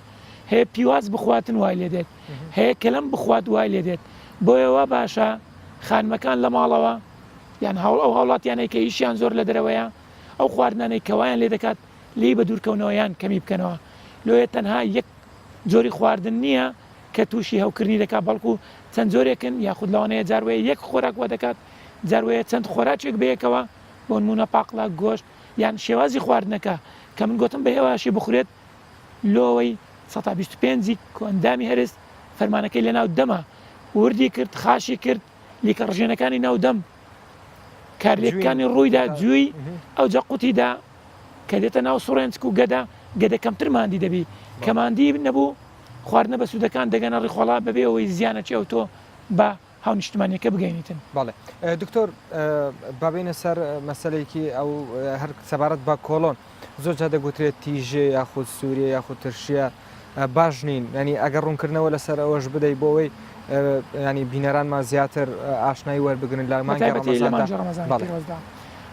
هەیە پیواز بخواتن وای لێ دێت هەیە کەلەم بخوات وای لێ دێت بۆیەوە باشە خانمەکان لە ماڵەوە یان ئەو هاوڵاتیانەی کە ئیشیان زۆر لە دەرەوەیە ئەو خواردنانەی کەوایان لێ دەکات لی بە دوورکەونەوەیان کەمی بکەنەوە لۆیە تەنها یەک جۆری خواردن نییە کە تووشی هەوکردنی دەکات بەڵکو چەند جۆرێکن یاخود لەوانەیە جاروەیە یەک خۆراک وە دەکات جاروەیە چەند خۆراکێک بەیەکەوە بۆ نمونە پاقلا گۆشت یان شێوازی خواردنەکە کە من گوتم بە هێواشی بخورێت لۆەوەی 125 کۆندامی هەرست فەرمانەکەی لە ناو دەمە وردی کرد خاشی کرد لیکە ڕژێنەکانی ناو دەم کارلێکەکانی ڕوویدا جووی ئەو جە قوتیدا کە دێتە ناو سوڕێنچک و گەدە کەمتر ماندی دەبی کە ماندی نەبوو خواردنە بە سوودەکان دەگەنە ڕیخۆڵا بەبێ ئەوەی زیانە چێ ئەو تۆ بە هاو نیشتمانیەکە بگەینیتن. بەڵێ دکتۆر بابینە سەر مەسلەیەکی ئەو هەر سەبارەت بە کۆلۆن زۆر جا دەگوترێت تیژێ یاخود سووریە یاخود ترشیە باش نین ینی ئەگەر ڕوونکردنەوە لەسەر ئەوەش بدەیت بۆەوەی ینی بینەرانمان زیاتر ئاشنایی وەربگرن لە ڕەمەزاندا.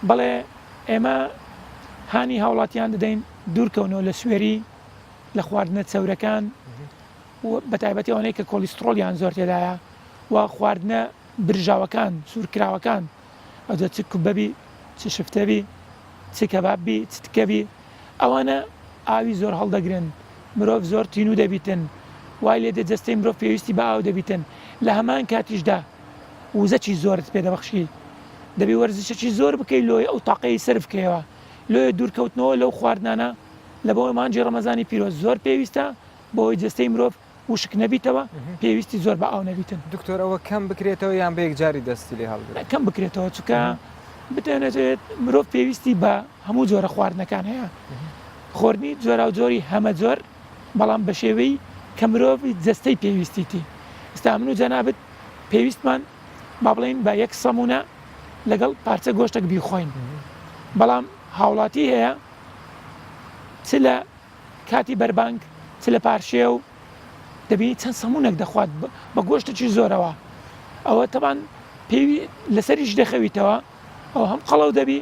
بەڵێ ئێمە هانی هاوڵاتیان دەدەین دوورکەونەوە لە سوێری لە خواردنە چەورەکان بە تایبەتی ئەوانەی کە کۆلیسترۆلیان زۆر تێدایە و خواردنە برژاوەکان سوورکراوەکان ئەوجا چ کوبەبی چ شفتەبی چ کەبابی چ تکەبی ئەوانە ئاوی زۆر هەڵدەگرن مرۆڤ زۆر تینوو دەبیتن وای لێ دەجەستەی مرۆڤ پێویستی بە ئاو دەبیتن لە هەمان کاتیشدا وزەکی زۆرت پێدەبەخشی دەبی وەرزشێکی زۆر بکەی لۆی ئەو تاقەی سرف بکەیەوە لۆیە دوورکەوتنەوە لەو خواردانە لە بۆ مانجی ڕەمەزانی پیرۆز زۆر پێویستە بۆی جەستەی مرۆڤ وشک نەبیتەوە پێویستی زۆر بە ئاو نەبیتن. دکتۆرەوە کەم بکرێتەوە یان بە یەکجاری دەستی لێ هەڵگرێت کەم بکرێتەوە چونکە بتوانێت مرۆڤ پێویستی بە هەموو جۆرە خواردنەکان هەیە خۆردنی جۆرا و جۆری هەمە زۆر بەڵام بە شێوەی کە مرۆڤ جەستەی پێویستیتی ئستا من و جەنابەت پێویستمان با بڵێن بە یەک سەمونە لەگەڵ پارچە گۆشتێک بیخۆین بەڵام هاوڵاتی هەیە چ لە کاتی بەربانگ چ لە پارشێ و دەبینی چەند سەمونێک دەخوات بە گۆشتێکی زۆرەوە ئەوە تەبان پێوی لەسەریش دەخەویتەوە ئەو هەم قەڵەو دەبی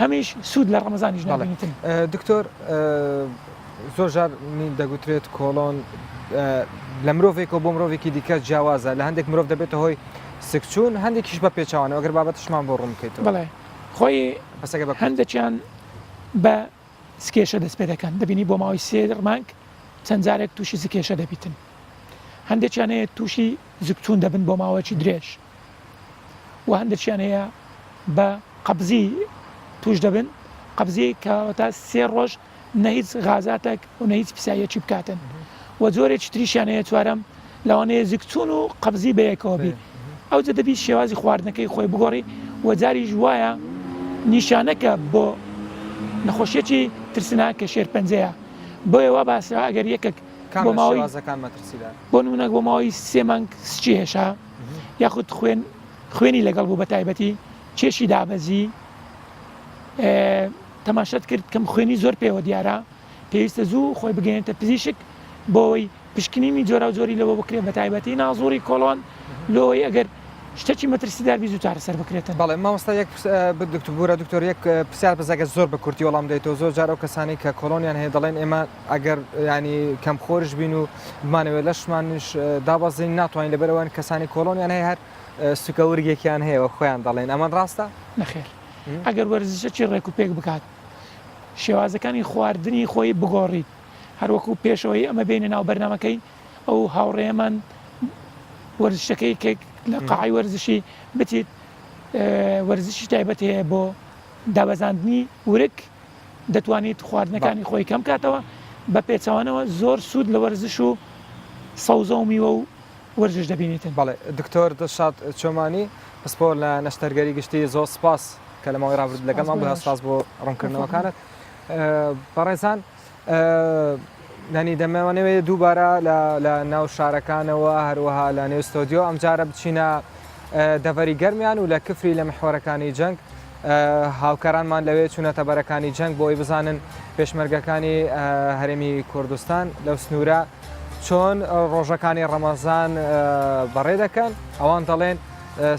هەمیش سوود لە ڕەمەزانیش نابینیتن. دکتۆر زۆر جار دەگوترێت کۆلۆن لە مرۆڤێکەوە بۆ مرۆڤێکی دیکە جیاوازە لە هەندێک مرۆڤ دەبێتە هۆی سکچوون هەندێکیش بە پێچوانەوە ئەگەر بابەتشمان بۆ ڕوون بکەیتەوە. بەڵێ خۆی هەندێکیان بە سکێشە دەست پێ دەکەن دەبینی بۆ ماوەی 3 مانگ چەند جارێک تووشی سکێشە دەبیتن هەندێکیان هەیە تووشی زگچوون دەبن بۆ ماوەیەکی درێژ و هەندێکیان هەیە بە قەبزی توش دەبن قەبزی کەواتە 3 ڕۆژ نە هیچ غازاتێک و نە هیچ پیسایەکی بکاتن و زۆرێکی تریشیان هەیە چوارەم لەوانەیە زگچوون و قەبزی بەیەکەوە بی ئەو جە دەبی شێوازی خواردنەکەی خۆی بگۆڕی و جاریش وایە نیشانەکە بۆ نەخۆشیەکی ترسناک کە شێرپەنجەیە بۆیەوە باسەوە ئەگەر یەکێک بۆ ماوەی بۆ نمونە بۆ ماوەی 3 مانگ سچی هێشا یاخود خوێنی لەگەڵ بوو بە تایبەتی چێشی دابەزی تەماشەت کرد کەم خوێنی زۆر پێوە دیارە پێویستە زوو خۆی بگەێنێتە پزیشک بۆەوەی پشکنینی جۆرا و جۆری لەوە بکرێت بە تایبەتی نازۆری کۆڵۆن لۆی ئەگەر شتێکی مەترسیدار زووتارە سەر بکرێتن. بەڵێ مامۆستا یەک بورە دکتۆر یەک پرسیار بزەگە زۆر بە کورتی وەڵام دەیتەوە زۆر جارە و کەسانی کە کۆلۆنیان هەیە دەڵێن ئێمە ئەگەر ینی کەم خۆرش بین و بمانەوێت لەشمانش دابەزین ناتوانین لەبەرەوەن کەسانی کۆلۆنیان هەیە هەر سوکە ورگێکیان هەیە خۆیان دەڵێن ئەمە ڕاستە؟ نەخێر ئەگەر وەرزشەکی ڕێک و پێک بکات شێوازەکانی خواردنی خۆی بگۆڕیت هەروەکو پێشەوەی ئەمە بینە ناو بەرنامەکەی ئەو هاوڕێمان وەرزشەکەی لە قاعی وەرزشی بچیت وەرزشی تایبەت هەیە بۆ دابەزاندنی ورک دەتوانیت خواردنەکانی خۆی کەم کاتەوە بە پێچەوانەوە زۆر سوود لە وەرزش و سەوزە و میوە و وەرزش دەبینیتن. بەڵێ دکتۆر دەشاد چۆمانی پسپۆ لە نەشتەرگەری گشتی زۆر سپاس کە لە ماوەی ڕابرد لەگەڵمان بۆ سپاس بۆ ڕوونکردنەوەکانت بەڕێزان نانی دەمەوانەوێت دووبارە لە ناو شارەکانەوە هەروەها لە نێو ستۆدیۆ ئەم جارە بچینە دەڤەری گەرمیان و لە کفری لە محوەرەکانی جەنگ هاوکارانمان لەوێ چوونەتە بەرەکانی جەنگ بۆی بزانن پێشمەرگەکانی هەرێمی کوردستان لەو سنوورە چۆن ڕۆژەکانی ڕەمەزان بەڕێ دەکەن ئەوان دەڵێن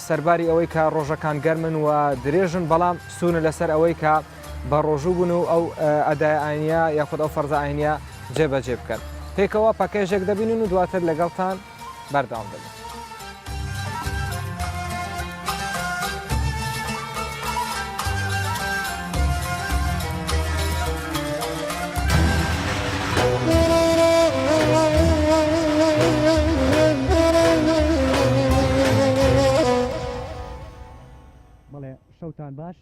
سەرباری ئەوەی کە ڕۆژەکان گەرمن و درێژن بەڵام سوونە لەسەر ئەوەی کە بە ڕۆژوو بوون و ئەو ئەدای ئاینیا یاخود ئەو فەرزە ئاینیا جێبەجێ بکەن پێکەوە پاکێژێک دەبینن و دواتر لەگەڵتان بەردەوام دەبێت. بەڵێ شەوتان باش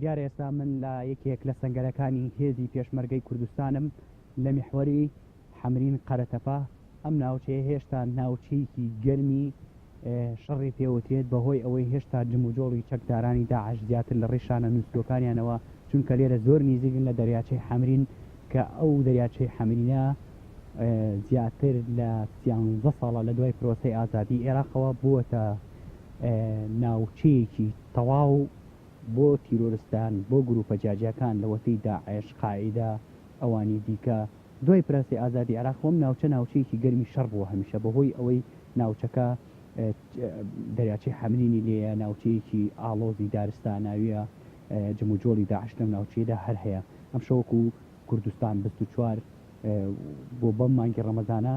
دیارە ئێستا من لە یەکێک لە سەنگەرەکانی هێزی پێشمەرگەی کوردستانم لە میحوەری حەمرین قەرەتەپا ئەم ناوچەیە هێشتا ناوچەیەکی گەرمی شەڕی پێوتێت بەهۆی ئەوەی هێشتا جموجۆڵی چەکدارانی داعش زیاتر لە ڕێشانە نووسلۆکانیانەوە چونکە لێرە زۆر نزیکن لە دەریاچەی حەمرین کە ئەو دەریاچەی حەمرینە زیاتر لە 13 ساڵە لە دوای پرۆسەی ئازادی عێراقەوە بووەتە ناوچەیەکی تەواو بۆ تیرۆرستان بۆ گروپە جاجیەکان لەوەتەی داعش قاعیدا ئەوانی دیکە دوای پراسی ئازادی عێراق خۆم ناوچەیەکی گەرمی شەڕ بووە هەمیشە بەهۆی ئەوەی ناوچەکە دەریاچەی حەمرینی لێیە ناوچەیەکی ئاڵۆزی دارستان ناویە جموجۆڵی داعش لەم ناوچەیەدا هەر هەیە ئەم شەوەکو کوردستان 24 بۆ بەم مانگی ڕەمەزانە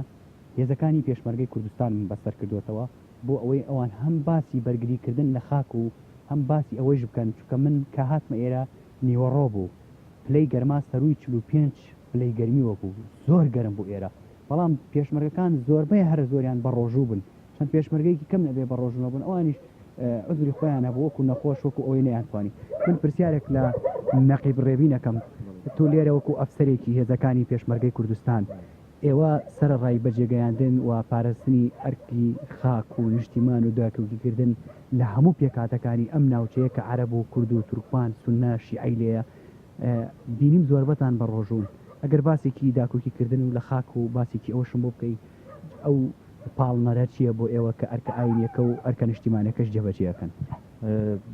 هێزەکانی پێشمەرگەی کوردستان بەسەر کردوێتەوە بۆ ئەوەی ئەوان هەم باسی بەرگریکردن لە خاک و هەم باسی ئەوەیش بکەن چونکە من کە هاتمە ئێرە نیوەڕۆ بوو پلەی گەرما سەروی 45 پلەی گەرمی وەبوو زۆر گەرم بوو ئێرە بەڵام پێشمەرگەکان زۆربەی هەر زۆریان بە ڕۆژوو بن چەند پێشمەرگەیەکی کەم نەبێ بە ڕۆژوو نەبوون ئەوانیش عذری خۆیان هەبوو وەکو نەخۆش وەکو ئەوەی نەیانتوانی من پرسیارێک لە نەقیب ڕێبینەکەم تۆ لێرە وەکو ئەفسەرێکی هێزەکانی پێشمەرگەی کوردستان ئێوە سەرڕای بەجێگەیاندن و پارێزنی ئەرکی خاک و نیشتیمان و داکەوتیکردن لە هەموو پێکاتەکانی ئەم ناوچەیە کە عەرەب و کورد و تورکمان سونە شیعەی لێیە بینیم زۆربەتان بە ڕۆژوون ئەگەر باسێکی داکۆکیکردن و لە خاک و باسێکی ئەوەشم بۆ بکەیت ئەو پاڵنەرە چییە بۆ ئێوە کە ئەرکە ئاینیەکە و ئەرکە نیشتیمانەکەش جێبەجێەکەن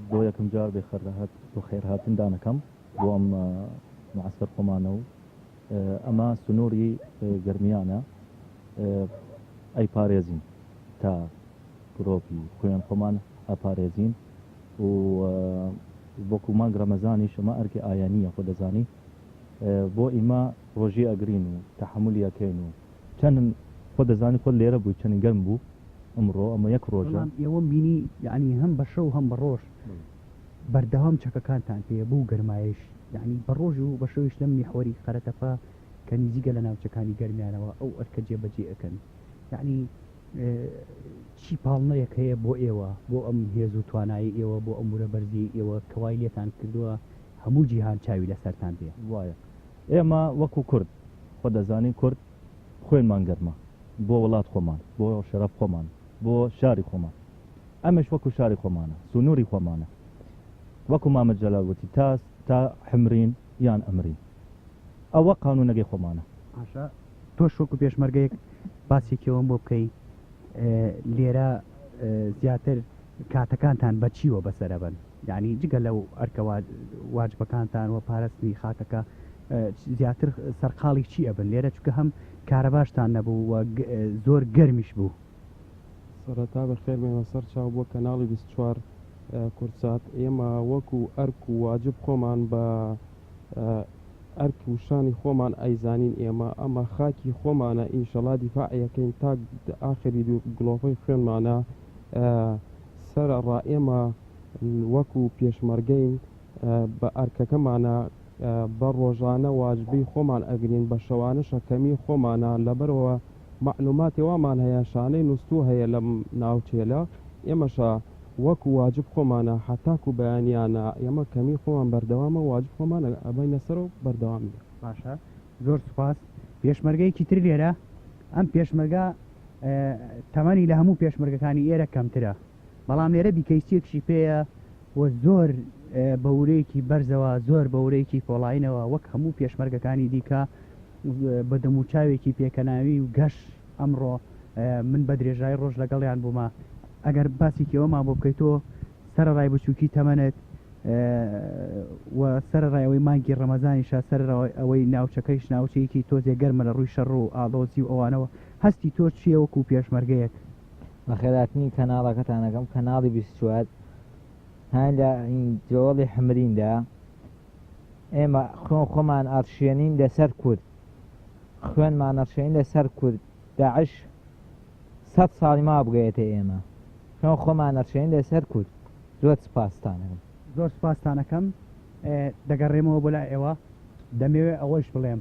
بۆ یەکەم جار بێخەرهات بۆ خێرهاتن دانەکەم بۆ ئەم معسکەر خۆمانە و ئەمە سنووری گەرمیانە ئەی پارێزین تا گرۆپی خوێن خۆمان ئەپارێزین و بۆکو مانگ ڕەمەزانیش ئەمە ئەرکی ئایانیە خۆ دەزانی بۆ ئیمە ڕۆژی ئەگرین و تەحملیەکەین و چەند خۆ دەزانی خۆ لێرە بووی چەند گەرم بوو ئەمڕۆ ئەمە یەک ڕۆژە ئێوە بینی یعنی هەم بە شەو هەم بە ڕۆژ بەردەوام چەکەکانتان پێ بوو گەرمایش یعنی بە ڕۆژ و بە شەویش لەم میحوەری قەرەتەپا کە نزیکە لە ناوچەکانی گەرمیانەوە ئەو ئەرکە جێبەجێ ئەەکەن یعنی چی پاڵنەیەک هەیە بۆ ئێوە بۆ ئەم هێز و توانایی ئێوە بۆ ئەم وورە بەرزی ئێوە کەوای لێتان کردووە هەموو جیهان چاوی لەسەرتان پێ وایە ئێمە وەکو کورد خۆ دەزانی کورد خوێنمان گەرمە بۆ وڵات خۆمان بۆ شەرەف خۆمان بۆ شاری خۆمان ئەمەش وەکو شاری خۆمانە سنووری خۆمانە وەکو مامەد جەلالوتی تا حمرین یان ئەمرین ئەوە قانونەکەی خۆمانە تۆش وەکو پێشمەرگەیەک باسێکەوەم بۆ بکەی لێرە زیاتر کاتەکانتان بەچیوە بەسەرەبن یعنی جگە لەو ئەرکە واجبەکانتان و پارەستنی خاکەکە زیاتر سەرقاڵی چی ئەبن لێرە چکە هەم کارەباشتان نەبوو و زۆر گەرمیش بوو سەرەتا بە خێرمەوە سەر چاو بۆ کەناڵی 24 کورسات ئێمە وەکو ئەرک و واجب خۆمان بە ئەرک و شانی خۆمان ئەیزانین ئێمە ئەمە خاکی خۆمانە ئینشەڵا دیفاعەکەین تا ئاخری گڵۆفەی خوێنمانە سەرڕا ئێمە وەکو پێشمەرگەین بە ئەرکەکەمانە بە ڕۆژانە واجبی خۆمان ئەگرین بە شەوانە شەکەمی خۆمانە لەبەرەوە معلوماتی وامان هەیە شانەی نووسوو هەیە لەم ناوچێلە ئێمەشە وەکو واجب خۆمانە حتاکو بەیانیانە ئێمە کەمی خۆمان بەردەوامە واجب خۆمانە ئەبینە سەر و بەردەوام باشە زۆر سوپاس پێشمەرگەیەکی تر لێرە ئەم پێشمەرگە تەمەنی لە هەموو پێشمەرگەکانی ئێرە کەمترە بەڵام لێرە بیکەیستێکشی پێیە و زۆر بەورەیەکی بەرزەوە زۆر بەورەیەکی پۆڵاینەوە وەک هەموو پێشمەرگەکانی دیکە بە دەموچاوێکی پێکەناوی و گەشت ئەمڕۆ من بە درێژای ڕۆژ لەگەڵیان بوومە ئەگەر باسێکەوەمان بۆ بکەیتەوە سەرڕای بچووکی تەمەنێت و سەرڕایەوەی مانگی ڕەمەزانیشە سەر ئەوەی ناوچەکەیش ناوچەیەکی تۆزێ گەرمە لە ڕووی شەڕ و ئاڵۆزی و ئەوانەوە هەستی تۆ چییە وەکو پێشمەرگەیەک بە خێراتنی کەناڵەکەتانەکەم کەناڵی 24 هاین لە جۆڵی حمریندا ئێمە خۆمان ئەرشێنین لەسەر کورد خوێنمان ئەرشێنین لەسەر کورد داعش 100 ساڵی ما بگەیەتە ئێمە خۆمان ئەرشێنین لەسەر کورد زۆر سپاستانەکەم زۆر سپاستانەکەم دەگەڕێمەوە بۆ لای ئێوە دەمەوێت ئەوەش بڵێم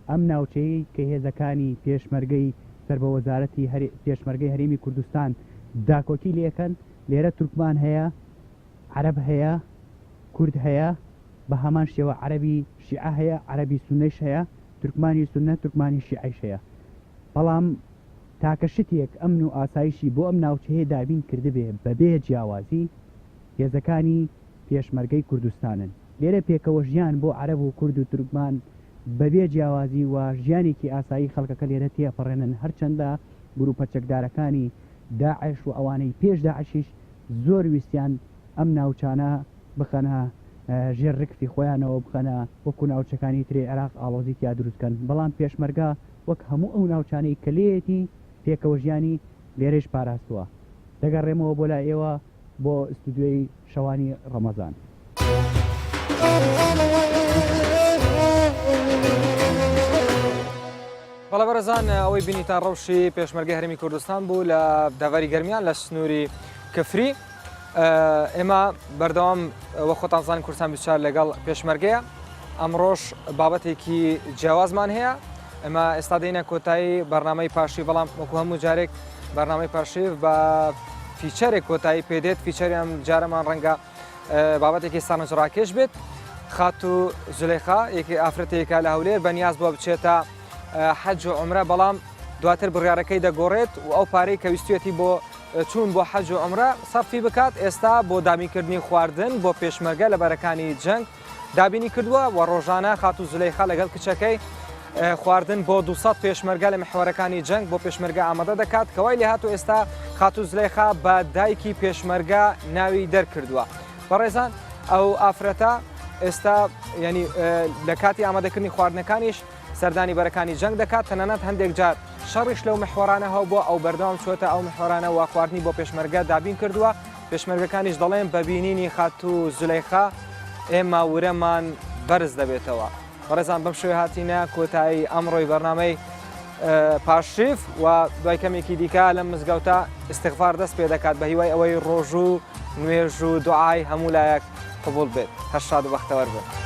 ئەم ناوچەیە کە هێزەکانی پێشمەرگەی سەر بە وەزارەتی پێشمەرگەی هەرێمی کوردستان داکۆکی لێکەن لێرە تورکمان هەیە عەرەب هەیە کورد هەیە بە هەمان شێوە عەرەبی شیعە هەیە عەرەبی سونەیش هەیە تورکمانی سونە تورکمانی شیعەیش هەیە بەڵام تاکە شتێک ئەمن و ئاسایشی بۆ ئەم ناوچەیە دابین کردبێ بەبێ جیاوازی هێزەکانی پێشمەرگەی کوردستانن لێرە پێکەوە ژیان بۆ عەرەب و کورد و تورکمان بەبێ جیاوازی و ژیانێکی ئاسایی خەڵکەکە لێرە تێپەڕێنن هەرچەندە گروپە چەکدارەکانی داعش و ئەوانەی پێش داعشیش زۆر ویستیان ئەم ناوچانە بخەنە ژێر ڕکفی خۆیانەوە بخەنە وەکو ناوچەکانی ترێ عێراق ئاڵۆزی تیا دروستکەن بەڵام پێشمەرگە وەک هەموو ئەو ناوچانەی کە لێیەتی پێکەوە ژیانی لێرەش پاراستووە دەگەڕێمەوە بۆ لای ئێوە بۆ ئستودیۆی شەوانی ڕەمەزان. بەڵە بەرەزان ئەوەی بینیتان ڕەوشی پێشمەرگەی هەرمی کوردستان بوو لە داواری گەرمیان لە سنووری کفری. ئێمە بەردەوام وە خۆتان زانین کوردستان 24 لەگەڵ پێشمەرگەیە. ئەمڕۆژ بابەتێکی جیاوازمان هەیە. ئێمە ئێستا دەینە کۆتایی بەرنامەی پاشی بەڵام وەکو هەموو جارێک بەرنامەی پاشی بە فیچەرێک کۆتایی پێدێت فیچەریان جارەمان ڕەنگە بابەتێکی سانەجڕاکێش بێت. خاتو زولەیخا یەکی ئافرەتێکە لە هەولێر بەنیاز بۆ بچێتە حەج و عومرە بەڵام دواتر بڕیارەکەی دەگۆڕێت و ئەو پارەی کە ویستوێتی بۆ چوون بۆ حەج و عومرە سەرفی بکات ئێستا بۆ دابینکردنی خواردن بۆ پێشمەرگە لە بەرەکانی جەنگ دابینی کردووە و ڕۆژانە خاتو زولەیخا لەگەڵ کچەکەی خواردن بۆ 200 پێشمەرگە لە محوەرەکانی جەنگ بۆ پێشمەرگە ئامادە دەکات کەوای لێ هاتو ئێستا خاتو زولەیخا بە دایکی پێشمەرگە ناوی دەرکردووە. بەڕێزان ئەو ئافرەتە ئێستا ینی لە کاتی ئامادەکردنی خواردنەکانیش سەردانی بەرەکانی جەنگ دەکات تەنانەت هەندێک جار شەڕیش لەو محوەرانە هەو بۆ ئەو بەردەوام چۆتە ئەو محوەرانە وا خواردنی بۆ پێشمەرگە دابین کردووە. پێشمەرگەکانیش دەڵێن بە بینینی خاتو زولەیخا ئێمە ورەمان بەرز دەبێتەوە. بەڕێزان بەم شوێ هاتینە کۆتایی ئەمڕۆی بەرنامەی پاشریف و دوای کەمێکی دیکە لەم مزگەوتە استیغفار دەست پێ دەکات بە هیوای ئەوەی ڕۆژ و نوێژ و دوعای هەموو لایەک قبول بێت. هەر شاد و بەختەوەر بێت.